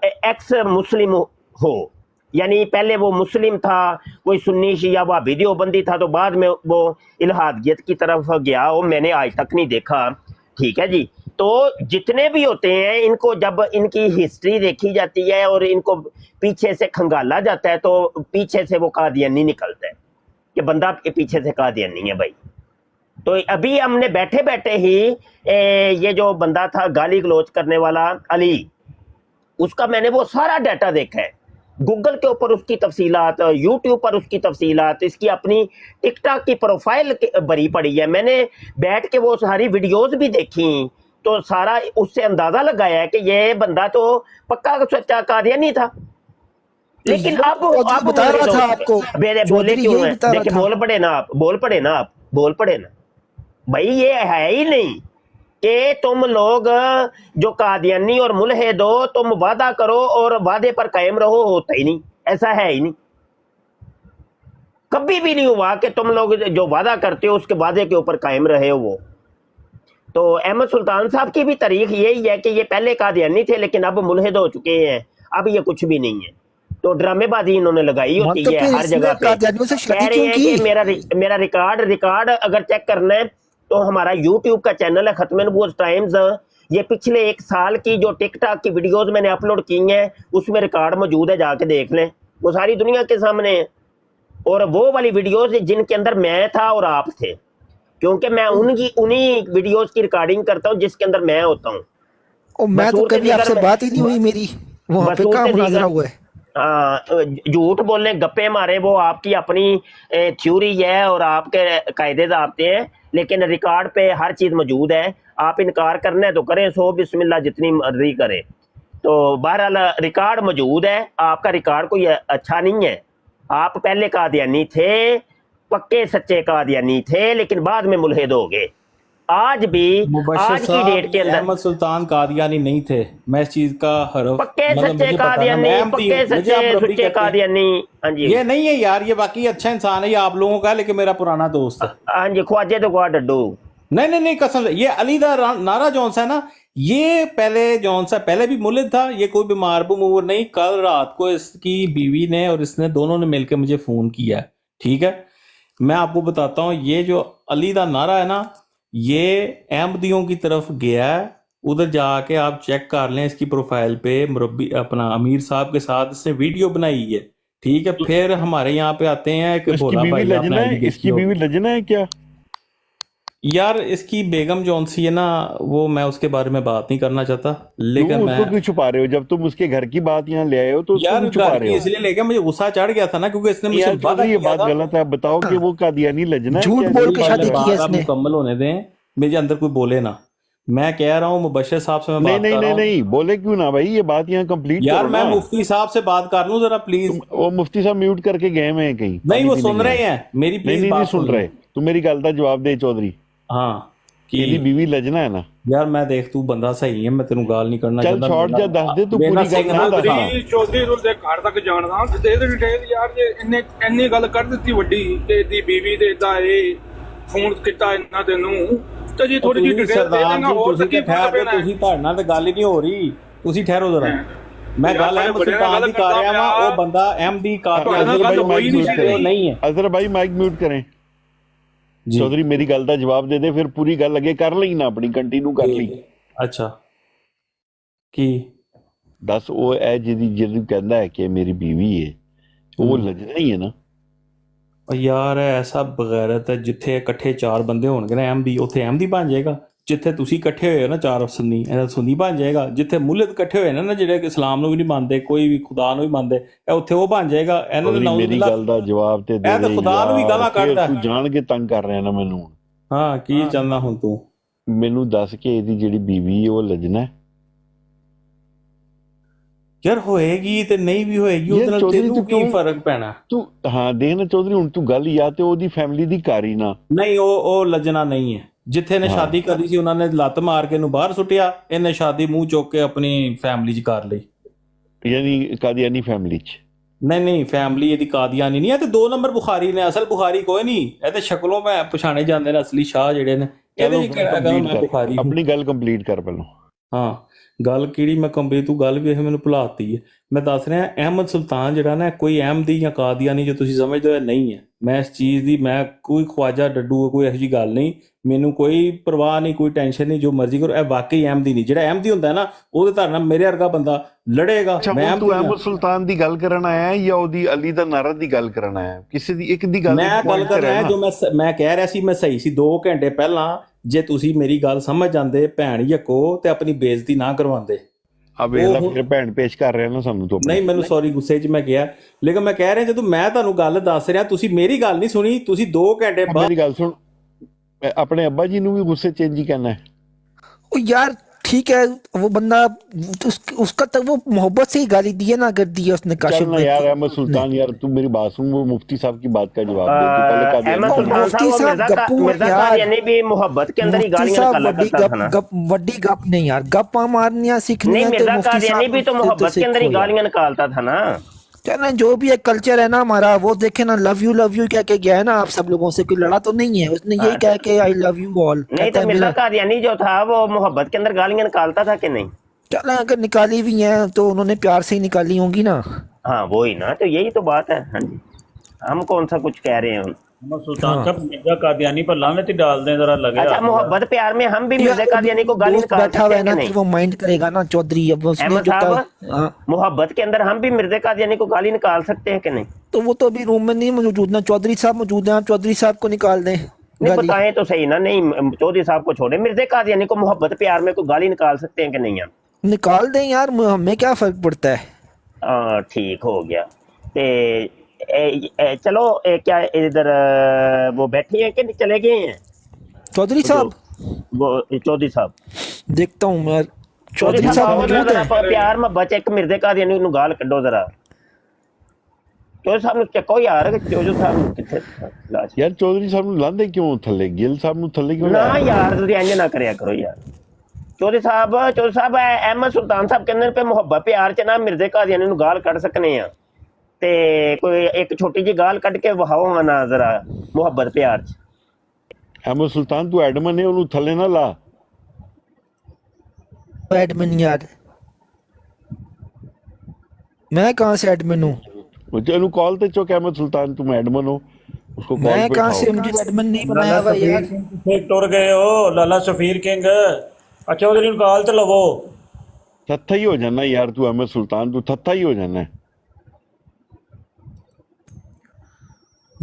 एक्स मुस्लिम हो, यानी पहले वो मुस्लिम था, कोई सुन्नी शिया वहाबी देवबंदी था, तो बाद में वो इल्हादियत की तरफ गया, वो मैंने आज तक नहीं देखा। ठीक है जी। तो जितने भी होते हैं इनको जब इनकी हिस्ट्री देखी जाती है और इनको पीछे से खंगाला जाता है तो पीछे से वो कादियानी निकलता है कि बंदा पीछे से कादियानी है भाई। तो अभी हमने बैठे बैठे ही ये जो बंदा था गाली गलोच करने वाला अली, उसका मैंने वो सारा डाटा देखा है, गूगल के ऊपर उसकी तफसीलात, यूट्यूब पर उसकी तफसीलात, इसकी अपनी टिकटॉक की प्रोफाइल भरी पड़ी है। मैंने बैठ के वो सारी वीडियोस भी देखी, तो सारा उससे अंदाजा लगाया है कि ये बंदा तो पक्का सच्चा कादियानी था। लेकिन अब बता रहा था आपको, बोले क्यों है? देखिए बोल पड़े ना भाई, ये है ही नहीं कि तुम लोग जो कादियानी और मुल्हिद हो तुम वादा करो और वादे पर कायम रहो, होता ही नहीं, ऐसा है ही नहीं, कभी भी नहीं हुआ कि तुम लोग जो वादा करते हो उसके वादे के ऊपर कायम रहे हो वो। तो अहमद सुल्तान साहब की भी तारीख यही है कि ये पहले कादियानी थे लेकिन अब मुल्हिद हो चुके हैं, अब ये कुछ भी नहीं है। तो ड्रामेबाजी इन्होंने लगाई होती है हर जगह पे। कह रहे हैं कि मेरा रिकॉर्ड अगर चेक करना है तो हमारा यूट्यूब का चैनल है खत्म नबूवत टाइम्स, ये पिछले 1 साल की जो टिकटॉक की वीडियोस मैंने अपलोड की हैं उसमें रिकॉर्ड मौजूद है, जाके देख लें, वो सारी दुनिया के सामने है। और वो वाली वीडियोस जिनके अंदर मैं था और आप थे, क्योंकि मैं उन्हीं वीडियोस की रिकॉर्डिंग करता हूँ जिसके अंदर मैं होता हूँ। मैं तो कभी आपसे बात ही नहीं हुई मेरी, वहाँ पे कहाँ मुनाज़रा हुआ है? झूठ बोलने गप्पे मारे वो आपकी अपनी थ्योरी है और आपके कायदे ज़ाब्ते हैं, लेकिन रिकॉर्ड पे हर चीज़ मौजूद है। आप इनकार करना है तो करें, सो बिस्मिल्लाह जितनी मर्जी करें। तो बहरहाल रिकॉर्ड मौजूद है, आपका रिकॉर्ड कोई अच्छा नहीं है। आप पहले कादियानी थे, पक्के सच्चे कादियानी थे, लेकिन बाद में मुल्हिद हो गए। आज भी आज की डेट के अंदर अहमद सुल्तान कादियानी नहीं थे, मैं इस चीज का हरफ पक्के सच्चे कादियानी, पक्के सच्चे कादियानी। हाँ जी, ये नहीं है यार, ये बाकी अच्छा इंसान है, ये आप लोगों का, लेकिन मेरा पुराना दोस्त है। हाँ जी, ख्वाजे तो ख्वा डड्डू। नहीं कसम से, ये अली दा नारा जौन सा है ना, ये पहले जौन सा पहले भी मुलिद था, ये कोई बीमार बमूर नहीं। कल रात को इसकी बीवी ने और इसने दोनों ने मिलकर मुझे फोन किया, ठीक है। मैं आपको बताता हूँ, ये जो अली दा नारा है ना, ये अहमदियों की तरफ गया है। उधर जाके आप चेक कर लें, इसकी प्रोफाइल पे मुरब्बी अपना अमीर साहब के साथ इसने वीडियो बनाई है, ठीक है। फिर हमारे यहाँ पे आते हैं कि भोला भाई आपने इसकी बीवी लजना है क्या यार? इसकी बेगम जौन सी है ना, वो मैं उसके बारे में बात नहीं करना चाहता, लेकिन मैं उसको क्यों छुपा रहे हो? जब तुम उसके घर की बात यहाँ ले आए हो तो उसको यार क्यों छुपा रहे हो? इसलिए लेके मुझे गुस्सा चढ़ गया था ना, क्योंकि इसने मुझे ये बात गलत है। बताओ कि वो कादियानी लजना है, झूठ बोल के शादी की है इसने। मुकम्मल होने दें, मेरे अंदर कोई बोले ना। मैं कह रहा हूँ मुबश्शिर साहब से मैं बात कर रहा हूँ। नहीं बोले क्यों ना भाई, ये बात यहाँ कंप्लीट यार मैं मुफ्ती साहब से बात कर लूँ जरा प्लीज। वो मुफ्ती साहब म्यूट करके गए हैं कहीं? नहीं, वो सुन रहे हैं मेरी प्लीज नहीं सुन रहे। तू मेरी गल का जवाब दे चौधरी। हाँ, कि बीवी लजना है ना यार। मैं देख, तू बंदा सही है, मैं तेनू गाल नहीं करना चाहता। चल छोड़ जा, दस दे तू पूरी गल ना दस। चौधरी ਤੂੰ ਦੇ ਘਰ ਤੱਕ ਜਾਣਦਾ ਦੇ ਦੇ ਡਿਟੇਲ ਯਾਰ। ਜੇ ਇੰਨੇ ਇੰਨੀ ਗੱਲ ਕਰ ਦਿੱਤੀ ਵੱਡੀ ਤੇ ਦੀ ਬੀਵੀ ਦੇ ਇਦਾਂ ਇਹ ਫੋਨ ਕੀਤਾ ਇਹਨਾਂ ਤੈਨੂੰ, ਤੇ ਜੀ ਥੋੜੀ ਜਿਹੀ ਡਿਟੇਲ ਦੇ ਦੇਣਾ ਹੋਰ ਤਾਂ ਕੀ ਫਰਕ ਪੈਣਾ। ਤੁਸੀਂ ਤੁਹਾਡੇ ਨਾਲ ਤਾਂ ਗੱਲ ਹੀ ਨਹੀਂ ਹੋ ਰਹੀ, ਤੁਸੀਂ ਠਹਿਰੋ ਜਰਾ। ਮੈਂ ਗੱਲ ਅਹਿਮਦ ਸੁਲਤਾਨ ਦੀ ਕਰ ਰਿਹਾ ਵਾਂ, ਉਹ ਬੰਦਾ ਅਹਿਮਦੀ ਨਹੀਂ ਹੈ। ਅਜ਼ਰ ਭਾਈ ਮਾਈਕ ਮਿਊਟ ਕरें। चौधरी मेरी गल का जवाब दे दे, फिर पूरी गल अगे कर ली ना, अपनी कंटिन्यू कर ली। अच्छा की दस वो है जिदी कहता है कि मेरी बीवी है, वो लजना ही है ना यार। ऐसा बगैरत है, जिथे इकट्ठे चार बंदे होणगे ना अहमदी, उत्थे अहमदी बन जाएगा। जिथे तुसी इकट्ठे होए ना चार सुन्नी, सुन्नी बन जाएगा। जिथे मुल्लिद इकट्ठे होए ना ਜਿਹੜੇ इस्लाम ਨੂੰ ਵੀ ਨਹੀਂ ਮੰਨਦੇ, ਕੋਈ ਵੀ ਖੁਦਾ ਨੂੰ ਵੀ ਮੰਨਦੇ, ਉੱਥੇ ਉਹ ਬਣ ਜਾਏਗਾ। ਇਹਨਾਂ ਦੇ ਨਾਮ ਮੇਰੀ ਗੱਲ ਦਾ ਜਵਾਬ ਤੇ ਦੇ ਦੇ। ਖੁਦਾ ਨੂੰ ਵੀ ਗਾਲਾਂ ਕੱਢਦਾ। ਤੂੰ ਜਾਣ ਕੇ ਤੰਗ ਕਰ ਰਿਹਾ ਨਾ ਮੈਨੂੰ। ਹਾਂ, ਕੀ ਚਾਹੁੰਦਾ ਹੁਣ ਤੂੰ? ਮੈਨੂੰ ਦੱਸ ਕੇ ਇਹਦੀ ਜਿਹੜੀ ਬੀਵੀ ਹੈ ਉਹ ਲਜਣਾ ਹੈ ਯਾਰ? ਹੋਏਗੀ ਤੇ ਨਹੀਂ ਵੀ ਹੋਏਗੀ, ਉਹਦੇ ਨਾਲ ਤੈਨੂੰ ਕੀ ਫਰਕ ਪੈਣਾ? ਤੂੰ ਹਾਂ ਦੇ ਨਾ ਚੌਧਰੀ, ਹੁਣ ਤੂੰ ਗੱਲ ਜਾਂ ਤੇ ਉਹਦੀ ਫੈਮਿਲੀ ਦੀ ਕਰ ਹੀ ਨਾ। ਨਹੀਂ, ਉਹ ਲਜਣਾ ਨਹੀਂ ਹੈ। ਜਿੱਥੇ ਨੇ ਸ਼ਾਦੀ ਕਰੀ ਸੀ ਉਹਨਾਂ ਨੇ ਲੱਤ ਮਾਰ ਕੇ ਇਹਨੂੰ ਬਾਹਰ ਸੁੱਟਿਆ, ਇਹਨੇ ਸ਼ਾਦੀ ਮੂੰਹ ਚੁੱਕ ਕੇ ਆਪਣੀ ਫੈਮਿਲੀ 'ਚ ਕਰ ਲਈ। ਯਾਨੀ ਕਾਦੀਆਨੀ ਫੈਮਿਲੀ 'ਚ? ਨਹੀਂ, ਫੈਮਿਲੀ ਇਹਦੀ ਕਾਦੀਆਨੀ ਨਹੀਂ ਹੈ। ਤੇ 2 ਨੰਬਰ ਬੁਖਾਰੀ ਨੇ, ਅਸਲ ਬੁਖਾਰੀ ਕੋਈ ਨਹੀਂ। ਇਹ ਤੇ ਸ਼ਕਲੋਂ ਮੈਂ ਪਛਾਣੇ ਜਾਂਦੇ ਨੇ, ਅਸਲੀ ਸ਼ਾਹ ਜਿਹੜੇ ਨੇ। ਇਹਦੇ 'ਚ ਕਿਹੜਾ ਗੱਲ ਮੈਂ ਬੁਖਾਰੀ? ਆਪਣੀ ਗੱਲ ਕੰਪਲੀਟ ਕਰ ਪਹਿਲਾਂ। ਹਾਂ, ਗੱਲ ਕਿਹੜੀ ਮੈਂ ਕੰਪਲੀਟ? ਤੂੰ ਗੱਲ ਵੀ ਇਹ ਮੈਨੂੰ ਭੁਲਾਤੀ ਹੈ। ਮੈਂ ਦੱਸ ਰਿਹਾ, ਅਹਿਮਦ ਸੁਲਤਾਨ ਜਿਹੜਾ ਨਾ, ਕੋਈ ਅਹਿਮਦੀ ਜਾਂ ਕਾਦੀਆਨੀ ਜੋ ਤੁਸੀਂ ਸਮਝਦੇ ਹੋ ਨਹੀਂ ਹੈ। ਮੈਂ ਇਸ ਚੀਜ਼ ਦੀ, ਮੈਂ ਕੋਈ ਖਵਾਜਾ ਡੱਡੂ ਕੋਈ ਇਹੋ ਜਿਹੀ ਗੱਲ ਨਹੀਂ, ਮੈਨੂੰ ਕੋਈ ਪਰਵਾਹ ਨਹੀਂ, ਕੋਈ ਟੈਨਸ਼ਨ ਨਹੀਂ, ਜੋ ਮਰਜ਼ੀ ਕਰੋ। ਇਹ ਵਾਕਈ ਅਹਿਮਦੀ ਨਹੀਂ। ਜਿਹੜਾ ਅਹਿਮਦੀ ਹੁੰਦਾ ਨਾ, ਉਹਦੇ ਧਾਰ ਨਾਲ ਮੇਰੇ ਵਰਗਾ ਬੰਦਾ ਲੜੇਗਾ। ਮੈਂ ਤੂੰ ਅਹਿਮਦ ਸੁਲਤਾਨ ਦੀ ਗੱਲ ਕਰਨ ਆਇਆ ਜਾਂ ਉਹਦੀ ਅਲੀ ਦਾ ਨਾਰਾ ਦੀ ਗੱਲ ਕਰਨ ਆਇਆ? ਕਿਸੇ ਦੀ ਇੱਕ ਦੀ ਗੱਲ ਮੈਂ ਗੱਲ ਕਰ ਰਿਹਾ। ਜੋ ਮੈਂ ਕਹਿ ਰਿਹਾ ਸੀ, ਮੈਂ ਸਹੀ ਸੀ 2 ਘੰਟੇ ਪਹਿਲਾਂ। ਜੇ ਤੁਸੀਂ ਮੇਰੀ ਗੱਲ ਸਮਝ ਜਾਂਦੇ ਭੈਣ ਯਕੋ, ਤੇ ਆਪਣੀ ਬੇਇੱਜ਼ਤੀ ਨਾ ਕਰਵਾਉਂਦੇ। ਵੇਲਾ ਫਿਰ ਭੈਣ ਪੇਸ਼ ਕਰ ਰਿਹਾ ਨਾ ਸਾਨੂੰ ਤੋਂ। ਨਹੀਂ, ਮੈਨੂੰ ਸੌਰੀ, ਗੁੱਸੇ 'ਚ ਮੈਂ ਗਿਆ, ਲੇਕਿਨ ਮੈਂ ਕਹਿ ਰਿਹਾ ਜਦੋਂ ਮੈਂ ਤੁਹਾਨੂੰ ਗੱਲ ਦੱਸ ਰਿਹਾ, ਤੁਸੀਂ ਮੇਰੀ ਗੱਲ ਨਹੀਂ ਸੁਣੀ। ਤੁਸੀਂ 2 ਘੰਟੇ ਬਾਅਦ ਮੇਰੀ ਗੱਲ ਸੁਣ। अपने अब्बा जी ਨੂੰ ਵੀ गुस्से चेंज ही करना है। यार ठीक है, वो बंदा उसका तो वो मोहब्बत से ही गाली दी है ना, अगर दी है उसने काशिफ ना। यार अहमद सुल्तान, यार तू मेरी बात सुन, वो मुफ्ती साहब की बात का जवाब दे। तू पहले अहमद सुल्तान साहब मिर्जा यानी भी मोहब्बत के अंदर ही गालियां निकाला करता था ना। बड़ी गप नहीं यार, गप्पा मारनियां सीखनी नहीं, मिर्जा यानी भी तो मोहब्बत के अंदर ही गालियां निकालता था ना। चलो जो भी एक कल्चर है ना हमारा, वो देखे ना, लव यू कह के गया है ना आप सब लोगों से, कोई लड़ा तो नहीं है उसने, यही कह के आई लव यू ऑल। नहीं तो मिर्जा कादियानी जो था वो मोहब्बत के अंदर गालियां निकालता था कि नहीं? चलो अगर निकाली भी हैं तो उन्होंने प्यार से ही निकाली होंगी ना। हाँ वही ना, तो यही तो बात है। हाँ जी, हम कौन सा कुछ कह रहे हैं। सुल्तान साहब मिर्जा कादियानी पर लानत ही डाल दें जरा, लगे। अच्छा, मोहब्बत प्यार में हम भी मिर्जा कादियानी को गाली निकाल सकते हैं कि नहीं? वो माइंड करेगा ना चौधरी। अब मोहब्बत के अंदर हम भी मिर्जा कादियानी को गाली निकाल सकते हैं कि नहीं? तो वो तो अभी रूम में नहीं मौजूद ना, चौधरी साहब मौजूद हैं, आप चौधरी साहब को निकाल दें। नहीं बताएं तो सही ना। नहीं, चौधरी साहब को छोड़े, मिर्जा कादियानी को मोहब्बत प्यार में कोई गाली निकाल सकते हैं कि नहीं? हम निकाल दें यार, हमें क्या फर्क पड़ता है। हाँ ठीक हो गया। ते चलो क्या इधर वो बैठे हैं कि नहीं चले गए हैं चौधरी साहब? वो चौधरी साहब देखता हूँ मैं। चौधरी चौधरी साहब साहब मौजूद जरा है? प्यार मोहब्बत एक मिर्दे का देने ਨੂੰ ਗਾਲ ਕੱਢੋ ਜ਼ਰਾ। ਚੌਧਰੀ ਸਾਹਿਬ ਨੂੰ ਚੱਕੋ ਯਾਰ ਕਿ ਚੌਧਰੀ ਸਾਹਿਬ ਨੂੰ ਕਿੱਥੇ ਲਾਸ਼ ਯਾਰ ਚੌਧਰੀ ਸਾਹਿਬ ਨੂੰ ਲਾਂਦੇ ਕਿਉਂ ਥੱਲੇ? ਗਿੱਲ ਸਾਹਿਬ ਨੂੰ ਥੱਲੇ ਕਿਉਂ ਨਾ ਯਾਰ ਤੁਸੀਂ ਇੰਜ ਨਾ ਕਰਿਆ ਕਰੋ ਯਾਰ। ਚੌਧਰੀ ਸਾਹਿਬ ਅਹਿਮਦ ਸੁਲਤਾਨ ਸਾਹਿਬ ਕਹਿੰਦੇ ਨੇ ਪੇ ਮੁਹੱਬਤ ਪਿਆਰ ਚ ਨਾ ਮਿਰਜ਼ੇ ਕਾਦੀਆਨੀ ਨੂੰ ਗਾਲ ਕੱਢ ਸਕਨੇ ਆ ਤੇ ਕੋਈ ਇੱਕ ਛੋਟੀ ਜੀ ਗਾਲ ਕੱਢ ਕੇ ਵਹਾਓ ਹਾਂ ਨਾ ਜ਼ਰਾ ਮੁਹੱਬਤ ਪਿਆਰ ਚ। ਅਹਿਮਦ ਸੁਲਤਾਨ ਤੂੰ ਐਡਮਨ ਨੇ ਉਹਨੂੰ ਥੱਲੇ ਨਾ ਲਾ। एडमिन यार, मैं कहाँ से एडमिन हूँ? ਉਹਨੂੰ ਕਾਲ ਤੇ ਚੁੱਕ ਅਹਿਮਦ ਸੁਲਤਾਨ ਤੂੰ ਐਡਮਨ ਹੋ उसको कॉल मैं पे कहाँ से उठाओ। मुझे एडमिन नहीं बनाया हुआ यार। टुर गए हो लाला सफीर किंग। अच्छा उधर निकाल तो लवो। थत्था ही हो जाना यार तू अहमद सुल्तान, तू थत्था ही हो जाना है।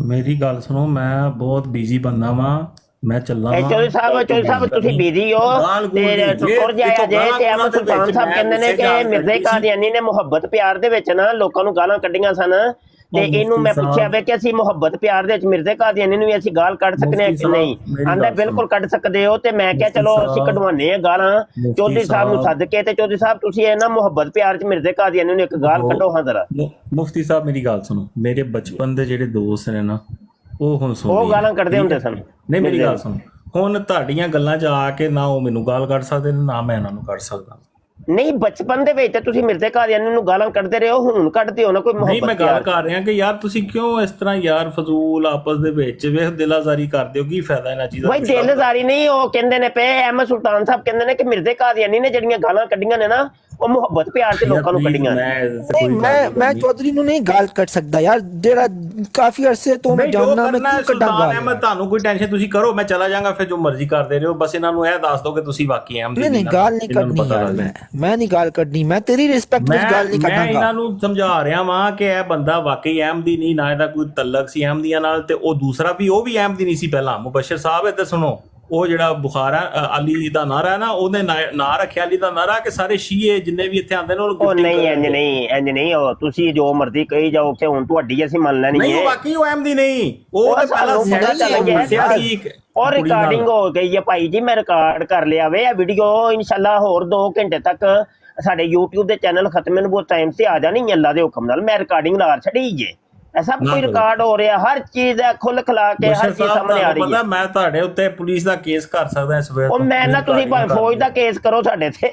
मेरी गल सुनो, मैं बहुत बिजी बंदा वा, मैं चलना वा। ਚੌਧਰੀ ਸਾਹਿਬ ਤੁਸੀਂ ਬਿਜ਼ੀ ਹੋ ਤੇ ਤੁਰ ਜਾਇਆ ਜੇ ਤੇ ਅਹਿਮਦ ਸੁਲਤਾਨ ਸਾਹਿਬ ਕਹਿੰਦੇ ਨੇ ਕਿ ਮਿਰਜ਼ੇ ਕਾਦੀਆਨੀ ਨੇ ਮੁਹੱਬਤ ਪਿਆਰ ਦੇ ਵਿੱਚ ਨਾ ਲੋਕਾਂ ਨੂੰ ਗਾਲਾਂ ਕੱਢੀਆਂ ਸਨ ਤੇ ਇਹਨੂੰ ਮੈਂ ਪੁੱਛਿਆ ਵੇ ਕਿ ਅਸੀਂ ਮੁਹੱਬਤ ਪਿਆਰ ਦੇ ਵਿੱਚ ਮਿਰਜ਼ੇ ਕਾਦੀਆਨੀ ਨੂੰ ਵੀ ਅਸੀਂ ਗਾਲ ਕੱਢ ਸਕਨੇ ਆ ਕਿ ਨਹੀਂ? ਆਂਦਾ ਬਿਲਕੁਲ ਕੱਢ ਸਕਦੇ ਹੋ। ਤੇ ਮੈਂ ਕਿਹਾ ਚਲੋ ਅਸੀਂ ਕਢਵਾਉਂਦੇ ਆ ਗਾਲਾਂ ਚੌਧਰੀ ਸਾਹਿਬ ਨੂੰ ਸੱਦ ਕੇ। ਤੇ ਚੌਧਰੀ ਸਾਹਿਬ ਤੁਸੀਂ ਇਹ ਨਾ ਮੁਹੱਬਤ ਪਿਆਰ ਚ ਮਿਰਜ਼ੇ ਕਾਦੀਆਨੀ ਨੂੰ ਇੱਕ ਗਾਲ ਕੱਢੋ ਹਾਂ ਜ਼ਰਾ। ਮੁਫਤੀ ਸਾਹਿਬ ਮੇਰੀ ਗੱਲ ਸੁਣੋ, ਮੇਰੇ ਬਚਪਨ ਦੇ ਜਿਹੜੇ ਦੋਸਤ ਨੇ ਨਾ ਉਹ ਹੁਣ ਸੁਣੋ, ਉਹ ਗਾਲਾਂ ਕੱਢਦੇ ਹੁੰਦੇ ਸਨ। ਨਹੀਂ ਮੇਰੀ ਗੱਲ ਸੁਣੋ, ਹੁਣ ਤੁਹਾਡੀਆਂ ਗੱਲਾਂ 'ਚ ਆ ਕੇ ਨਾ ਉਹ ਮੈਨੂੰ ਗਾਲ ਕੱਢ ਸਕਦੇ ਨੇ ਨਾ ਮੈਂ ਇਹਨਾਂ ਨੂੰ ਕੱਢ ਸਕਦਾ। ਨਹੀਂ ਬਚਪਨ ਦੇ ਵਿੱਚ ਤੁਸੀਂ ਮਿਰਜ਼ੇ ਕਾਦੀਆਨੀ ਨੂੰ ਗਾਲਾਂ ਕੱਢਦੇ ਰਹੇ ਹੋ, ਹੁਣ ਕੱਢਦੇ ਹੋ ਨਾ ਕੋਈ ਮੁਹੱਬਤ। ਨਹੀਂ ਮੈਂ ਗੱਲ ਕਰ ਰਿਹਾ ਕਿ ਯਾਰ ਤੁਸੀਂ ਕਿਉਂ ਇਸ ਤਰ੍ਹਾਂ ਯਾਰ ਫਜ਼ੂਲ ਆਪਸ ਦੇ ਵਿੱਚ ਵੇਖ ਦਿਲਾਜ਼ਾਰੀ ਕਰਦੇ ਹੋ? ਕੀ ਫਾਇਦਾ ਇਹਨਾਂ ਚੀਜ਼ਾਂ ਦਾ? ਬਈ ਦਿਲਜ਼ਾਰੀ ਨਹੀਂ, ਉਹ ਕਹਿੰਦੇ ਨੇ ਪਏ ਅਹਿਮਦ ਸੁਲਤਾਨ ਸਾਹਿਬ ਕਹਿੰਦੇ ਨੇ ਕਿ ਮਿਰਜ਼ੇ ਕਾਦੀਆਨੀ ਨੇ ਜਿਹੜੀਆਂ ਗਾਲਾਂ ਕੱਢੀਆਂ ਨੇ ਨਾ ਉਹ ਮੁਹੱਬਤ ਪਿਆਰ ਚ ਲੋਕਾਂ ਨੂੰ ਕੱਢੀਆਂ। मैं चौधरी ਨੂੰ ਨਹੀਂ ਗਾਲ ਕੱਢ ਸਕਦਾ ਯਾਰ, ਜਿਹੜਾ ਕਾਫੀ ਅਰਸੇ ਤੋਂ ਮੈਂ ਜਾਣਦਾ, ਮੈਂ ਕਿਉਂ ਕੱਢਾਂ ਗਾਲ? ਮੈਂ ਤੁਹਾਨੂੰ ਕੋਈ ਟੈਨਸ਼ਨ ਤੁਸੀਂ ਕਰੋ, ਮੈਂ ਚਲਾ ਜਾਵਾਂਗਾ, ਫਿਰ ਜੋ ਮਰਜ਼ੀ ਕਰਦੇ ਰਹੋ, ਬਸ ਇਹਨਾਂ ਨੂੰ ਇਹ ਦੱਸ ਦੋ ਕਿ ਤੁਸੀਂ ਵਾਕਈ ਅਹਿਮਦ ਨਹੀਂ ਗਾਲ ਨਹੀਂ ਕੱਢਣੀ ਯਾਰ, ਮੈਂ ਨਹੀਂ ਗਾਲ ਕੱਢਣੀ, ਮੈਂ ਤੇਰੀ ਰਿਸਪੈਕਟ ਵਿੱਚ ਗਾਲ ਨਹੀਂ ਕੱਢਾਂਗਾ। ਮੈਂ ਇਹਨਾਂ ਨੂੰ ਸਮਝਾ ਰਿਹਾ ਵਾਂ ਕਿ ਇਹ ਬੰਦਾ ਵਾਕਈ ਅਹਿਮਦੀ ਨਹੀਂ, ਨਾ ਇਹਦਾ ਕੋਈ ਤਲਕ ਸੀ ਅਹਿਮਦੀਆਂ ਨਾਲ, ਤੇ ਉਹ ਦੂਸਰਾ ਵੀ ਉਹ ਵੀ ਅਹਿਮਦੀ ਨਹੀਂ ਸੀ ਪਹਿਲਾਂ। ਮੁਬਸ਼ਰ ਸਾਹਿਬ ਇੱਧਰ ਸੁਣੋ, ਉਹ ਜਿਹੜਾ ਬੁਖਾਰਾ ਅਲੀ ਦਾ ਨਾਰਾ ਹੈ ਨਾ, ਉਹਨੇ ਨਾਂ ਰੱਖਿਆ ਅਲੀ ਦਾ ਨਾਰਾ ਕਿ ਸਾਰੇ ਸ਼ੀਏ ਜਿੰਨੇ ਵੀ ਇੱਥੇ ਆਉਂਦੇ ਨੇ ਉਹ ਨਹੀਂ ਇੰਜ ਨਹੀਂ ਉਹ ਤੁਸੀਂ ਜੋ ਮਰਜ਼ੀ ਕਹੀ ਜਾਓ ਕਿ ਹੁਣ ਤੁਹਾਡੀ ਅਸੀਂ ਮੰਨ ਲੈਣੀ ਹੈ। ਨਹੀਂ ਵਾਕਈ ਉਹ ਅਹਿਮਦੀ ਨਹੀਂ, ਉਹ ਪਹਿਲਾਂ ਔਰ ਰਿਕਾਰਡਿੰਗ ਹੋ ਗਈ ਹੈ ਭਾਈ ਜੀ, ਮੈਂ ਰਿਕਾਰਡ ਕਰ ਲਿਆ ਵੇ। ਇਹ ਵੀਡੀਓ ਇਨਸ਼ਾਅੱਲਾ ਹੋਰ 2 ਘੰਟੇ ਤੱਕ ਸਾਡੇ YouTube ਦੇ ਚੈਨਲ ਖਤਮੇ ਨੂੰ ਬਹੁਤ ਟਾਈਮ ਤੇ ਆ ਜਾਣੀ ਅੱਲਾ ਦੇ ਹੁਕਮ ਨਾਲ। ਮੈਂ ਰਿਕਾਰਡਿੰਗ ਲਾ ਛੱਡੀ ਜੇ, ਸਭ ਕੁਝ ਰਿਕਾਰਡ ਹੋ ਰਿਹਾ, ਹਰ ਚੀਜ਼ ਦਾ ਖੁੱਲ ਖਲਾ ਕੇ ਹਰ ਚੀਜ਼ ਸਾਹਮਣੇ ਆ ਰਹੀ ਹੈ। ਮੈਂ ਤੁਹਾਡੇ ਉੱਤੇ ਪੁਲਿਸ ਦਾ ਕੇਸ ਕਰ ਸਕਦਾ ਇਸ ਵੇਲੇ। ਉਹ ਮੈਂ ਨਾ ਤੁਸੀਂ ਭਾਵੇਂ ਫੌਜ ਦਾ ਕੇਸ ਕਰੋ ਸਾਡੇ ਤੇ।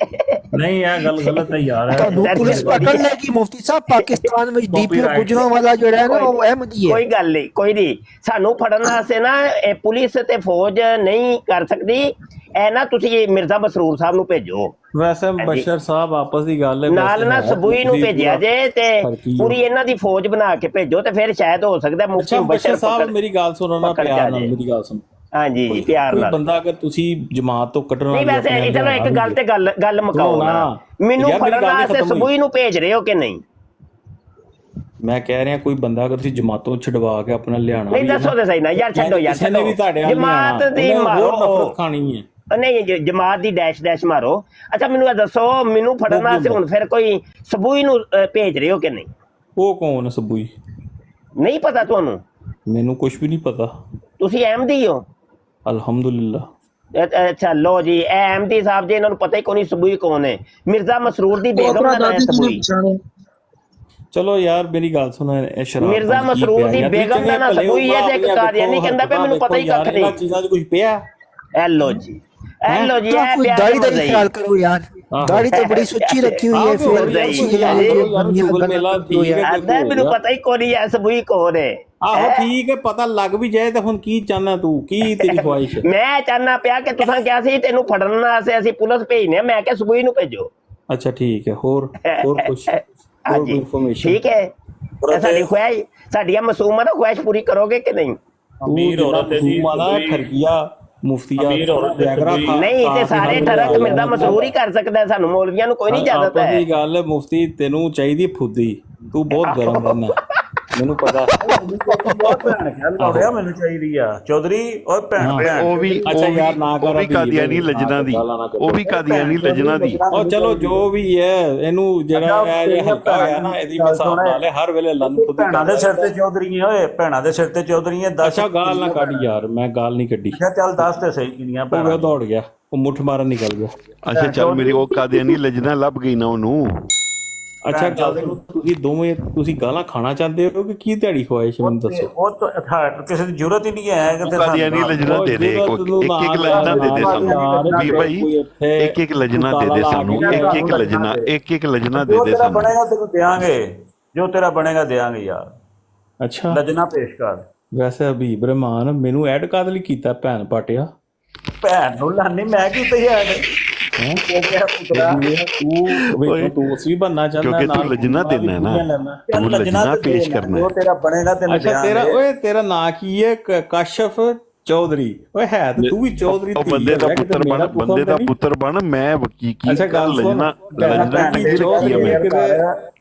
ਨਹੀਂ ਇਹ ਗੱਲ ਗਲਤ ਹੈ ਯਾਰ। ਤੁਹਾਨੂੰ ਪੁਲਿਸ ਪਕੜ ਲੈਗੀ ਮੁਫਤੀ ਸਾਹਿਬ। ਪਾਕਿਸਤਾਨ ਵਿੱਚ ਡੀਪੀਓ ਗੁਜਰਾਂਵਾਲਾ ਜਿਹੜਾ ਹੈ ਨਾ ਉਹ ਅਹਿਮਦੀ ਹੈ। ਕੋਈ ਗੱਲ ਨਹੀਂ, ਕੋਈ ਨਹੀਂ, ਸਾਨੂੰ ਫੜਨ ਵਾਸਤੇ ਨਾ ਇਹ ਪੁਲਿਸ ਤੇ ਫੌਜ ਨਹੀਂ ਕਰ ਸਕਦੀ। ਇਹ ਨਾ ਤੁਸੀਂ ਮਿਰਜ਼ਾ ਮਸਰੂਰ ਸਾਹਿਬ ਨੂੰ ਭੇਜੋ। ਵੈਸੇ ਬਸ਼ਰ ਸਾਹਿਬ ਆਪਸ ਦੀ ਗੱਲ ਹੈ, ਨਾਲ ਨਾ ਸਬੂਈ ਨੂੰ ਭੇਜਿਆ ਜੇ ਤੇ ਪੂਰੀ ਇਹਨਾਂ ਦੀ ਫੌਜ ਬਣਾ ਕੇ ਭੇਜੋ ਤੇ ਫਿਰ ਸ਼ਾਇਦ ਹੋ ਸਕਦਾ ਮੁਫਤੀ ਬਸ਼ਰ ਸਾਹਿਬ ਮੇਰੀ ਗੱਲ ਸੁਣੋ ਨਾ ਪਿਆਰ ਨਾਲ, ਮੇਰੀ ਗੱਲ ਸੁਣੋ। ਹਾਂਜੀ ਪਿਆਰ ਨਾਲ। ਬੰਦਾ ਅਗਰ ਤੁਸੀਂ ਜਮਾਤ ਤੋਂ ਕੱਢਣਾ ਨਹੀਂ, ਵੈਸੇ ਚਲੋ ਇੱਕ ਗੱਲ ਤੇ ਗੱਲ ਮੁਕਾਓ ਨਾ, ਮੈਨੂੰ ਫੜਨ ਵਾਸਤੇ ਸਬੂਈ ਨੂੰ ਭੇਜ ਰਹੇ ਹੋ ਕਿ ਨਹੀਂ? ਮੈਂ ਕਹਿ ਰਿਹਾ ਕੋਈ ਬੰਦਾ ਅਗਰ ਤੁਸੀਂ ਜਮਾਤੋਂ ਛਡਵਾ ਕੇ ਆਪਣਾ ਲਿਆਣਾ ਨਹੀਂ ਦੱਸੋ ਤੇ ਸਹੀ ਨਾ ਯਾਰ, ਛੱਡੋ ਯਾਰ, ਜਮਾਤ ਦੀ ਮਾਰੋ ਖਾਣੀ ਹੈ। ਨਹੀਂ ਜਮਾਤ ਦੀ ਡੈਸ਼ ਮਾਰੋ। ਅੱਛਾ ਮੈਨੂੰ ਇਹ ਦੱਸੋ, ਮੈਨੂੰ ਫੜਨ ਵਾਸਤੇ ਹੁਣ ਫਿਰ ਕੋਈ ਸਬੂਈ ਨੂੰ ਭੇਜ ਰਹੇ ਹੋ ਕਿ ਨਹੀਂ? ਉਹ ਕੌਣ ਸਬੂਈ? ਨਹੀਂ ਪਤਾ ਤੁਹਾਨੂੰ? ਮੈਨੂੰ ਕੁਝ ਵੀ ਨਹੀਂ ਪਤਾ। ਤੁਸੀਂ ਅਹਿਮਦੀ ਹੋ? ਅਲਹਮਦੁਲਿਲਾ। ਅੱਛਾ ਲੋ ਜੀ, ਇਹ ਅਹਿਮਦੀ ਸਾਹਿਬ ਜੀ, ਇਹਨਾਂ ਨੂੰ ਪਤਾ ਹੀ ਕੋਈ ਨਹੀਂ ਸਬੂਈ ਕੌਣ ਹੈ। ਮਿਰਜ਼ਾ ਮਸਰੂਰ ਦੀ ਬੇਗਮ ਦਾ ਨਾਮ ਹੈ ਸਬੂਈ। ਚਲੋ ਯਾਰ ਮੇਰੀ ਗੱਲ ਸੁਣੋ, ਇਹ ਸ਼ਰਾਬ ਮਿਰਜ਼ਾ ਮਸਰੂਰ ਦੀ ਬੇਗਮ ਦਾ ਨਾਮ ਸਬੂਈ ਹੈ ਤੇ ਇੱਕ ਕਾਦੀਆਨੀ ਕਹਿੰਦਾ ਪਿਆ ਮੈਨੂੰ ਪਤਾ ਹੀ ਕੱਖ ਨਹੀਂ। ਇਹਨਾਂ ਚੀਜ਼ਾਂ 'ਚ ਕੁਝ ਪਿਆ? ਐਲੋ ਜੀ ਇਹ दाढ़ी का ख्याल करो यार, दाढ़ी तो बड़ी सुच्ची रखी हुई है। फिर ਮੈਨੂੰ ਪਤਾ ਹੀ ਕੋਈ ਨਹੀਂ ਸਬੂਈ ਕੌਣ ਹੈ। ਆਹੋ ਠੀਕ ਹੈ, ਪਤਾ ਲੱਗ ਵੀ ਜਾਏ ਤਾਂ ਹੁਣ ਕੀ ਚਾਹਨਾ ਤੂੰ? ਕੀ ਤੇਰੀ ਖੁਆਇਸ਼? ਮੈਂ ਚਾਹਨਾ ਪਿਆ ਕਿ ਤੁਸੀਂ ਕਿਹਾ ਸੀ ਤੈਨੂੰ ਫੜਨ ਵਾਸਤੇ ਅਸੀਂ ਪੁਲਿਸ ਭੇਜਨੇ ਆ, ਮੈਂ ਕਿਹਾ ਸਬੂਈ ਨੂੰ ਭੇਜੋ। ਅੱਛਾ ਠੀਕ ਹੈ, ਹੋਰ ਕੁਝ ਇਨਫੋਰਮੇਸ਼ਨ? ਠੀਕ ਹੈ, ਸਾਡੀ ਖੁਆਇਸ਼, ਸਾਡੀਆਂ ਮਾਸੂਮਾਂ ਦਾ ਖੁਆਇਸ਼ ਪੂਰੀ ਕਰੋਗੇ ਕਿ ਨਹੀਂ? ਠਰਕੀਆ ਮੁਫਤੀਆ ਨਹੀਂ ਤੇ ਸਾਰੇ ਠਰਕ ਮਿਰਜ਼ਾ ਮਸਰੂਰ ਹੀ ਕਰ ਸਕਦਾ, ਸਾਨੂੰ ਮੌਲਵੀਆਂ ਨੂੰ ਕੋਈ ਨਹੀਂ ਇਜਾਜ਼ਤ ਹੈ। ਗੱਲ ਮੁਫਤੀ ਤੈਨੂੰ ਚਾਹੀਦੀ ਫੁੱਦੀ, ਤੂੰ ਬਹੁਤ ਗਰਮ ਰਹਿਣਾ। ਮੈਨੂੰ ਪਤਾ ਭੈਣ ਖਿਆਲ ਲਾਉੜਿਆ ਮੈਨੂੰ ਚਾਹੀਦੀ ਆ ਚੌਧਰੀ ਔਰ ਭੈਣ ਉਹ ਵੀ ਅੱਛਾ ਯਾਰ ਨਾ ਕਰ, ਉਹ ਵੀ ਕਾਦੀਆਨੀ ਲਜਣਾ ਦੀ, ਉਹ ਵੀ ਕਾਦੀਆਨੀ ਲਜਣਾ ਦੀ। ਉਹ ਚਲੋ ਜੋ ਵੀ ਹੈ, ਇਹਨੂੰ ਜਿਹੜਾ ਇਹ ਹਲਕਾ ਹੋਇਆ ਨਾ, ਇਹਦੀ ਹਿਸਾਬ ਨਾਲ ਹਰ ਵੇਲੇ ਲੰਨ ਖੁਦ ਭੈਣਾਂ ਦੇ ਸਿਰ ਤੇ ਚੌਧਰੀ ਓਏ, ਭੈਣਾਂ ਦੇ ਸਿਰ ਤੇ ਚੌਧਰੀ। ਅੱਛਾ ਗਾਲ ਨਾ ਕੱਢ ਯਾਰ, ਮੈਂ ਗਾਲ ਨਹੀਂ ਕੱਢੀ। ਚੱਲ ਦੱਸ ਤੇ ਸਹੀ ਕਿੰਨੀਆਂ ਉਹ ਦੌੜ ਗਿਆ, ਉਹ ਮੁੱਠ ਮਾਰਨ ਨਿਕਲ ਗਿਆ। ਅੱਛਾ ਚੱਲ ਮੇਰੀ ਉਹ ਕਾਦੀਆਨੀ ਲਜਣਾ ਲੱਭ ਗਈ ਨਾ ਉਹਨੂੰ। ਅੱਛਾ ਗੱਲ ਤੁਸੀਂ ਦੋਵੇਂ ਤੁਸੀਂ ਗਾਲਾਂ ਖਾਣਾ ਚਾਹੁੰਦੇ ਹੋ ਕਿ ਕੀ ਦਿਹਾੜੀ ਖਵਾਇਸ਼ ਮੈਨੂੰ ਦੱਸੋ। ਉਹ ਤਾਂ ਕਿਸੇ ਦੀ ਜ਼ਰੂਰਤ ਹੀ ਨਹੀਂ ਹੈ ਕਿ ਕਾਦੀਆਨੀ ਲਜਣਾ ਦੇ ਦੇ, ਇੱਕ ਇੱਕ ਲਜਣਾ ਦੇ ਦੇ ਸਾਨੂੰ ਵੀ ਭਾਈ, ਇੱਕ ਇੱਕ ਲਜਣਾ ਦੇ ਦੇ ਸਾਨੂੰ, ਇੱਕ ਇੱਕ ਲਜਣਾ, ਇੱਕ ਇੱਕ ਲਜਣਾ ਦੇ ਦੇ ਸਾਨੂੰ। ਬਣੇਗਾ ਤੈਨੂੰ ਦੇਾਂਗੇ, ਜੋ ਤੇਰਾ ਬਣੇਗਾ ਦੇਾਂਗੇ ਯਾਰ। ਅੱਛਾ ਲਜਣਾ ਪੇਸ਼ ਕਰ। ਵੈਸੇ ਹਬੀਬ ਰਹਿਮਾਨ ਮੈਨੂੰ ਐਡ ਕਾਹਦੇ ਲਈ ਕੀਤਾ ਭੈਣ ਪਾਟਿਆ? ਭੈਣ ਨੂੰ ਲਾਨੀ ਮੈਂ ਕੀਤੀ ਐਡ? ਤੂੰ ਵੀ ਬਣਨਾ ਚਾਹੁੰਦਾ, ਕਿਉਂਕਿ ਤੂੰ ਲਜਣਾ ਦੇਣਾ ਨਾ, ਤੂੰ ਲਜਣਾ ਪੇਸ਼ ਕਰਨਾ। ਜੋ ਤੇਰਾ ਬਣੇਗਾ ਤੈਨੂੰ ਅੱਛਾ ਤੇਰਾ ਓਏ ਤੇਰਾ ਨਾਂ ਕੀ ਹੈ? ਕਾਸ਼ਫ ਚੌਧਰੀ। ਓਏ ਹੈ ਤੇ ਤੂੰ ਵੀ ਚੌਧਰੀ ਉਹ ਬੰਦੇ ਦਾ ਪੁੱਤਰ ਬਣ, ਬੰਦੇ ਦਾ ਪੁੱਤਰ ਬਣ। ਮੈਂ ਕੀ ਅੱਛਾ ਗੱਲ ਲਜਣਾ ਚੌਧਰੀ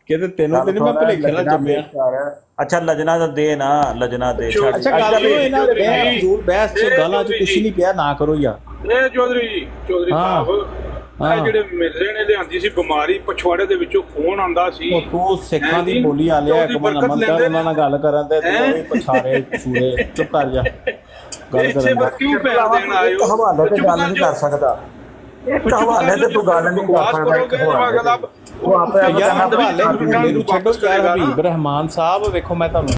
ਕਿਤੇ ਤੈਨੂੰ ਤੇ ਨਹੀਂ ਮੈਂ ਭੁਲੇਖੇ ਨਾਲ ਜੰਮਿਆ। ਅੱਛਾ ਲਜਣਾ ਤਾਂ ਦੇ ਨਾ, ਲਜਣਾ ਦੇ। ਅੱਛਾ ਗੱਲ ਇਹਨਾਂ ਬਹਿਸ ਚ ਗਾਲਾਂ ਚ ਕੁਛ ਨਹੀਂ ਪਿਆ, ਨਾ ਕਰੋ ਯਾਰ। ਇਹ ਚੌਧਰੀ ਸਾਹਿਬ, ਇਹ ਜਿਹੜੇ ਮਿਲਰੇ ਨੇ ਲਿਆਂਦੀ ਸੀ ਬਿਮਾਰੀ, ਪਛਵਾੜੇ ਦੇ ਵਿੱਚੋਂ ਖੂਨ ਆਉਂਦਾ ਸੀ। ਤੂੰ ਸਿੱਖਾਂ ਦੀ ਬੋਲੀ ਆ ਲਿਆ ਇੱਕ ਮਨ ਕਰ, ਉਹਨਾਂ ਨਾਲ ਗੱਲ ਕਰਨ ਤੇ ਤੂੰ ਪਛਾੜੇ ਛੂੜੇ ਚੁੱਪ ਕਰ ਜਾ। ਗੱਲ ਕਰਨ ਦਾ ਕਿਉਂ ਪੈਰ ਦੇਣ ਆਏ ਹੋ? ਹਵਾਲੇ ਤੇ ਗੱਲ ਨਹੀਂ ਕਰ ਸਕਦਾ, ਇੱਕ ਹਵਾਲੇ ਤੇ ਤੂੰ ਗੱਲ ਨਹੀਂ ਕਰ ਸਕਦਾ। ਯਾਰ ਹਵਾਲੇ ਮੈਨੂੰ ਛੱਡੋ ਯਾਰ। ਹਬੀਬ ਰਹਿਮਾਨ ਸਾਹਿਬ ਵੇਖੋ, ਮੈਂ ਤੁਹਾਨੂੰ